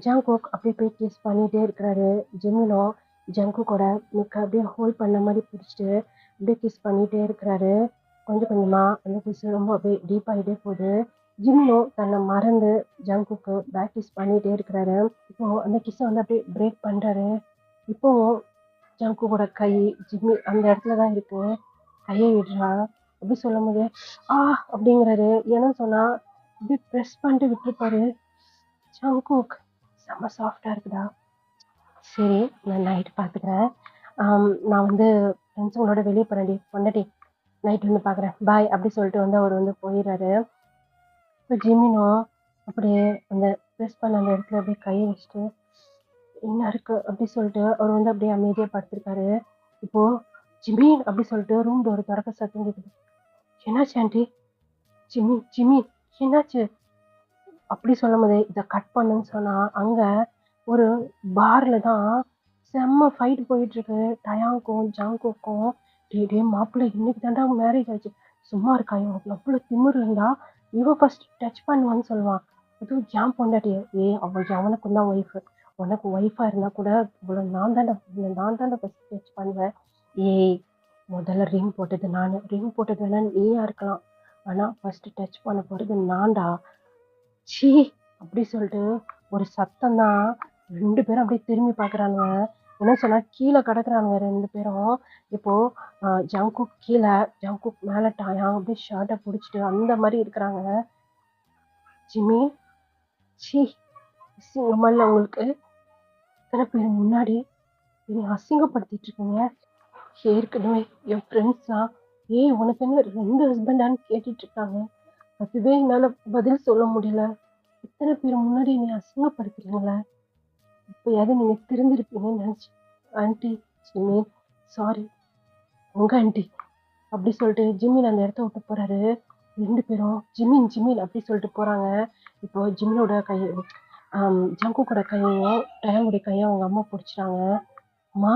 ஜங்குக் அப்படியே போய் கிஸ் பண்ணிகிட்டே இருக்கிறாரு. ஜிமினோ ஜங்குக்கோட மிக்க அப்படியே ஹோல்ட் பண்ண மாதிரி பிடிச்சிட்டு அப்படியே கிஸ் பண்ணிகிட்டே இருக்கிறாரு. கொஞ்சம் கொஞ்சமாக அந்த கிஸ் ரொம்ப அப்படியே டீப்பாகிட்டே போகுது. ஜிமினோ தன்னை மறந்து ஜங்குக்கு பேக் கிஸ் பண்ணிகிட்டே இருக்கிறாரு. இப்போ அந்த கிஸ்ஸை வந்து அப்படியே பிரேக் பண்ணுறாரு. இப்போ ஜங்குக்கோட கை ஜிம்மி அந்த இடத்துல தான் இருக்கு. கையை விடுறா அப்படி சொல்லும் போது அப்படிங்கிறாரு. ஏன்னா சொன்னா இப்படி ப்ரெஸ் பண்ணிட்டு விட்டுருப்பாரு. ஜங்குக் செம்ம சாஃப்டா இருக்குடா. சரி நான் நைட்டு பார்த்துக்கிறேன். நான் வந்து ஃப்ரெண்ட்ஸுங்களோட வெளியே போகிறேன்டி பொண்டாட்டி, நைட் வந்து பார்க்குறேன் பாய் அப்படி சொல்லிட்டு வந்து அவர் வந்து போயிடுறாரு. இப்போ ஜிமினோ அப்படியே அந்த ப்ரெஸ் பண்ண அந்த இடத்துல அப்படியே கையை வச்சுட்டு என்ன இருக்கு அப்படி சொல்லிட்டு அவர் வந்து அப்படியே அமைதியாக படுத்திருக்காரு. இப்போ ஜிமின் அப்படி சொல்லிட்டு ரூம் டோர் திறக்க சத்தம் கேட்குது. என்னாச்சு ஆண்டி? ஜிம்மி ஜிம்மி என்னாச்சு அப்படி சொல்லும் போதே இதை கட் பண்ணுன்னு சொன்னா அங்க ஒரு பார்ல தான் செம்ம ஃபைட் போயிட்டு இருக்கு. டயாங்கும் ஜாங்குக்கும் டே மாப்பிள்ளை இன்னைக்கு தாண்டா மேரேஜ் ஆச்சு, சும்மா இருக்கா இவனுக்கு எவ்வளோ திமிரு இருந்தா இவன் ஃபர்ஸ்ட் டச் பண்ணுவான்னு சொல்லுவான். அதுவும் ஜாம் பொண்டாட்டிய அவள் அவனுக்கும் தான் ஒய்ஃபு, உனக்கு ஒய்ஃபா இருந்தா கூட இவ்வளோ நான் தாண்டா ஃபர்ஸ்ட் டச் பண்ணுவேன். ஏய் முதல்ல ரிங் போட்டது நான், ரிங் போட்டது வேணா நீயா இருக்கலாம், ஆனா ஃபர்ஸ்ட் டச் பண்ண போறது நான்டா. சீ அப்படி சொல்லிட்டு ஒரு சத்தம் தான். 2 பேரும் அப்படியே திரும்பி பார்க்குறானுங்க. என்ன சொன்னா கீழே கிடக்குறானுங்க 2 பேரும். இப்போ ஜங்குக் கீழே, ஜங்குக் மேலே டாயாங் அப்படியே ஷர்ட்டை பிடிச்சிட்டு அந்த மாதிரி இருக்கிறாங்க. ஜிம்மி சீ அசிங்கமல்ல உங்களுக்கு, இத்தனை பேர் முன்னாடி நீங்க அசிங்கப்படுத்திட்டு இருக்கீங்க. ஏற்கனவே என் ஃப்ரெண்ட்ஸ்லாம் உனக்கு என்ன 2 ஹஸ்பண்டான்னு கேட்டுட்டு இருக்காங்க. அதுவே என்னால பதில் சொல்ல முடியல. இத்தனை பேர் முன்னாடி நீ அசிங்கப்படுத்துறீங்களே, இப்போயாவது நீங்க திருந்திருப்பீங்கன்னு நினைச்சு. ஆண்டி ஜிம்மி சாரி, உங்க ஆண்டி அப்படி சொல்லிட்டு ஜிம்மின் அந்த இடத்த விட்டு போறாரு. 2 பேரும் ஜிம்மின் ஜிம்மின் அப்படி சொல்லிட்டு போறாங்க. இப்போ ஜிம்மினோட கையை ஜங்குக்கோட கையையும் டயாங்குடைய கையும் அவங்க அம்மா பிடிச்சிட்டாங்க. அம்மா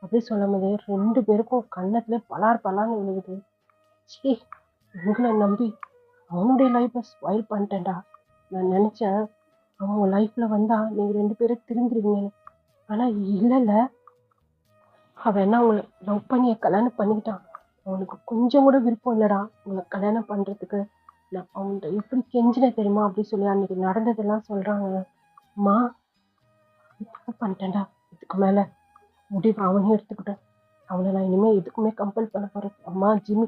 அப்படி சொல்லும் போது 2 பேருக்கும் கன்னத்துல பலார் பலான்னு விழுகுது. சீ உங்களை நம்பி அவனுடைய லைஃப்பை ஸ்பாயில் பண்ணிட்டேன்டா. நான் நினைச்சேன் அவங்க லைஃப்ல வந்தா நீங்க 2 பேரும் திருந்துருவீங்கன்னு, ஆனா இல்லைல்ல, அவன் என்ன அவங்களை லவ் பண்ணி கல்யாணம் பண்ணிக்கிட்டான். அவனுக்கு கொஞ்சம் கூட விருப்பம் இல்லடா உங்களை கல்யாணம் பண்றதுக்கு. நான் அவன்கிட்ட எப்படி கெஞ்சின தெரியுமா அப்படி சொல்லி அன்னைக்கு நடந்ததெல்லாம் சொல்றாங்க. அம்மா தப்பு பண்ணிட்டேன்டா, இதுக்கு மேல முடிவு அவனையும் எடுத்துக்கிட்டேன், அவனை நான் இனிமே எதுக்குமே கம்பல் பண்ண போறேன். அம்மா ஜிம்மி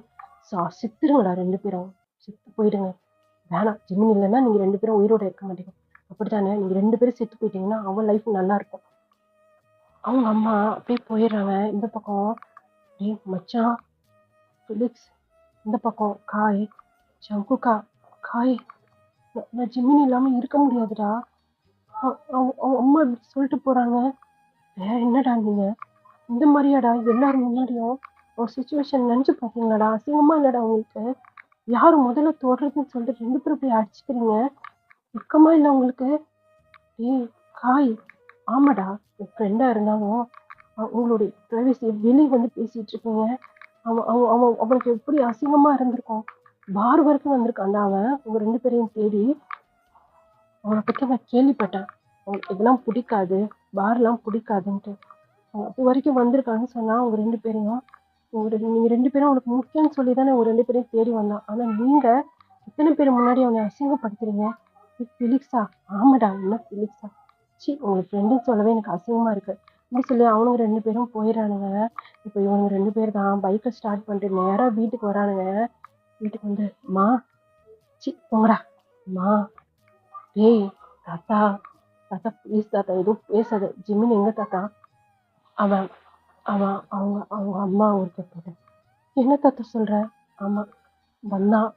செத்துருங்கடா 2 பேரும், செத்து போயிடுங்க. வேணாம் ஜிம்மி இல்லைன்னா நீங்க 2 பேரும் உயிரோட இருக்க மாட்டீங்க, அப்படித்தானே? நீங்க 2 பேரும் செத்து போயிட்டீங்கன்னா அவன் லைஃப் நல்லா இருக்கும். அவங்க அம்மா அப்படியே போயிடுறாங்க. இந்த பக்கம் மச்சான் ஃபிலிக்ஸ், இந்த பக்கம் காய் சங்குக்கா. காய் நான் ஜிம்மினி இல்லாம இருக்க முடியாதுடா. அவங்க அம்மா இப்படி சொல்லிட்டு போறாங்க. வேற என்னடா நீங்க இந்த மாதிரியாடா எல்லாரும் முன்னாடியும் ஒரு சுச்சுவேஷன் நினைச்சு பாத்தீங்களாடா? அசிங்கமா இல்லடா உங்களுக்கு? யாரு முதல்ல தொடுறதுன்னு சொல்லிட்டு 2 பேரும் போய் அடிச்சுக்கிறீங்க. வெக்கமா இல்லை உங்களுக்கு? காய் ஆமாடா, என் ஃப்ரெண்டா இருந்தாலும் உங்களுடைய பிரைவசி வெளியே வந்து பேசிட்டு இருக்கீங்க. அவனுக்கு எப்படி அசிங்கமா இருந்திருக்கும். பார் வரைக்கும் வந்திருக்கான்டா அவன் உங்க 2 பேரையும் தேடி. அவனை பத்தி நான் கேள்விப்பட்டேன், அவனுக்கு இதெல்லாம் பிடிக்காது, பார்லாம் பிடிக்காதுன்ட்டு. அது வரைக்கும் வந்திருக்கான்னு சொன்னா உங்க 2 பேரையும், நீங்க 2 பேரும் அவனுக்கு முக்கியம்னு சொல்லி தானே உங்க 2 பேரையும் தேடி வந்தான். ஆனா நீங்க இத்தனை பேர் முன்னாடி அவனை அசிங்கப்படுத்துறீங்க. ஃபிலிக்ஸா? ஆமாடா என்ன ஃபிலிக்ஸா? உங்களுக்கு ஃப்ரெண்டுன்னு சொல்லவே எனக்கு அசிங்கமா இருக்கு அப்படி சொல்லி அவனுங்க 2 பேரும் போயிடறானுங்க. இப்போ இவங்க 2 பேர் தான் பைக்கை ஸ்டார்ட் பண்ணிட்டு நேரா வீட்டுக்கு வரானுங்க. வீட்டுக்கு வந்து மா போங்கடா மா, தாத்தா தாத்தா ப்ளீஸ் தாத்தா எதுவும் பேசாத, ஜிம்மின் எங்க தாத்தா? அவன் அவன் அவங்க அவங்க அம்மா ஒருத்தர் போட்டேன். என்ன தாத்தா சொல்ற? ஆமா வந்தான்,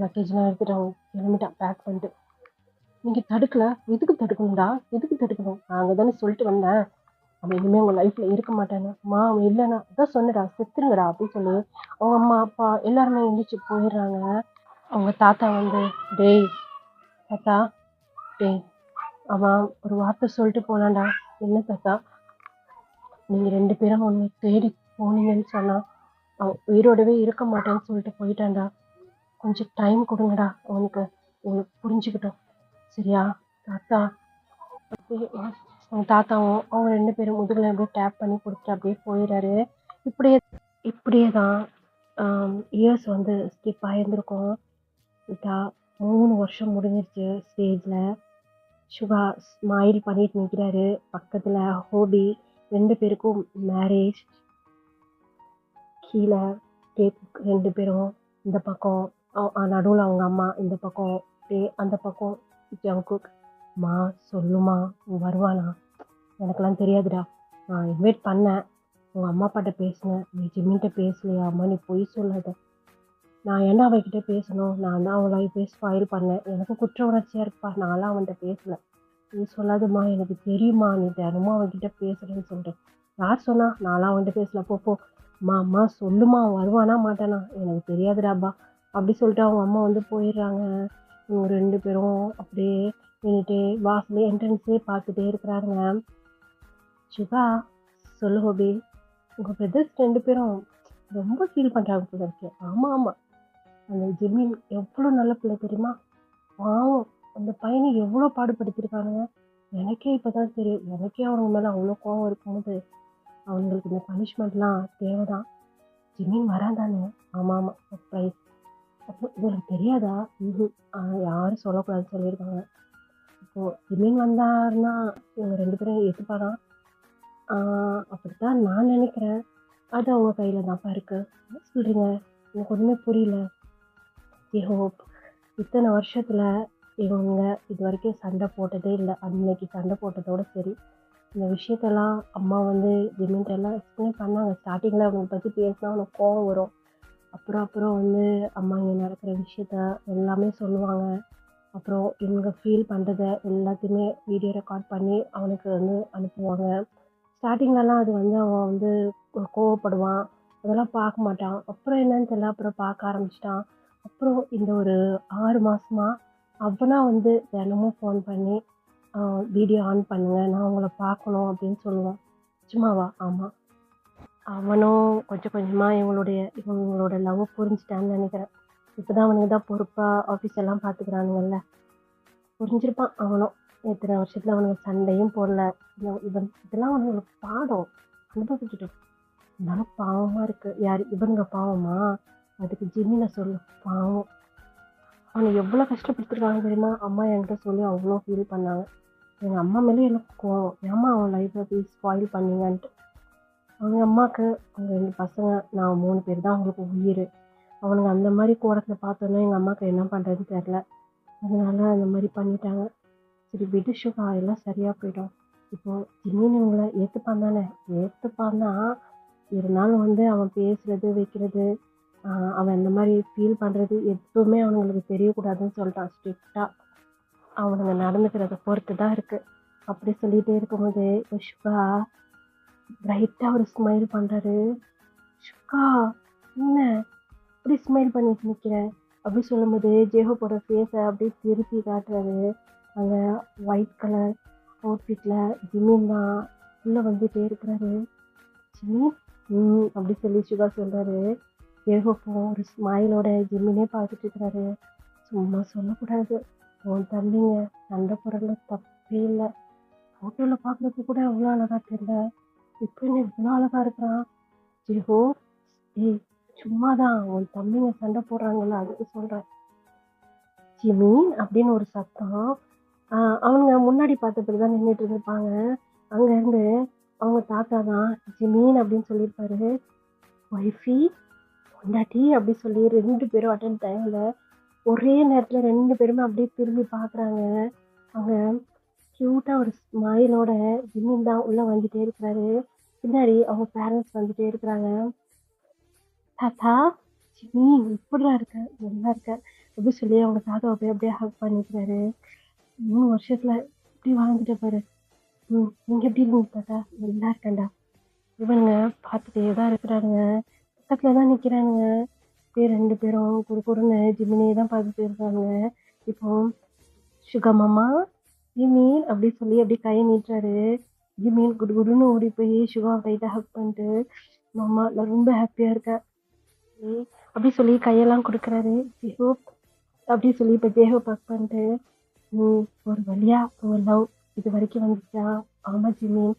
லக்கேஜ்லாம் எடுத்துட்டு அவன் கிளம்பிட்டான் பேக் பண்ணிட்டு. நீங்க தடுக்கல, எதுக்கு தடுக்கணும்டா? எதுக்கு தடுக்கணும்? நான் அங்க தானே சொல்லிட்டு வந்தேன். அவன் இனிமே உங்க லைஃப்ல இருக்க மாட்டான்னு. அம்மா அவன் இல்லைன்னா அதான் சொன்னடா செத்துருங்கடா அப்படின்னு சொல்லி அவங்க அம்மா அப்பா எல்லாருமே எந்திரிச்சு போயிடுறாங்க. அவங்க தாத்தா வந்து, டேய் தாத்தா, டேய் அவன் ஒரு வார்த்தை சொல்லிட்டு போனான்டா. என்ன தாத்தா? நீங்க 2 பேரும் உன்னை தேடி போனீங்கன்னு சொன்னா அவன் உயிரோடவே இருக்க மாட்டேன்னு சொல்லிட்டு போயிட்டான்டா. கொஞ்சம் டைம் கொடுங்கடா அவனுக்கு, உங்களுக்கு புரிஞ்சுக்கிட்டோம் சரியா தாத்தா? அப்படியே அவங்க தாத்தாவும் அவங்க 2 பேரும் முதுகுல அப்படியே டேப் பண்ணி கொடுத்துட்டு அப்படியே போயிடுறாரு. இப்படியே இப்படியே தான் இயர்ஸ் வந்து ஸ்கிப் ஆகியிருந்திருக்கும். இதா 3 வருஷம் முடிஞ்சிருச்சு. ஸ்டேஜில் சுகா ஸ்மைல் பண்ணிட்டு நிற்கிறாரு. பக்கத்தில் ஹோபி 2 பேருக்கும் மேரேஜ். கீழே கேக் 2 பேரும் இந்த பக்கம் நடுவில் அவங்க அம்மா, இந்த பக்கம் அந்த பக்கம் ஜங்குக். மா சொல்லுமா வருவானா? எனக்கெல்லாம் தெரியாதுடா. நான் இன்வைட் பண்ணேன், உங்கள் அம்மா அப்பாட்ட பேசினேன், நீ ஜிம்மின்ட்ட பேசலையா? அம்மா நீ பொய் சொல்லாத. நான் என்ன அவகிட்ட பேசணும்? நான் தான் அவளை போய் ஸ்பாயில் பண்ணேன். எனக்கு குற்ற உணர்ச்சியாக இருப்பா. நான்லாம் அவன்கிட்ட பேசலை. நீ சொல்லாதம்மா, எனக்கு தெரியுமா நீ தினமும் அவன்கிட்ட பேசுகிறேன்னு சொல்கிறேன். யார் சொன்னா? நான்லாம் அவன்கிட்ட பேசல. போ அம்மா அம்மா சொல்லுமா, வருவானா மாட்டானா? எனக்கு தெரியாதுடாப்பா அப்படி சொல்லிட்டு அவங்க அம்மா வந்து போயிடுறாங்க. இவங்க 2 பேரும் அப்படியே நின்றுட்டு வாசலே என்ட்ரன்ஸே பார்த்துட்டே இருக்கிறாருங்க. சிவா, சொல்லு ஹோபி, உங்கள் பிரதர்ஸ் 2 பேரும் ரொம்ப ஃபீல் பண்ணுறாங்க போல இருக்கு. ஆமாம் ஆமாம், அந்த ஜெமீன் எவ்வளோ நல்ல பிள்ளை தெரியுமா? பாவம், அந்த பையனை எவ்வளோ பாடுபடுத்திருக்கானுங்க. எனக்கே இப்போ தான் தெரியும். எனக்கே அவங்க மேலே அவ்வளோ கோவம் இருக்கும்போது அவங்களுக்கு இந்த பனிஷ்மெண்ட்லாம் தேவைதான். ஜிமின் வரான் தானே? ஆமாம் ஆமாம், சர்ப்ரைஸ். அப்போ உங்களுக்கு தெரியாதா? யாரும் சொல்லக்கூடாதுன்னு சொல்லியிருக்காங்க. இப்போது ஜிமின் வந்தாருன்னா இவங்க 2 பேரும் ஏற்றுப்பாரா? அப்படித்தான் நான் நினைக்கிறேன். அது அவங்க கையில் தான்ப்பா இருக்கு. என்ன சொல்கிறீங்க? எனக்கு ஒன்றுமே புரியல. ஹோப் இத்தனை வருஷத்தில் இவங்க இது வரைக்கும் சண்டை போட்டதே இல்லை. அன்னைக்கு சண்டை போட்டதோடு சரி. இந்த விஷயத்தெல்லாம் அம்மா வந்து ஜிமின்ட்டெல்லாம் எக்ஸ்பிளைன் பண்ணாங்க. ஸ்டார்டிங்கில் அவங்களை பற்றி பேசினா அவனுக்கு கோவம் வரும். அப்புறம் வந்து அம்மா இங்கே நடக்கிற விஷயத்த எல்லாமே சொல்லுவாங்க. அப்புறம் இவங்க ஃபீல் பண்ணுறத எல்லாத்தையுமே வீடியோ ரெக்கார்ட் பண்ணி அவனுக்கு வந்து அனுப்புவாங்க. ஸ்டார்டிங்லலாம் அது வந்து அவன் வந்து கோவப்படுவான், அதெல்லாம் பார்க்க மாட்டான். அப்புறம் என்னன்னு தெரியல, அப்புறம் பார்க்க ஆரம்பிச்சிட்டான். அப்புறம் இந்த ஒரு 6 மாதமா அவனா வந்து தினமும் ஃபோன் பண்ணி வீடியோ ஆன் பண்ணுங்க, நான் உங்களை பார்க்கணும் அப்படின்னு சொல்லுவான். சும்மாவா? ஆமாம். அவனும் கொஞ்சம் கொஞ்சமாக இவங்களோட லவ் புரிஞ்சுட்டான்னு நினைக்கிறேன். இப்போ தான் அவனுக்கு தான் பொறுப்பாக ஆஃபீஸ் எல்லாம் பார்த்துக்கிறானுங்கல்ல. புரிஞ்சிருப்பான் அவனும். இத்தனை வருஷத்தில் அவனுக்கு சண்டையும் போடல. இதெல்லாம் அவனுங்களுக்கு பாடம், அனுபவிக்கிட்டோம். இருந்தாலும் பாவமாக இருக்குது. யார் இவனுங்க பாவமா? அதுக்கு ஜிம்மினை சொல்லு, பாவம். அவனை எவ்வளோ கஷ்டப்படுத்திருக்காங்க தெரியுமா? அம்மா என்கிட்ட சொல்லி அவ்வளோ ஃபீல் பண்ணாங்க. எங்கள் அம்மா மேலே எனக்கு கோவம், ஏம்மா அவன் லைஃப்பை போய் ஸ்பாயில் பண்ணீங்கன்ட்டு. அவங்க அம்மாவுக்கு அவங்க 2 பசங்க, நான் 3 பேர் தான் அவங்களுக்கு உயிர். அவனுங்க அந்த மாதிரி கோலத்தில் பார்த்தோன்னா எங்கள் அம்மாவுக்கு என்ன பண்ணுறதுன்னு தெரில. அதனால அந்த மாதிரி பண்ணிட்டாங்க. சரி விடு சுகா, எல்லாம் சரியாக போயிடும். இப்போது ஜிம்மின் இவங்களை ஏற்றுப்பான் தானே? ஏற்றுப்பான் தான். இருந்தாலும் வந்து அவன் பேசுகிறது வைக்கிறது, அவன் இந்த மாதிரி ஃபீல் பண்ணுறது எதுவுமே அவனுங்களுக்கு தெரியக்கூடாதுன்னு சொல்லிட்டான் ஸ்ட்ரிக்டாக. அவனுங்க நடந்துக்கிறத பொறுத்து தான் இருக்குது. அப்படி சொல்லிகிட்டே இருக்கும்போது இப்போ சுகா லைட்டாக ஒரு ஸ்மைல் பண்ணுறாரு. சுகா, என்ன இப்படி ஸ்மைல் பண்ணிட்டு நிற்கிறேன் அப்படி சொல்லும்போது ஜேஹோப்போட ஃபேஸை அப்படியே திருப்பி காட்டுறாரு. அங்கே ஒயிட் கலர் அவுட்ஃபிட்டில் ஜிம்மின் தான் உள்ளே வந்துகிட்டே இருக்கிறாரு. ஜிம்மின் அப்படி சொல்லி சுகா சொல்கிறாரு. ஜேஹோப்பும் ஒரு ஸ்மைலோட ஜிம்மினே பார்த்துட்டு இருக்கிறாரு. சும்மா சொல்லக்கூடாது, உன் தம்பிங்க சண்டை போடுறதுல தப்பே இல்லை. ஃபோட்டோவில் பார்க்குறதுக்கு கூட அவ்வளோ அழகாக தெரியல, இப்போ என்ன இவ்வளோ அழகாக இருக்கிறான். ஜேஹோ, ஏய் சும்மா தான், உன் தம்பிங்க சண்டை போடுறாங்கல்ல அதுக்கு சொல்கிறேன். ஜிமீன் அப்படின்னு ஒரு சத்தம். அவங்க முன்னாடி பார்த்தபடி தான் நின்றுட்டு இருந்திருப்பாங்க. அங்கேருந்து அவங்க தாத்தா தான் ஜிமீன் அப்படின்னு சொல்லியிருப்பாரு. ஒய்ஃபி, பொண்டாட்டி அப்படி சொல்லி 2 பேரும் அட்டன் டைமில் ஒரே நேரத்தில் 2 பேருமே அப்படியே திரும்பி பார்க்குறாங்க. அவங்க க்யூட்டாக ஒரு ஸ்மைலோட ஜிமீன் தான் உள்ளே வந்துகிட்டே இருக்கிறாரு. பின்னாடி அவங்க பேரண்ட்ஸ் வந்துகிட்டே இருக்கிறாங்க. தாத்தா, ஜிமீன் இப்படிலாம் இருக்க, நல்லா இருக்க அப்படி சொல்லி அவங்க தாத்தாவை போய் அப்படியே ஹக் பண்ணிக்கிறாரு. 3 வருஷத்துல இப்படி வாழ்ந்துட்ட பாரு. நீங்க எப்படி இருக்கீங்க தாத்தா? நல்லா இருக்கேன்டா. இவனுங்க பார்த்துட்டே தான் இருக்கிறானுங்க. பக்கத்துல தான் நிக்கிறானுங்க. அப்படியே 2 பேரும் குறுகுறுன்னு ஜிமினியே தான் பார்த்துட்டு இருக்காங்க. இப்போ சுகா மாமா, ஜிமீன் அப்படி சொல்லி அப்படியே கையை நீட்டுறாரு. ஜிமீன் குடுகுடுன்னு ஓடி போய் சுகாவை டைட்டா ஹக் பண்ணிட்டு, மாமா நான் ரொம்ப ஹாப்பியா இருக்கேன் அப்படி சொல்லி கையெல்லாம் கொடுக்குறாரு. ஜெஹோ அப்படி சொல்லி இப்போ ஜெஹோ பக் பண்ணிட்டு, ஒரு வழியா ஒரு லவ் இது வரைக்கும் வந்துச்சா? ஆமா ஜிமீன்,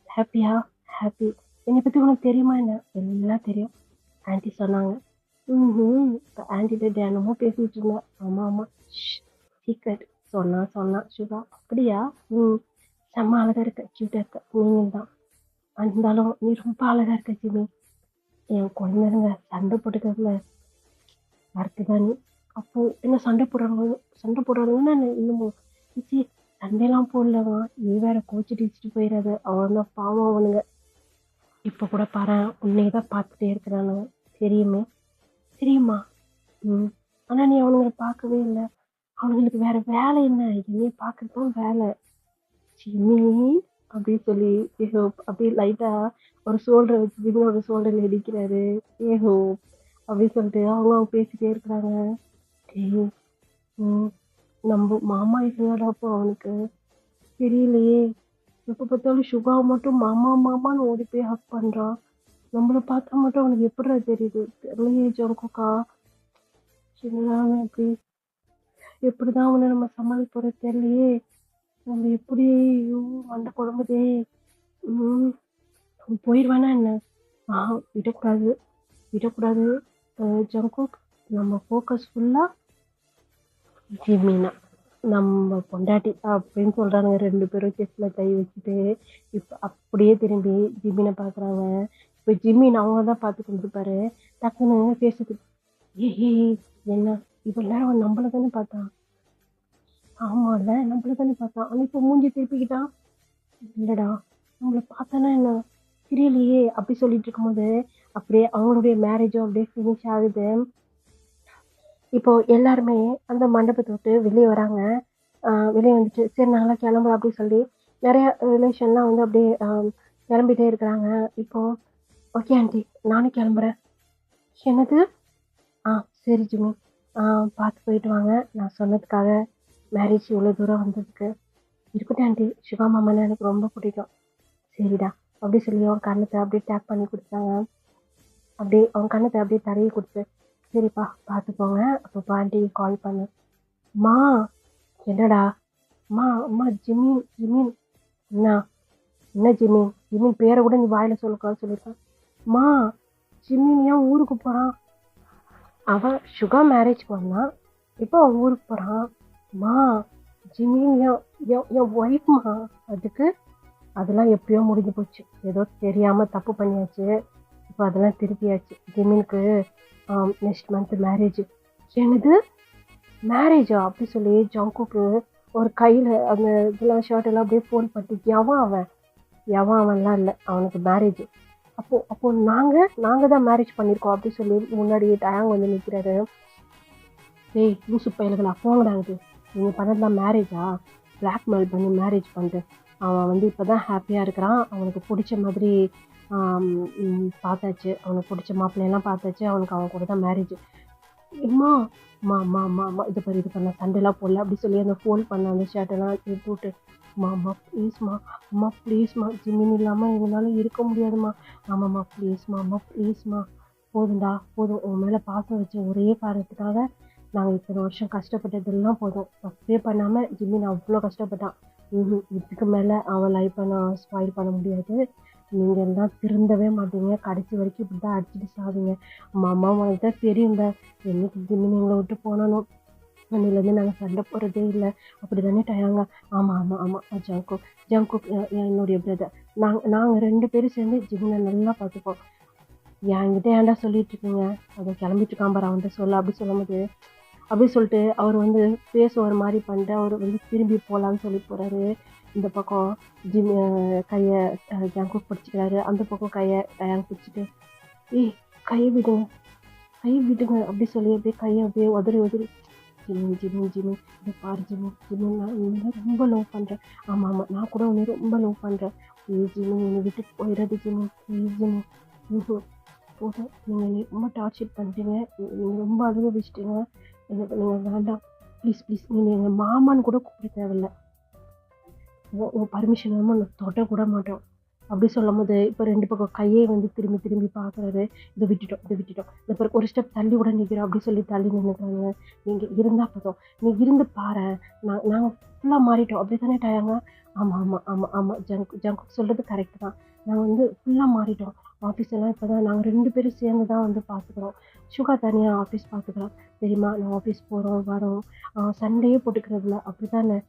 ஹாப்பியா? ஹாப்பி. என்னை பற்றி உனக்கு தெரியுமா என்ன? எல்லாம் தெரியும், ஆன்ட்டி சொன்னாங்க. இப்போ ஆன்ட்டிகிட்ட தினமும் பேசிகிட்டு இருந்தேன். ஆமாம் ஆமாம், சீக்ரெட் சொன்னா சுகா. அப்படியா? செம்ம அழகாக இருக்க, க்யூட்டாக இருக்க, நீங்கள் தான். இருந்தாலும் நீ ரொம்ப அழகாக இருக்க ஜிமி. என் குழந்தைங்க சண்டை போட்டுக்கிறதுல வரத்துதான் நீ. அப்போ என்ன சண்டை போடுறாங்கன்னா இன்னமும் சி சண்டையெல்லாம் போடலவா? நீ வேற கோச்சிட்டு வச்சுட்டு போயிடாத. அவன் தான் பாவம் அவனுங்க. இப்போ கூட பாரு, உன்னையே தான் பார்த்துட்டே இருக்கிறானுங்க. தெரியுமா? ஆனா நீ அவனுங்களை பார்க்கவே இல்லை. அவனுங்களுக்கு வேற வேலை என்ன? என்னைய பார்க்கறதுதான் வேலை. ஜிம்மி அப்படின்னு சொல்லி ஏஹோ அப்படியே லைட்டா ஒரு ஷோல்டரை வச்சு ஜிம்மியோட ஷோல்டர்ல இடிக்கிறாரு. ஏஹோ அப்படின்னு சொல்லிட்டு அவங்க பேசிட்டே இருக்கிறாங்க. நம்ம மாமா இருந்தாடா அப்போ அவனுக்கு தெரியலையே. எப்போ பார்த்தாலும் சுகாவை மட்டும் மாமா மாமான்னு ஓடி போய் ஹக் பண்றான். நம்மளை பார்த்தா மட்டும் அவனுக்கு எப்படிடா தெரியுது? தெரியலையே ஜோங்கோக்கா. சின்னதான எப்படிதான் அவனை நம்ம சமாளிப்போறது தெரியலையே. நம்ம எப்படி மண்டை குழம்புதே. போயிடுவானா என்ன? விடக்கூடாது ஜங்குக். நம்ம ஃபோக்கஸ் ஃபுல்லா ஜிம்மினா நம்ம பொண்டாட்டி அப்படின்னு சொல்றானுங்க 2 பேரும் செஸ்ல கை வச்சுட்டு. இப்போ அப்படியே திரும்பி ஜிம்மினை பார்க்குறாங்க. இப்போ ஜிம்மின் அவங்க தான் பார்த்து கொண்டிருப்பாரு. டக்குன்னு பேசுறது, என்ன இவ்வளோ நேரம் அவன் நம்மள தானே பார்த்தான்? ஆமாம்ல, நம்மள தானே பார்த்தான். ஆனால் இப்போ மூஞ்சி திருப்பிக்கிட்டான். இல்லைடா, நம்மளை பார்த்தானா என்ன தெரியலையே அப்படி சொல்லிட்டு இருக்கும்போது அப்படியே அவங்களுடைய மேரேஜும் அப்படியே ஃபினிஷ் ஆகுது. இப்போ எல்லாருமே அந்த மண்டபத்தை விட்டு வெளியே வராங்க. வெளியே வந்துட்டு சரி நாங்களாம் கிளம்புறோம் அப்படின்னு சொல்லி நிறைய ரிலேஷன்லாம் வந்து அப்படியே கிளம்பிட்டே இருக்கிறாங்க. இப்போ ஓகே ஆண்டி நானும் கிளம்புறேன். என்னது? சரி ஜிம்மி, பார்த்து போயிட்டு வாங்க. நான் சொன்னதுக்காக மேரேஜ் இவ்வளோ தூரம் வந்ததுக்கு. இருக்கட்டும் ஆண்டி, சிவா மாமான்னு எனக்கு ரொம்ப பிடிக்கும். சரிடா அப்படி சொல்லி அவன் கண்ணத்தை அப்படியே டேப் பண்ணி கொடுத்தாங்க. அப்படியே அவன் கண்ணத்தை அப்படியே தடவி கொடுத்து, சரிப்பா பார்த்துக்கோங்க, அப்போ ஆண்டிக்கு கால் பண்ணு. அம்மா என்னடா? அம்மா ஜிமின். என்ன ஜிமின் பேரை கூட நீ வாயில சொல்லக்கூடாது சொல்லியிருக்கான். அம்மா ஜிமின் ஏன் ஊருக்கு போறான்? அவன் சுகா மேரேஜ்க்கு வந்தான், இப்போ அவன் ஊருக்கு போறான். அம்மா ஜிமின் என் ஒய்ஃப்மா. அதுக்கு அதெல்லாம் எப்படியோ முடிஞ்சு போச்சு. ஏதோ தெரியாம தப்பு பண்ணியாச்சு. இப்போ அதெல்லாம் திருப்பியாச்சு. ஜிமினுக்கு நெக்ஸ்ட் மந்த் மேரேஜ். என்னது மேரேஜா அப்படி சொல்லி ஜங்குக்கு ஒரு கையில் அந்த இதெல்லாம் ஷர்ட் எல்லாம் அப்படியே ஃபோன் பண்ணி, அவன்லாம் இல்லை, அவனுக்கு மேரேஜ். அப்போ நாங்கள் தான் மேரேஜ் பண்ணியிருக்கோம் அப்படி சொல்லி முன்னாடி டயாங் வந்து நிற்கிறாரு. ஏய் லூசு பயில்களா, போங்கடாங்க, நீங்கள் பண்ணதுலாம் மேரேஜா? பிளாக்மெயில் பண்ணி மேரேஜ் பண்ணிட்டு அவன் வந்து இப்போ தான் ஹாப்பியாக இருக்கிறான். அவனுக்கு பிடிச்ச மாதிரி பார்த்தாச்சு, அவனுக்கு பிடிச்ச மாப்பிள்ளையெல்லாம் பார்த்தாச்சு, அவனுக்கு அவன் கூட தான் மேரேஜ். அம்மா இது பண்ண சண்டைலாம் போடல அப்படி சொல்லி அந்த ஃபோன் பண்ண அந்த ஷர்ட்டெல்லாம் எடுத்து விட்டு, அம்மா ப்ளீஸ்மா ஜிமின் இல்லாமல் எங்களால் இருக்க முடியாதுமா. ஆமாம்மா ப்ளீஸ்மா போதும். உன் மேலே பாசம் வச்ச ஒரே காரணத்துக்காக நாங்கள் இத்தனை வருஷம் கஷ்டப்பட்டதெல்லாம் போதும். தப்பே பண்ணாமல் ஜிமின் அவ்வளோ கஷ்டப்பட்டான். இதுக்கு மேலே அவன் லைஃப்பை நான் ஸ்பாயில் பண்ண முடியாது. நீங்கள் எல்லாம் திருந்தவே மாட்டீங்க, கடைசி வரைக்கும் இப்படி தான் அடிச்சுட்டு சாவீங்க. அம்மா உனக்கு தான் தெரியுங்க, என்னைக்கு ஜிமின் எங்களை விட்டு போனாலும் அன்னிலேருந்து நாங்கள் சண்டை போடுறதே இல்லை. அப்படி தானே டயாங்க? ஆமாம் ஜங்குக் என்னுடைய பிரதர். நாங்கள் 2 பேரும் சேர்ந்து ஜிமினை நல்லா பார்த்துப்போம். என்கிட்ட ஏன்டா சொல்லிட்டு இருக்கீங்க? அதை கிளம்பிட்டு இருக்கான் பாரு, அவன்கிட்ட சொல்ல அப்படி சொல்லும்போது அப்படி சொல்லிட்டு அவர் வந்து பேச ஒரு மாதிரி பண்ணிட்டு அவர் வந்து திரும்பி போகலான்னு சொல்லி போகிறாரு. இந்த பக்கம் கையை ஜங்குக் பிடிச்சிக்கிறாரு, அந்த பக்கம் கையை டயாங் பிடிச்சிட்டு, கையை விடுங்க அப்படி சொல்லி அப்படியே கையை அப்படியே உதறி ஜிம்மி ஜிம்மி ஜிம்மி இதை பாரு ஜிம்மி ஜிம்மி நான் உன்னை ரொம்ப லவ் பண்ணுறேன். ஆமாம் ஆமாம் நான் கூட உன்னை ரொம்ப லவ் பண்ணுறேன். ப்ளீஸ் ஜிம்மி என்னை விட்டுட்டு போயிடாது ஜிம்மி ப்ளீஸ் ஜிம்மி. போதும் நீங்கள் என்னை ரொம்ப டார்ச்சர் பண்ணிட்டீங்க. நீங்கள் ரொம்ப அழுக வச்சிட்டீங்க. எனக்கு நீங்கள் வேண்டாம் ப்ளீஸ் ப்ளீஸ். நீங்கள் எங்கள் மாமான்னு கூட கூப்பிட தேவையில்லை. உன் பர்மிஷன் இல்லாமல் நான் தொட கூட மாட்டோம் அப்படி சொல்லும் போது இப்போ 2 பக்கம் கையே வந்து திரும்பி திரும்பி பார்க்குறாரு. இதை விட்டுட்டோம் இந்த பிறகு ஒரு ஸ்டெப் தள்ளி கூட நிற்கிறோம் அப்படி சொல்லி தள்ளி நின்றுக்கிறாங்க. நீங்கள் இருந்தால் போதும், நீ இருந்து பாரு, நாங்கள் ஃபுல்லாக மாறிட்டோம் அப்படி தானே டயாங்க. ஆமாம் ஆமாம் ஆமாம் ஆமாம் ஜங்கு சொல்கிறது கரெக்டு தான். நாங்கள் வந்து ஃபுல்லாக மாறிட்டோம். ஆஃபீஸ் எல்லாம் இப்போ தான் நாங்கள் 2 பேரும் சேர்ந்து தான் வந்து பார்த்துக்குறோம். சுகா தனியாக ஆஃபீஸ் பார்த்துக்குறோம் தெரியுமா. நான் ஆஃபீஸ் போகிறோம் வரோம், சண்டையே போட்டுக்கிறதில்ல அப்படி தானே.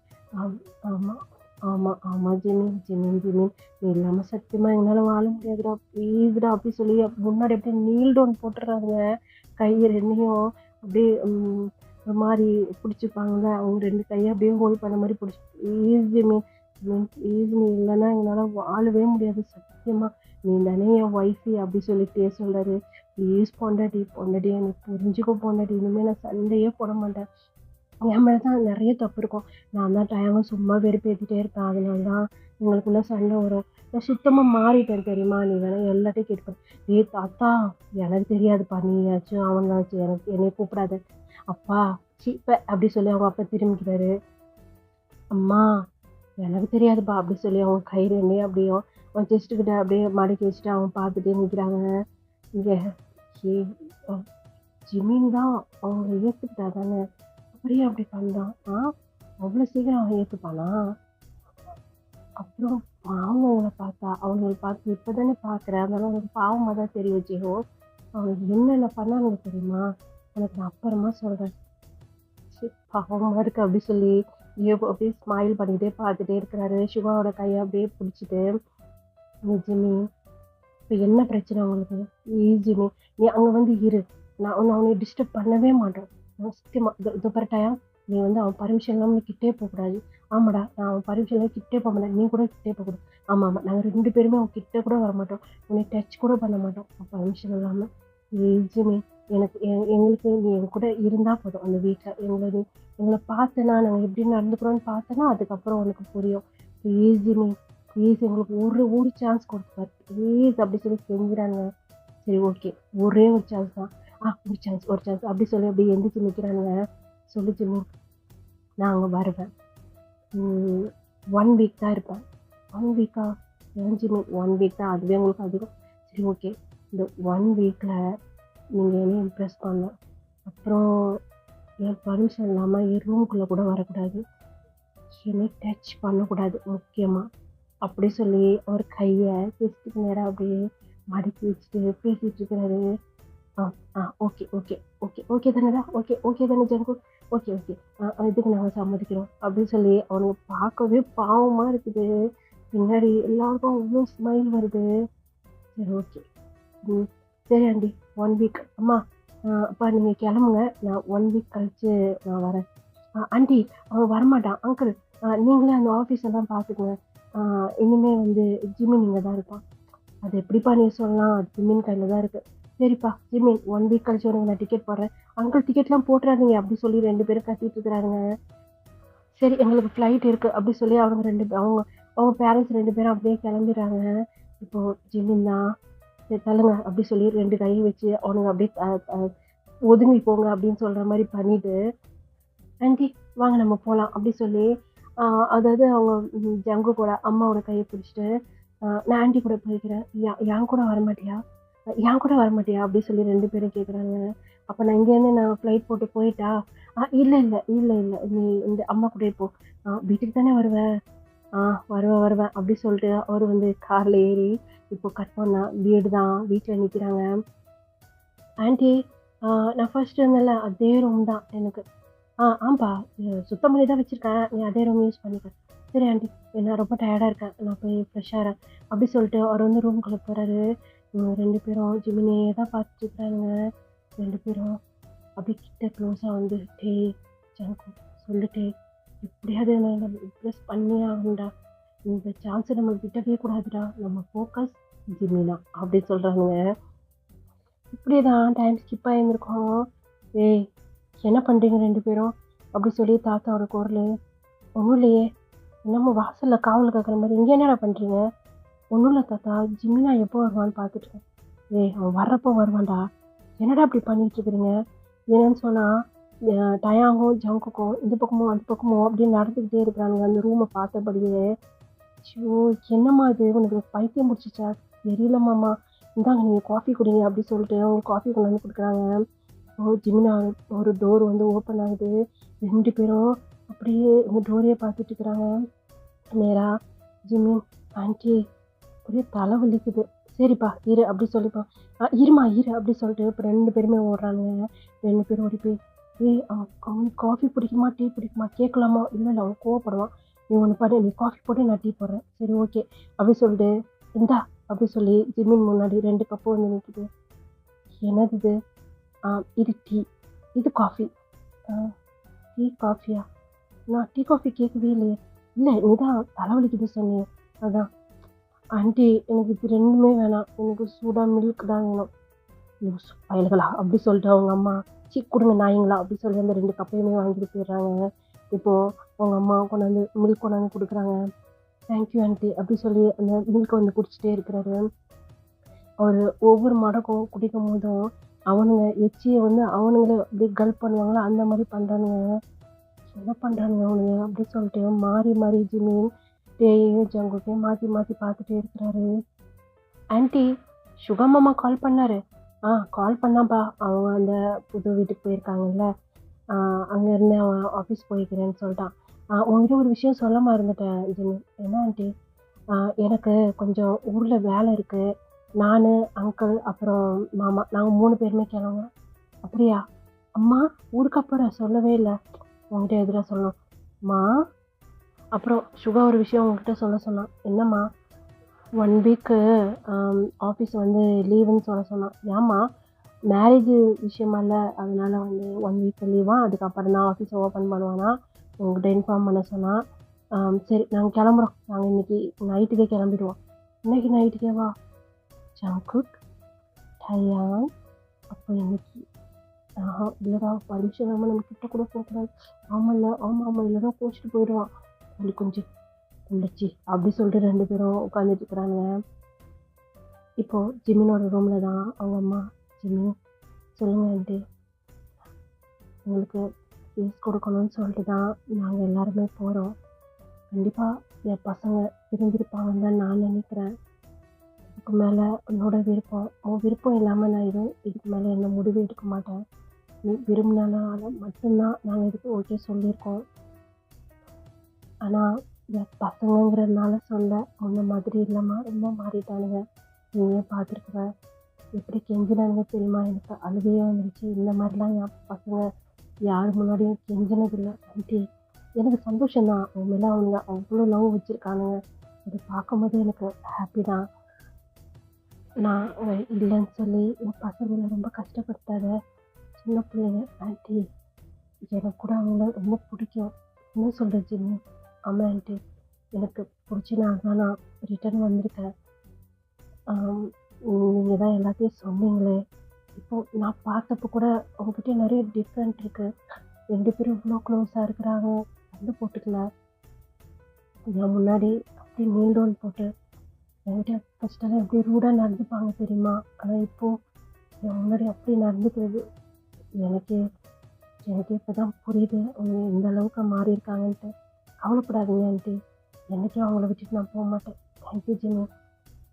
ஆமாம் ஆமாம் ஆமாம் ஜிமின் நீ இல்லாமல் சத்தியமாக எங்களால் வாழ முடியாதுடா ப்ளீஸ்டா அப்படி சொல்லி முன்னாடி அப்படியே நீல் டவுன் போட்டுடுறாங்க. கையை 2யும் அப்படியே ஒரு மாதிரி பிடிச்சிப்பாங்க. அவங்க 2 கையை அப்படியே ஹோல்ட் பண்ண மாதிரி பிடிச்சி ப்ளீஸ் ஜிமின் ப்ளீஸ் நீ இல்லைன்னா எங்களால் வாழவே முடியாது சத்தியமாக. நீ தானே என் ஒய்ஃபி அப்படி சொல்லிட்டே சொல்கிறாரு. ப்ளீஸ் பொண்டாட்டி எனக்கு புரிஞ்சுக்க பொண்டாட்டி, இனிமேல் நான் சண்டையே போட மாட்டேன். என் மேலே தான் நிறைய தப்பு இருக்கும். நான் தான் டயமாக சும்மா வெறுப்பேற்றிட்டே இருப்பேன். அதனால தான் எங்களுக்குள்ளே சண்டை வரும். நான் சுத்தமாக மாறிட்டேன் தெரியுமா. நீ வேணால் எல்லாத்தையும் கேட்பேன். தாத்தா எனக்கு தெரியாதுப்பா, நீயாச்சும் அவனாச்சும் எனக்கு என்னை கூப்பிடாத அப்பா சீப்ப அப்படி சொல்லி அவங்க அப்பா திரும்பிக்கிறாரு. அம்மா எனக்கு தெரியாதுப்பா அப்படி சொல்லி அவங்க கை 2 அப்படியும் அவன் செஸ்ட்டுக்கிட்ட அப்படியே மடக்கி வச்சுட்டு அவன் பார்த்துட்டே நிற்கிறாங்க. இங்கே ஜிமின் தான் அவங்க ஏற்றுக்கிட்டா தானே அப்படியே அப்படி பண்ணான். அவ்வளோ சீக்கிரம் அவன் ஏற்றுப்பானா? அப்புறம் பாவம் அவங்களை பார்த்து இப்போ தானே பார்க்குறேன். அதனால அவனுக்கு பாவமாக தான் தெரிய வச்சேோ. அவனுக்கு என்னென்ன பண்ணானுங்க தெரியுமா, எனக்கு நான் அப்புறமா சொல்கிறேன். சரி பாவமாக இருக்குது அப்படி சொல்லி அப்படியே ஸ்மைல் பண்ணிகிட்டே பார்த்துட்டே இருக்கிறாரு. சுகாவோட கையை அப்படியே பிடிச்சிட்டு, ஜிம்மி இப்போ என்ன பிரச்சனை உங்களுக்கு? ஜிம்மி நீ அங்கே வந்து இரு, நான் அவனை டிஸ்டர்ப் பண்ணவே மாட்டேன் சத்தியமாக. இது பரட்டாயா நீ வந்து அவன் பர்மிஷன் இல்லாமல் நீ கிட்டே போகக்கூடாது. ஆமாடா நான் அவன் பர்மிஷன் இல்லாமல் கிட்டே போக மாட்டேன், நீ கூட கிட்டே போகக்கூடாது. ஆமாம் நாங்கள் 2 பேருமே அவன் கிட்டே கூட வர மாட்டோம், உன்னை டச் கூட பண்ண மாட்டோம் அவன் பர்மிஷன் இல்லாமல். ஜிம்மி எங்களுக்கு நீ எங்க கூட இருந்தால் போதும். அந்த வீட்டில் எங்களை பார்த்தேன்னா நாங்கள் எப்படி நடந்துக்கிறோன்னு பார்த்தேன்னா அதுக்கப்புறம் உனக்கு புரியும். ப்ளீஸ் ஜிம்மி ப்ளீஸ் எங்களுக்கு ஒரு சான்ஸ் கொடுத்துப்பார் ப்ளீஸ் அப்படி சொல்லி செஞ்சுறாங்க. சரி ஓகே ஒரே ஒரு சான்ஸ் தான். ஒரு சான்ஸ் அப்படி சொல்லி அப்படியே எந்திரிச்சு நிற்கிறானுங்க. சொல்லு ஜிம்மி நான் அங்கே வருவேன். 1 வீக் தான் இருப்பேன். 1 வீக்கா? ஏன் ஜிம்மி 1 வீக் தான், அதுவே உங்களுக்கு அதிகம். சரி ஓகே இந்த 1 வீக்கில் நீங்கள் என்ன இம்ப்ரெஸ் பண்ணலாம். அப்புறம் என் பர்மிஷன் இல்லாமல் என் ரூமுக்குள்ளே கூட வரக்கூடாது, என்னை டச் பண்ணக்கூடாது முக்கியமாக அப்படி சொல்லி அவர் கையை செஸ்ட்டுக்கு நேராக அப்படியே மடக்கி வச்சுட்டு பேசிகிட்டு இருக்கிறாரு. ஓகே ஓகே ஓகே ஓகே தானேடா, ஓகே தானே ஜங்கு, ஓகே இதுக்கு நாங்கள் சம்மதிக்கிறோம் அப்படின்னு சொல்லி அவனுக்கு பார்க்கவே பாவமாக இருக்குது. பின்னாடி எல்லாருக்கும் அவ்வளோ ஸ்மைல் வருது. சரி ஓகே சரி ஆண்டி 1 வீக் அம்மா அப்பா நீங்கள் கிளம்புங்க, நான் 1 வீக் கழித்து நான் வரேன். ஆண்டி அவன் வரமாட்டான் அங்கிள், நீங்களே அந்த ஆஃபீஸ் எல்லாம் பார்த்துக்குங்க, இனிமேல் வந்து ஜிம்மி நீங்கள் தான் இருப்பான். அது எப்படிப்பா நீ சொல்லலாம், அது ஜிம்மின் கையில் தான் இருக்குது. சரிப்பா ஜிம்மி 1 வீக் கழிச்சு உனக்கு நான் டிக்கெட் போடுறேன். அங்கிள் டிக்கெட்லாம் போட்டுறாதீங்க அப்படி சொல்லி 2 பேரும் கத்திட்டு இருக்கிறாருங்க. சரி எங்களுக்கு ஃப்ளைட் இருக்குது அப்படி சொல்லி அவங்க பேரண்ட்ஸ் 2 பேரும் அப்படியே கிளம்பிடுறாங்க. இப்போது ஜிம்மின் தான் சரி தள்ளுங்க அப்படி சொல்லி 2 கையை வச்சு அவனுங்க அப்படியே ஒதுங்கி போங்க அப்படின்னு சொல்கிற மாதிரி பண்ணிவிட்டு, ஆண்டி வாங்க நம்ம போகலாம் அப்படி சொல்லி அதாவது அவங்க ஜங்கு கூட அம்மாவோட கையை பிடிச்சிட்டு, நான் ஆண்டி கூட போய்க்கிறேன், என் கூட வரமாட்டியா அப்படி சொல்லி 2 பேரும் கேட்குறாங்க. அப்போ நான் இங்கேருந்து நான் ஃப்ளைட் போட்டு போயிட்டா? இல்லை நீ இந்த அம்மா கூட போ, வீட்டுக்கு தானே வருவேன். வருவேன் அப்படி சொல்லிட்டு அவர் வந்து காரில் ஏறி இப்போ கட் பண்ணால் வீடு தான், வீட்டில் நிற்கிறாங்க. ஆண்டி நான் ஃபர்ஸ்ட் இருந்தேன்ல அதே ரூம் தான் எனக்கு. ஆம்பா சுத்தம் பண்ணி தான் வச்சுருக்கேன், நீ அதே ரூம் யூஸ் பண்ணிக்க. சரி ஆண்டி நான் ரொம்ப டயர்டாக இருக்கேன், நான் போய் ஃப்ரெஷ்ஷாகிறேன் அப்படி சொல்லிட்டு அவர் வந்து ரூம்குள்ளே போகிறாரு. 2 பேரும் ஜிமினியே தான் பார்த்துட்டு இருக்கிறாங்க. 2 பேரும் அப்படி கிட்ட க்ளோஸாக வந்து டே ஜங்கு சொல்லிட்டு எப்படியாவது நம்ம இம்ப்ரெஸ் பண்ணியே ஆகும்டா, இந்த சான்ஸை நம்ம விட்டவே கூடாதுடா, நம்ம ஃபோக்கஸ் ஜிமினா அப்படி சொல்கிறாங்க. இப்படியே தான் டைம் ஸ்கிப் ஆகியிருந்துருக்கோம். என்ன பண்ணுறீங்க 2 பேரும்? அப்படி சொல்லி தாத்தாவோட குரல், ஒன்றும் இல்லையே, என்னமோ வாசலில் காவல் கேட்குற மாதிரி, இங்கே என்னடா பண்ணுறீங்க? ஒன்றும் இல்லை தாத்தா, ஜிமினா எப்போ வருவான்னு பார்த்துட்டு. ஏய், அவன் வர்றப்போ வருவான்டா, என்னடா இப்படி பண்ணிட்டு இருக்கிறீங்க? என்னன்னு சொன்னால் டயாங்கும் ஜங்குக்கும் இந்த பக்கமும் அந்த பக்கமும் அப்படின்னு நடந்துக்கிட்டே இருக்கிறானுங்க அந்த ரூமை பார்த்தபடியே. ஐயோ, என்னம்மா இது, உனக்கு பைத்தியம் முடிச்சிச்சா? தெரியலம்மாம்மா, இந்தாங்க நீங்கள் காஃபி குடிங்க அப்படி சொல்லிட்டு அவங்களுக்கு காஃபி கொண்டு வந்து கொடுக்குறாங்க. ஜிமினா ஒரு டோர் வந்து ஓப்பன் ஆகுது. 2 பேரும் அப்படியே இந்த டோரையே பார்த்துட்டு இருக்கிறாங்க. நேராக ஜிமின், ஆண்டி ஒரே தலை வலிக்குது, சரிப்பா இரு அப்படி சொல்லிப்பா. இருமா இரு அப்படி சொல்லிட்டு இப்போ 2 பேருமே ஓடுறானுங்க. 2 பேரும் ஓடி போய், அவனுக்கு காஃபி பிடிக்குமா டீ பிடிக்குமா கேட்கலாமா? இல்லை அவன் கோவப்படுவான். நீ ஒன்று பாரு, நீ காஃபி போட்டு நான் டீ போடுறேன், சரி ஓகே அப்படி சொல்லிட்டு இந்தா அப்படி சொல்லி ஜிமின் முன்னாடி 2 கப்பு வந்து நிற்கிது. என்னது இது? இது டீ, இது காஃபி. டீ காஃபியா? நான் டீ காஃபி கேட்கவே இல்லையே. இல்லை நீ தான் தலைவலிக்குது சொன்னீங்க, அதான். ஆண்டி எனக்கு இது 2மே வேணாம், எனக்கு சூடாக மில்க் தான் வேணும். பயல்களா அப்படி சொல்லிட்டு அவங்க அம்மா, கொடுங்க நாயங்களா அப்படி சொல்லி அந்த 2 கப்பையுமே வாங்கிட்டு போயிடுறாங்க. இப்போது அவங்க அம்மா கொண்டாந்து மில்க் கொண்டாந்து கொடுக்குறாங்க. தேங்க்யூ ஆண்டி அப்படி சொல்லி அந்த மில்க் வந்து குடிச்சிட்டே இருக்கிறாரு. அவர் ஒவ்வொரு மடக்கும் குடிக்கும் போதும் அவனுங்க எச்சியை வந்து அவனுங்களே அப்படி கல்ப் பண்ணுவாங்களா அந்த மாதிரி பண்ணுறானுங்க. என்ன பண்ணுறானுங்க அவனுங்க அப்படி சொல்லிட்டு மாறி மாறி ஜிமின் டேயும் ஜங்குக்கையும் மாற்றி மாற்றி பார்த்துட்டே இருக்கிறாரு. ஆண்டி, சுகம் மாமா கால் பண்ணாரு. கால் பண்ணாப்பா, அவங்க அந்த புது வீட்டுக்கு போயிருக்காங்கல்ல, அங்கேருந்து அவன் ஆஃபீஸ் போய்க்கிறேன்னு சொல்லிட்டான். உங்ககிட்ட ஒரு விஷயம் சொல்லாமல் இருந்துட்டேன் ஜிமின். என்ன ஆண்டி? எனக்கு கொஞ்சம் ஊரில் வேலை இருக்குது. நான், அங்கிள் அப்புறம் மாமா, நாங்கள் 3 பேருமே கிளம்புறோம். அப்படியா? அம்மா ஊருக்கு அப்புறம் சொல்லவே இல்லை, உங்ககிட்ட எதிராக சொல்லணும் மா. அப்புறம் சுகா ஒரு விஷயம் உங்ககிட்ட சொல்ல சொன்னான். என்னம்மா? 1 வீக்கு ஆஃபீஸ் வந்து லீவுன்னு சொன்னான். ஏம்மா? மேரேஜ் விஷயமா இல்லை, அதனால வந்து 1 வீக் லீவாக, அதுக்கப்புறம் தான் ஆஃபீஸை ஓப்பன் பண்ணுவானா, உங்கள்கிட்ட இன்ஃபார்ம் பண்ண சொன்னான். சரி நாங்கள் கிளம்புறோம், நாங்கள் இன்றைக்கி நைட்டுக்கே கிளம்பிடுவோம். இன்னைக்கு நைட்டுக்கே வா ஜங்குக், டயான். அப்போ இன்னைக்கு இல்லைடா பர்மிஷன் இல்லாமல் நம்ம கிட்ட கூட போகக்கூடாது. ஆமாம் இல்லைனா கோச்சிட்டு போயிடுவான். கொஞ்சம் குளிர்ச்சி அப்படி சொல்லிட்டு 2 பேரும் உட்காந்துட்டு இருக்கிறாங்க. இப்போது ஜிமினோட ரூமில் தான் அவங்க அம்மா, ஜிமின் சொல்லுங்கள் ஆண்டி, உங்களுக்கு ஃபீஸ் கொடுக்கணும்னு சொல்லிட்டு தான் நாங்கள் எல்லாருமே போகிறோம். கண்டிப்பாக என் பசங்க பிரிஞ்சிருப்பாங்கன்னு தான் நான் நினைக்கிறேன். இதுக்கு மேலே உன்னோட விருப்பம், உன் விருப்பம் இல்லாமல் நான் இதுக்கு மேலே என்ன முடிவு எடுக்க மாட்டேன். நீ விரும்பினால மட்டும்தான் நாங்கள் இதுக்கு ஓகே சொல்லியிருக்கோம். ஆனால் என் பசங்கங்கிறதுனால சொல்ல, முன்ன மாதிரி இல்லைம்மா, ரொம்ப மாறிட்டானுங்க. நீயே பார்த்துருக்குற எப்படி கெஞ்சினானுங்க தெரியுமா? எனக்கு அழுகையே வந்துருச்சு. இந்த மாதிரிலாம் என் பசங்க யார் முன்னாடியும் கெஞ்சினதில்லை ஆண்டி. எனக்கு சந்தோஷம்தான், அவங்க மேலே அவங்க அவ்வளோ லவ் வச்சுருக்கானுங்க. அது பார்க்கும்போது எனக்கு ஹாப்பி தான். நான் இல்லைன்னு சொல்லி என் பசங்களை ரொம்ப கஷ்டப்படுத்தாத, சின்ன பிள்ளைங்க ஆண்டி. எனக்கு கூட அவங்கள ரொம்ப பிடிக்கும். என்ன சொல்கிற ஜிம்மி? ஆமாம் ஆண்டி, எனக்கு பிடிச்சினால தான் நான் ரிட்டர்ன் வந்திருக்கேன். நீங்கள் தான் எல்லாத்தையும் சொன்னீங்களே. இப்போது நான் பார்த்தப்போ கூட உங்ககிட்ட நிறைய டிஃப்ரெண்ட் இருக்குது. 2 பேரும் இவ்வளோ க்ளோஸாக இருக்கிறாங்க, வந்து போட்டுக்கல. என் முன்னாடி அப்படி நீல் டவுன் போட்டு என்கிட்ட ஃபஸ்ட்டெல்லாம் எப்படி ரூடாக நடந்துப்பாங்க தெரியுமா? ஆனால் இப்போது என் முன்னாடி அப்படி நடந்துக்கிறது எனக்கு இப்போ தான் புரியுது அவங்க எந்த அளவுக்கு மாறி இருக்காங்கன்ட்டு. கவலைப்படாதீங்க ஆண்டி, என்றைக்கும் அவங்கள விட்டுட்டு நான் போக மாட்டேன். Thank you Jimmy.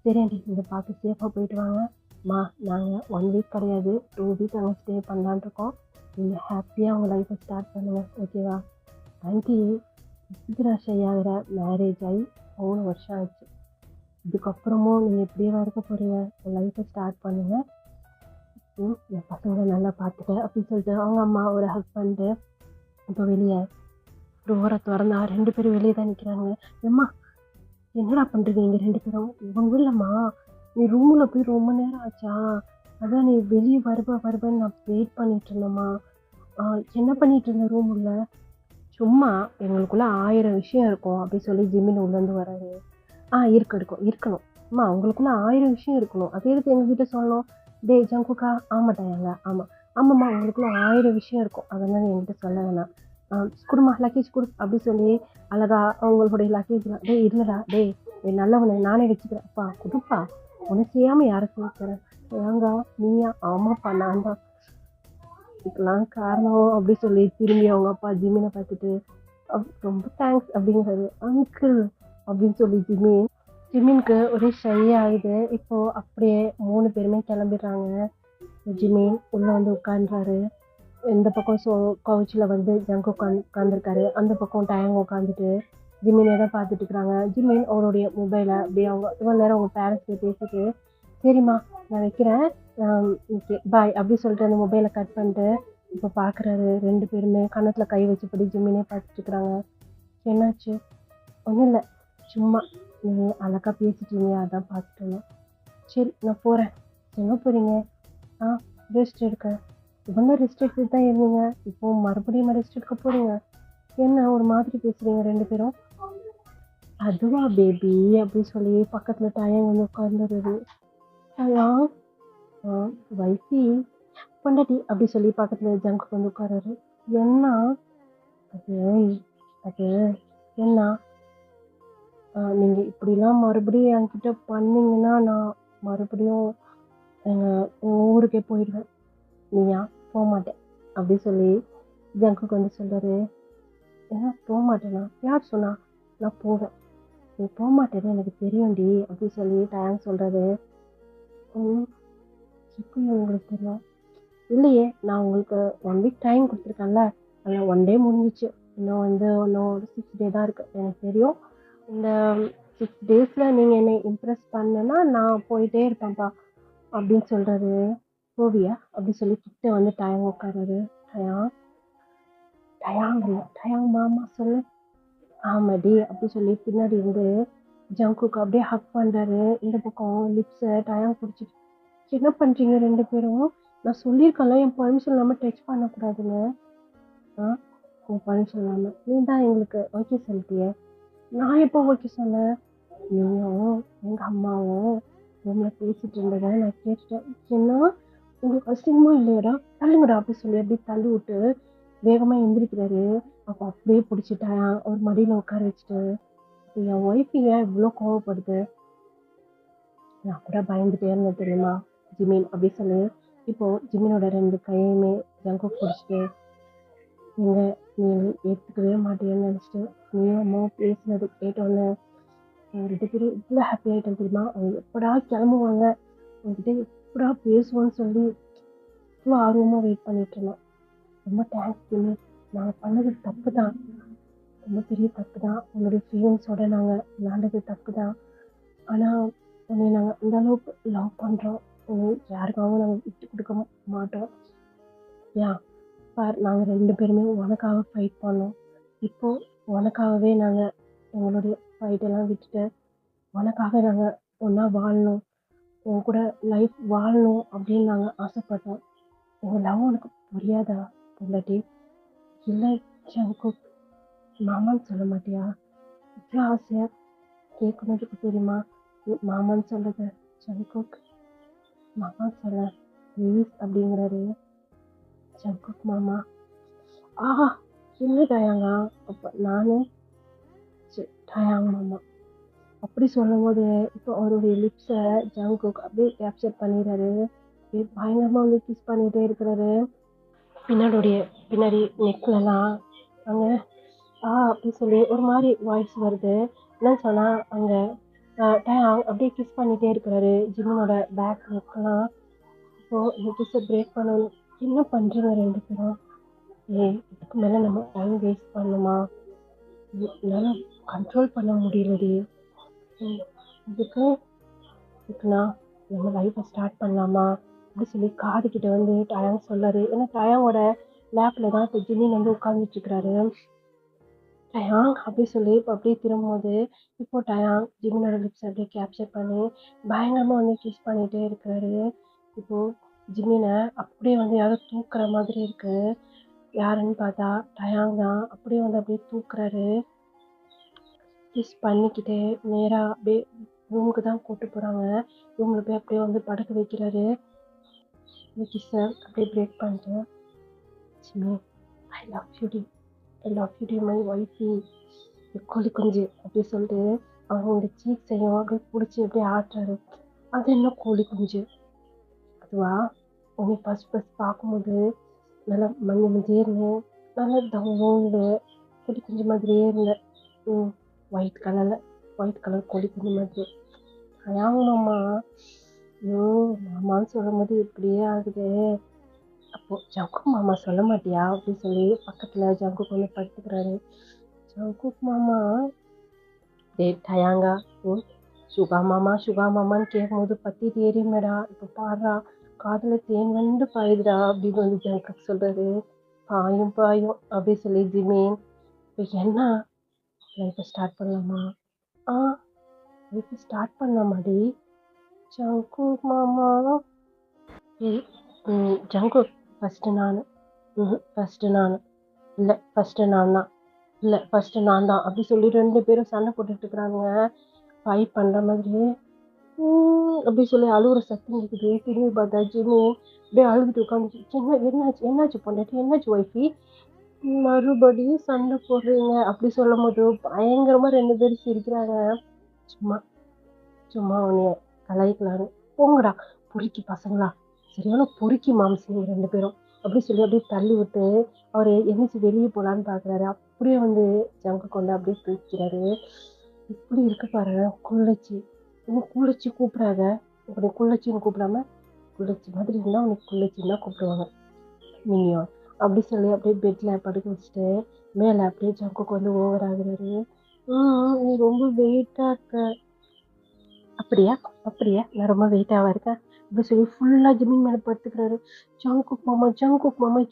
சரி ஆண்டி, நீங்கள் பார்த்து சேஃபாக போயிட்டு வாங்க. நாங்கள் 1 வீக் கிடையாது, 2 வீக் அங்கே ஸ்டே பண்ணலான் இருக்கோம். நீங்கள் ஹாப்பியாக உங்கள் லைஃப்பை ஸ்டார்ட் பண்ணுங்கள், ஓகேவா? ஆண்டி, சித்ராஷையாகிற மேரேஜ் ஆகி 3 வருஷம் ஆச்சு. இதுக்கப்புறமும் நீங்கள் எப்படியேவா இருக்க போகிறீங்க? உங்கள் லைஃப்பை ஸ்டார்ட் பண்ணுங்கள். என் பசங்களை நல்லா பார்த்துட்டேன் அப்படின்னு சொல்லிட்டு அவங்க அம்மா ஒரு ஹக் பண்ணிட்டு இப்போ வெளியே டோரை திறந்தா 2 பேரும் வெளியே தான் நிற்கிறாங்க. அம்மா என்னடா பண்ணுறீங்க நீங்கள் 2 பேரும்? இவங்க இல்லைம்மா, நீ ரூமில் போய் ரொம்ப நேரம் ஆச்சா, அதான் நீ வெளியே வருவேன்னு நான் வெயிட் பண்ணிட்டு இருந்தேம்மா. என்ன பண்ணிட்டு இருந்த ரூம் உள்ள? சும்மா எங்களுக்குள்ள 1000 விஷயம் இருக்கும் அப்படி சொல்லி ஜிம்மின் உள்ளேருந்து வராரு. இருக்கணும் அம்மா, அவங்களுக்குள்ள 1000 விஷயம் இருக்கணும், அதே எதுக்கு எங்ககிட்ட சொல்லணும்? டே ஜங்குக்கா, ஆமாட்டாங்க, ஆமாம்மா, உங்களுக்குள்ள 1000 விஷயம் இருக்கும், அதெல்லாம் என்கிட்ட சொல்ல வேணாம். குடுமா லக்கேஜ் கொடு அப்படி சொல்லி அழகா அவங்களுடைய லக்கேஜ்லாம் டேய் இல்லைடா டேய் நல்லவனே நானே வச்சுக்கிறேன் அப்பா கொடுப்பா உன்னை செய்யாமல் யாரை செய்யறேன் ஏங்கா நீயா ஆமாப்பா நான் தான் இதுக்கெல்லாம் காரணம் அப்படி சொல்லி திரும்பி அவங்க அப்பா ஜிமினை பார்த்துட்டு ரொம்ப தேங்க்ஸ் அப்படிங்கிறது அங்கிள் அப்படின்னு சொல்லி ஜிமினுக்கு ஒரே ஷை ஆகுது. இப்போ அப்படியே 3 பேருமே கிளம்பிடுறாங்க. ஜிமின் உள்ள வந்து உட்காந்துறாரு. இந்த பக்கம் கவுச்சில் வந்து ஜங்கு உட்காந்துருக்காரு. அந்த பக்கம் டயங்க உட்காந்துட்டு ஜிமினை தான் பார்த்துட்டு இருக்கிறாங்க. ஜிமின் அவருடைய மொபைலை அப்படியே அவங்க இவ்வளோ நேரம் அவங்க பேரண்ட்ஸ்கிட்ட பேசிட்டு சரிம்மா நான் வைக்கிறேன் ஓகே பாய் அப்படி சொல்லிட்டு அந்த மொபைலை கட் பண்ணிட்டு இப்போ பார்க்குறாரு. 2 பேருமே கன்னத்தில் கை வச்சபடி ஜிமினே பார்த்துட்டு இருக்கிறாங்க. என்னாச்சு? ஒன்றும் இல்லை, சும்மா நீங்கள் அழகாக பேசிட்டீங்க அதான் பார்த்துட்டு. சரி நான் போகிறேன். எங்கே போகிறீங்க? ரெஸ்ட் எடுக்க. இவங்க ரெஸ்ட் எடுத்துட்டு தான் இருந்தீங்க, இப்போ மறுபடியும் ரெஸ்ட் எடுக்க போகிறீங்க? என்ன ஒரு மாதிரி பேசுகிறீங்க 2 பேரும்? அதுவா பேபி அப்படின்னு சொல்லி பக்கத்தில் டயம் வந்து உட்காந்துருது. டயம் வைஃபி பொண்டாட்டி அப்படி சொல்லி பக்கத்தில் ஜங்கு வந்து உட்காராரு. என்ன அது அது என்ன நீங்கள் இப்படிலாம் மறுபடியும் என்கிட்ட பண்ணீங்கன்னா நான் மறுபடியும் எங்கள் ஊருக்கே போயிடுவேன். நீயா போக மாட்டேன் அப்படி சொல்லி ஜங்குக்கு வந்து சொல்கிறாரு. ஏன்னா போக மாட்டேனா? யார் சொன்னா? நான் போவேன். நீ போக மாட்டேன்னு எனக்கு தெரியும்டி அப்படி சொல்லி டயம் சொல்கிறாரு. இப்போ உங்களுக்கு தெரியும் இல்லையே, நான் உங்களுக்கு 1 வீக் டைம் கொடுத்துருக்கேன்ல, அதில் 1 டே முடிஞ்சிச்சு, இன்னும் வந்து ஒரு 6 டே தான் இருக்குது. எனக்கு தெரியும் இந்த 6 டேஸில் நீங்கள் என்னை இம்ப்ரெஸ் பண்ணனா நான் போயிட்டே இருப்பேன்ப்பா அப்படின்னு சொல்கிறாரு. போவியா அப்படி சொல்லி கிட்ட வந்து டயம் உட்காராரு. டயாங் மாமா சொல்லு. ஆமாடி அப்படி சொல்லி பின்னாடி இருந்து ஜங்குக்கு அப்படியே ஹக் பண்ணுறாரு. இந்த பக்கம் லிப்ஸை டயம் பிடிச்சிட்டு என்ன பண்ணுறீங்க 2 பேரும்? நான் சொல்லியிருக்கேன்ல என் பர்மிஷன் இல்லாமல் டச் பண்ணக்கூடாதுன்னு. உன் பர்மிஷன் இல்லாமல் நீ தான் எங்களுக்கு ஓகே சொல்லிட்டியே. நான் எப்போ ஓகே சொன்னேன்? நீயும் எங்கள் அம்மாவும் ரூமில் பேசிகிட்டு இருந்ததை நான் கேட்டுட்டேன். என்ன உங்களுக்கு அசிங்கமா இல்லையடா? தள்ளுங்கடா அப்படி சொல்லி அப்படியே தள்ளி விட்டு வேகமாக எந்திரிக்கிறாரு. அப்போ அப்படியே பிடிச்சிட்டேன் ஒரு மடியில் உட்கார வச்சுட்டு. என் ஒய்ஃபு ஏன் இவ்வளோ கோவப்படுது? நான் கூட பயந்துட்டே இருந்தேன் தெரியுமா ஜிமின் அப்படி சொல்லி இப்போ ஜிமினோட 2 கையுமே ஜங்கு பிடிச்சிட்டு நீங்கள் நீ ஏற்றுக்கவே மாட்டேன்னு நினச்சிட்டு நீயும் அம்மாவும் பேசினது கேட்டோன்னு 2 பேரும் இவ்வளோ ஹாப்பி ஆகிட்டேன் தெரியுமா. அவங்க எப்படா கிளம்புவாங்க, அவங்ககிட்ட எப்படா பேசுவோன்னு சொல்லி இவ்வளோ ஆர்வமாக வெயிட் பண்ணிட்டு இருந்தோம். ரொம்ப தேங்க்ஸ் ஜிமி. நாங்கள் பண்ணது தப்பு தான், ரொம்ப பெரிய தப்பு தான். உங்களுடைய ஃபீலிங்ஸோட நாங்கள் விளாண்டது தப்பு தான். ஆனால் உன்னை நாங்கள் அந்த அளவுக்கு லவ் பண்ணுறோம். யாருக்காகவும் நாங்கள் விட்டு கொடுக்க மாட்டோம். பார் நாங்கள் 2 பேருமே உனக்காக ஃபைட் பண்ணோம். இப்போது உனக்காகவே நாங்கள் எங்களுடைய ஃபைட்டெல்லாம் விட்டுட்டு உனக்காக நாங்கள் ஒன்றா வாழணும், உன் கூட லைஃப் வாழணும் அப்படின்னு நாங்கள் ஆசைப்பட்டோம். உங்கள் லவ் உனக்கு புரியாதா பொண்டாட்டி? இல்லை ஜங்கு மாமான்னு சொல்ல மாட்டியா? இவ்வளோ ஆசையாக கேட்கணுன்றதுக்கு தெரியுமா மாமான்னு சொல்கிறது? ஜங்குக் மாமா சொல்ல ப்ளீஸ் அப்படிங்கிறாரு. ஜங்குக் மாமா என்ன டயாங்கா? அப்போ நானும் டயாங் மாமா அப்படி சொல்லும் போது இப்போ அவருடைய லிப்ஸை ஜங்குக் அப்படியே கேப்சர் பண்ணிடுறாரு. பயங்கரமாக வந்து கிஸ் பண்ணிகிட்டே இருக்கிறாரு. பின்னாடி நெக்லலாம் அங்கே அப்படி சொல்லி ஒரு மாதிரி வாய்ஸ் வருது. என்னன்னு சொன்னால் அங்கே டயாங் அப்படியே கிஸ் பண்ணிகிட்டே இருக்கிறாரு ஜிமினோட பேக் நெக்லாம். இப்போது இந்த கிஸ்ஸை பிரேக் பண்ணணும். என்ன பண்ணுறீங்க 2 பேரும்? இதுக்கு மேலே நம்ம டைம் வேஸ்ட் பண்ணுமா? என்னால் கண்ட்ரோல் பண்ண முடியலடி. இதுக்குண்ணா நம்ம லைஃப்பை ஸ்டார்ட் பண்ணலாமா அப்படி சொல்லி காதுகிட்ட வந்து டயாங் சொல்லாரு. ஏன்னா டயாங்கோட லேப்பில் தான் இப்போ ஜிமின் வந்து உட்காந்துட்ருக்கிறாரு. டயாங் அப்படி சொல்லி இப்போ அப்படியே திரும்பும்போது இப்போ டயாங் ஜிமினோட லிப்ஸ் அப்படியே கேப்சர் பண்ணி பயங்கரமாக வந்து கிஸ் பண்ணிகிட்டே இருக்கிறாரு. இப்போது ஜிமினை அப்படியே வந்து யாரோ தூக்குற மாதிரி இருக்குது. யாருன்னு பார்த்தா டயாங் தான். அப்படியே வந்து அப்படியே தூக்குறாரு. கிஸ் பண்ணிக்கிட்டே நேராக அப்படியே ரூமுக்கு தான் கூப்பிட்டு போகிறாங்க. ரூமில் போய் அப்படியே வந்து படுக்க வைக்கிறாரு. இந்த கிஸ்ஸை அப்படியே பிரேக் பண்ணிட்டு ஜிமி ஐ லவ் யூ டி, ஐ லவ் யூ டி மை ஒய்ஃபி கோழி குஞ்சு அப்படி சொல்லிட்டு அவங்க சீக் செய்யும் அப்படியே பிடிச்சி அப்படியே ஆட்டுறாரு. அது என்ன கோழி குஞ்சு அதுவா? உன்னை ஃபஸ்ட் பார்க்கும்போது நல்லா மஞ்சள் மஞ்சேர்னு நல்லா தவோண்டு கோழி குஞ்சு மாதிரியே இருந்த. ஒயிட் கலர் கோழி குஞ்சு மாதிரி. மாமா ஐயோ மாமான்னு சொல்லும் போது இப்படியே ஆகுது. அப்போ ஜங்கு மாமா சொல்ல மாட்டியா அப்படின்னு சொல்லி பக்கத்துல ஜங்கு வந்து படுத்துக்கிறாரு. ஜங்கு மாமா டயாங்கா சுகா மாமான்னு கேட்கும்போது பத்தி தெரியுமேடா, இப்போ பாடுறா காதுல தேன் வந்து பாயுதுடா அப்படின்னு வந்து ஜங்கு சொல்றாரு. பாயும் அப்படி சொல்லி ஜிமீன் இப்போ என்ன லைஃப்பை ஸ்டார்ட் பண்ணலாமா? லைஃப்பை ஸ்டார்ட் பண்ணலாமாடி ஜங்கு மாமா? ஜங்கு ஃபஸ்ட்டு நான் இல்லை ஃபஸ்ட்டு நான் தான் அப்படி சொல்லி 2 பேரும் சண்டை போட்டுட்டு இருக்கிறாங்க. ஃபைட் பண்ணுற மாதிரி அப்படி சொல்லி அழுகுற சத்தம் இருக்குது. திரும்பி பார்த்தா ஜிம்மி அப்படியே அழுதுட்டு உட்காந்து என்னாச்சு பொண்டாட்டி, என்னாச்சு ஒய்ஃபி, மறுபடியும் சண்டை போடுறீங்க அப்படி சொல்லும் போது பயங்கரமாக 2 பேரும் சிரிக்கிறாங்க. சும்மா உன்னைய கலாய்க்கலான்னு. போங்கடா பொறுக்கி பசங்களா, சரியான பொறுக்கி மாம்ஸ் நீங்கள் 2 பேரும் அப்படி சொல்லி அப்படியே தள்ளி விட்டு அவர் என்னச்சு வெளியே போகலான்னு பார்க்குறாரு. அப்படியே வந்து ஜங்கு கொண்டு அப்படியே தூக்கிறாரு. இப்படி இருக்கு பாரு குள்ளச்சி. இன்னும் குள்ளச்சி கூப்பிடாத, உன்னை குள்ளச்சின்னு கூப்பிடாம குள்ளச்சி மாதிரி இருந்தால் உனக்கு குள்ளச்சின்னு தான் கூப்பிடுவாங்க மினியான் அப்படி சொல்லி அப்படியே பெட்டில் படுக்க வச்சுட்டு மேலே அப்படியே ஜங்குக்கு வந்து ஓவர் ஆகுறாரு. நீ ரொம்ப வெயிட்டாக இருக்க. அப்படியா நான் ரொம்ப வெயிட்டாக இருக்கேன் அப்படி சொல்லி ஃபுல்லாக ஜமீன் மேலே படுத்துக்கிறாரு. ஜங்குக் மாமா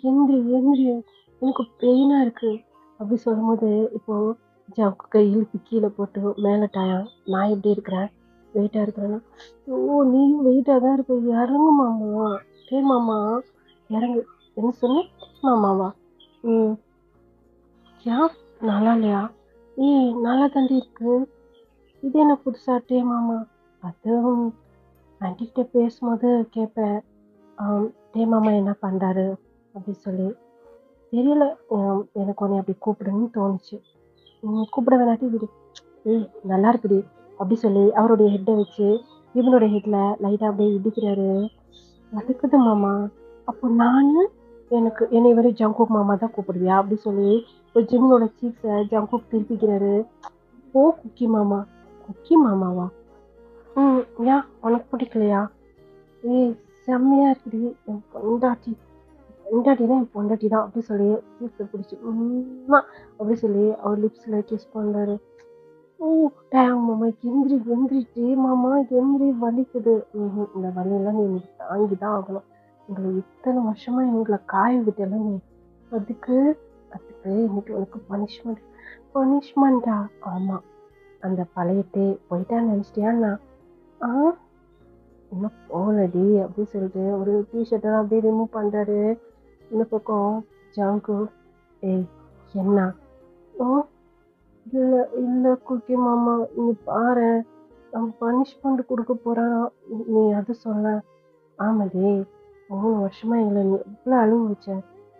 எந்திரி எனக்கு பெயினாக இருக்குது அப்படி சொல்லும் போது இப்போது ஜங்கு கையில் கீழே போட்டு மேலே டயம் நான் எப்படி இருக்கிறேன் வெயிட்டாக இருக்கிறேன்னா, நீயும் வெயிட்டாக தான் இருக்க, இறங்கு மாமா. மாமா இறங்கு. என்ன சொன்னேன் மாமாவா? ஏன் நல்லா இல்லையா? நல்லா தாண்டி இருக்கு. இது என்ன புதுசாட்டே மாமா? அதுவும் ஆன்டிகிட்ட பேசும்போது கேட்பேன், மாமா என்ன பண்ணுறாரு அப்படி சொல்லி. தெரியல, எனக்கு உன்னை அப்படி கூப்பிடுன்னு தோணுச்சு. கூப்பிட வேணாட்டி விடு. நல்லா இருக்குடி அப்படி சொல்லி அவருடைய ஹெட்டை வச்சு இவனுடைய ஹெட்டில் லைட்டாக அப்படியே இடிக்கிறாரு. அதுக்குது மாமா, அப்போ நான் என்னை வரை ஜங்குக் மாமா தான் கூப்பிடுவியா அப்படி சொல்லி ஒரு ஜிம்மினோட சீக்ஸை ஜங்குக் திருப்பிக்கிறாரு. குக்கி மாமாவா? ஏன் உனக்கு பிடிக்கலையா? செம்மையா இருக்குடி, என் பொண்டாட்டி தான் என் பொண்டாட்டி தான் அப்படி சொல்லி சீக்ஸை பிடிச்சி அப்படி சொல்லி அவர் லிப்ஸில் கிஸ் பண்ணுறாரு. மாமா எந்திரிட்டு மாமா எந்திரி, வலிக்குது. இந்த வலியெல்லாம் நீ தாங்கி தான் ஆகணும். உங்களை இத்தனை வருஷமா எங்களை காய விட்டல நீ, அதுக்கு இன்னைக்கு உனக்கு பனிஷ்மெண்டா? ஆமா, அந்த பழையட்டே போயிட்டான்னு நினைச்சிட்டியாண்ணா? இன்னும் போகலடி அப்படி சொல்லிட்டு ஒரு டிஷர்ட்டெல்லாம் அப்படியே ரிமூவ் பண்றாரு. இந்த பக்கம் ஜங்கு என்ன இல்லை குக்கி மாமா, நீ பாரு அவன் பனிஷ்மெண்ட் கொடுக்க போறான், நீ அதை சொல்ல. ஆமாடி 3 வருஷமா எங்களை நீ எவ்வளோ அழுவ வச்ச,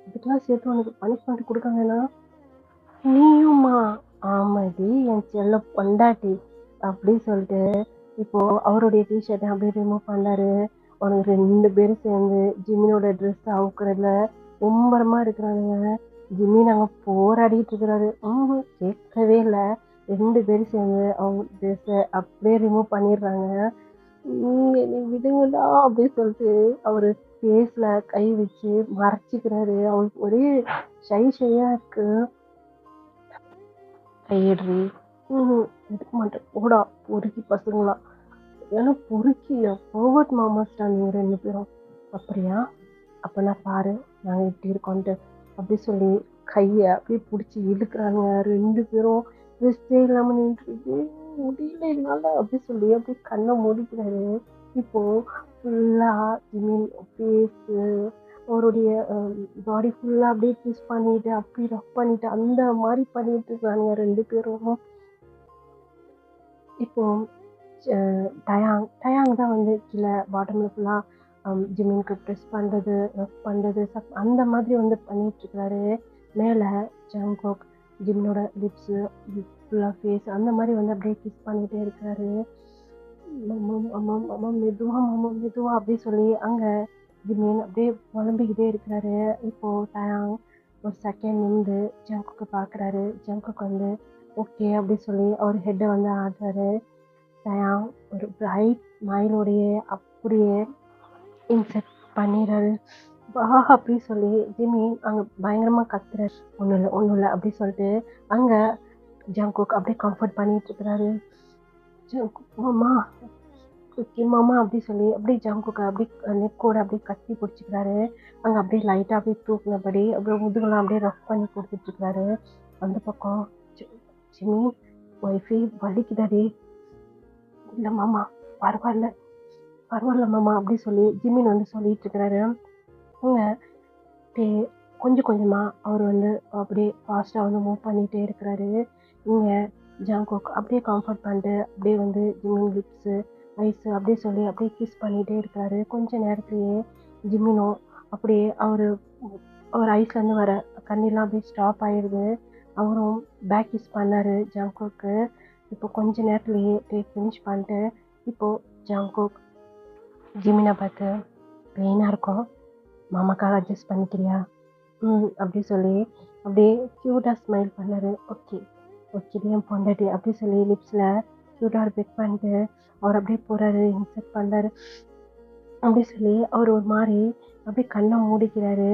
இதுக்கெல்லாம் சேர்த்து உனக்கு பனிஷ்மெண்ட் கொடுக்க வேணாம். நீயுமா? ஆமாடி என் செல்ல பொண்டாட்டி அப்படி சொல்லிட்டு இப்போ அவருடைய டிஷர்ட்டை அப்படியே ரிமூவ் பண்ணாரு. அவனுக்கு 2 பேரும் சேர்ந்து ஜிம்மினோட ட்ரெஸ் அவுக்குறதுல மும்பரமா இருக்கிறானுங்க. ஜிம்மி நாங்கள் போராடிட்டு இருக்கிறாரு. கேட்கவே இல்லை. 2 பேரும் சேர்ந்து அவங்க ட்ரெஸ்ஸை அப்படியே ரிமூவ் பண்ணிடுறாங்க. என்னை விடுங்கடா அப்படின்னு சொல்லிட்டு அவரு ஃபேஸ்ல கை வச்சு மறைச்சிக்கிறாரு. அவளுக்கு ஒரே ஷையா இருக்கு. கையிடுறி எடுக்க மாட்டேன் போடா பொறுக்கி பசங்களா, ஏன்னா பொறுக்கி போவட் மாமாஸ்டா நீங்க 2 பேரும். அப்படியா? அப்பனா பாரு நாங்கள் இப்படி இருக்கோன்ட்டு அப்படி சொல்லி கையை அப்படியே பிடிச்சி இழுக்கிறாங்க. 2 பேரும் ரெஸ்டே இல்லாமல் நின்றுட்டு முடியல என்னால அப்படி சொல்லி அப்படியே கண்ணை மூடிக்கிறாரு. இப்போ ஃபுல்லாக ஜிமின் ஃபேஸு அவருடைய பாடி ஃபுல்லாக அப்படியே ட்விஸ் பண்ணிட்டு அப்படி ரஃப் பண்ணிட்டு அந்த மாதிரி பண்ணிட்டு இருக்காங்க 2 பேரும். இப்போ டயாங் தான் வந்து கீழே பாட்டமில் ஃபுல்லாக ஜிமினுக்கு ப்ரெஸ் பண்ணுறது ரஃப் பண்ணுறது அந்த மாதிரி வந்து பண்ணிட்டு இருக்கிறாரு. மேலே ஜங்குக் ஜிம்மினோட லிப்ஸு ஃபுல்லாக ஃபேஸ் அந்த மாதிரி வந்து அப்படியே கிஸ் பண்ணிகிட்டே இருக்கிறாரு. மெதுவா அப்படி சொல்லி அங்கே ஜிமின் அப்படியே புலம்பிக்கிட்டே இருக்கிறாரு. இப்போது டயாங் ஒரு செகண்ட் நின்று ஜங்குக்கு பார்க்குறாரு. ஜங்குக்கு வந்து ஓகே அப்படி சொல்லி அவர் ஹெட்டை வந்து ஆடுறாரு. டயாங் ஒரு பிரைட் ஸ்மைலோடையே அப்படியே இன்செக்ட் பண்ணிடுறாரு. வா அப்படி சொல்லி ஜிமின் அங்கே பயங்கரமாக கத்துறாரு. ஒன்றும் இல்லை அப்படி சொல்லிட்டு அங்கே ஜங்குக் அப்படியே கம்ஃபர்ட் பண்ணிட்டு இருக்கிறாரு. ஜங்குக் மாமா ஓகே மாமா அப்படி சொல்லி அப்படியே ஜங்குக்கு அப்படி நெக்கோட அப்படியே கட்டி பிடிச்சிக்கிறாரு. அங்கே அப்படியே லைட்டாக அப்படியே தூக்குனபடி அப்படியே முதுகெல்லாம் அப்படியே ரஃப் பண்ணி கொடுத்துட்ருக்கிறாரு. அந்த பக்கம் ஜிமி ஒய்ஃபி வலிக்குதாடி. இல்லை மாமா பரவாயில்ல மாமா அப்படி சொல்லி ஜிமின் வந்து சொல்லிட்டு இருக்கிறாரு. இங்கே கொஞ்சம் கொஞ்சமாக அவர் வந்து அப்படியே ஃபாஸ்ட்டாக வந்து மூவ் பண்ணிகிட்டே இருக்கிறாரு. இங்கே ஜங்குக் அப்படியே கம்ஃபர்ட் பண்ணிட்டு அப்படியே வந்து ஜிமின் லிப்ஸு ஐஸு அப்படியே சொல்லி அப்படியே கிஸ் பண்ணிகிட்டே இருக்கிறாரு. கொஞ்ச நேரத்துலேயே ஜிமினும் அப்படியே அவர் ஐஸ்லேருந்து வர கண்ணெலாம் அப்படியே ஸ்டாப் ஆகிடுது. அவரும் பேக் கிஸ் பண்ணார் ஜங்குக்கு. இப்போ கொஞ்ச நேரத்துலேயே ஃபினிஷ் பண்ணிட்டு இப்போது ஜங்குக் ஜிமினை பார்த்து பெயினாக இருக்கும், மாமாக்காக அட்ஜஸ்ட் பண்ணிக்கிறியா அப்படி சொல்லி அப்படியே க்யூட்டாக ஸ்மைல் பண்ணார். ஓகே என் பொண்டாட்டி அப்படி சொல்லி லிப்ஸில் க்யூட்டாக பிக் பண்ணிட்டு அவர் அப்படியே போகிறாரு, இன்செக்ட் பண்ணுறாரு. அப்படி சொல்லி அவர் ஒரு மாதிரி அப்படியே கண்ணை மூடிக்கிறாரு.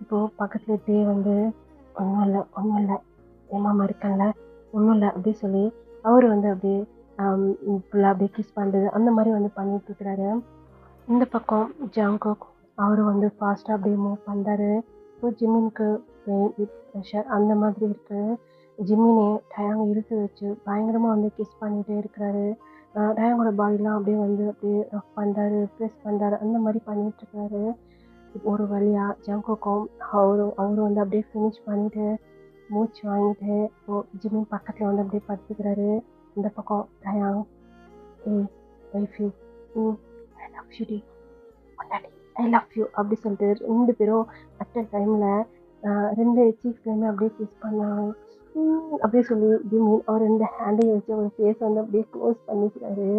இப்போது பக்கத்துலேயே வந்து ஒன்றும் இல்லை என் மாமா இருக்கல ஒன்றும் இல்லை அப்படி சொல்லி அவர் வந்து அப்படியே ஃபுல்லாக அப்படியே கிஸ் பண்ணுறது அந்த மாதிரி வந்து பண்ணிகிட்ருக்கிறாரு. இந்த பக்கம் ஜங்குக் அவர் வந்து ஃபாஸ்ட்டாக அப்படியே மூவ் பண்ணுறாரு. இப்போ ஜிமினுக்கு பெயின் வித் ப்ரெஷர் அந்த மாதிரி இருக்குது. ஜிமினே டயாங் இழுத்து வச்சு பயங்கரமாக வந்து கிஸ் பண்ணிகிட்டே இருக்கிறாரு. டயாங்கோட பாடிலாம் அப்படியே வந்து அப்படியே ரஃப் பண்ணுறாரு, ப்ரெஸ் பண்ணுறாரு, அந்த மாதிரி பண்ணிகிட்ருக்காரு. ஒரு வழியாக ஜங்குக்கும் அவரும் வந்து அப்படியே ஃபினிஷ் பண்ணிவிட்டு மூச்சு வாங்கிட்டு இப்போது ஜிமின் பக்கத்தில் வந்து அப்படியே படுத்துக்கிறாரு. இந்த பக்கம் டயாங் வைஃபி ஐ லவ் யூ டி பொண்டாட்டி ஐ லவ் யூ அப்படி சொல்லிட்டு 2 பேரும் அட் அ டைமில் 2 சீக்ஸ்லேயுமே அப்படியே கிஸ் பண்ணாங்க. அப்படியே சொல்லி ஜிமின் அவர் 2 ஹேண்டையும் வச்சு அவர் ஃபேஸ் வந்து அப்படியே க்ளோஸ் பண்ணிக்கிறாரு.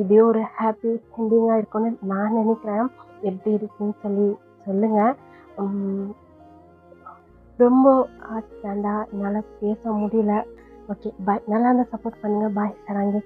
இதே ஒரு ஹாப்பி எண்டிங்காக இருக்கும்னு நான் நினைக்கிறேன். எப்படி இருக்குன்னு சொல்லி சொல்லுங்கள். ரொம்ப ஹார்ட் ஸ்டாண்டாக என்னால் பேச முடியல. Okay bye. நல்லா இருந்தால் சப்போர்ட் பண்ணுங்கள். பாய் சராங்கி.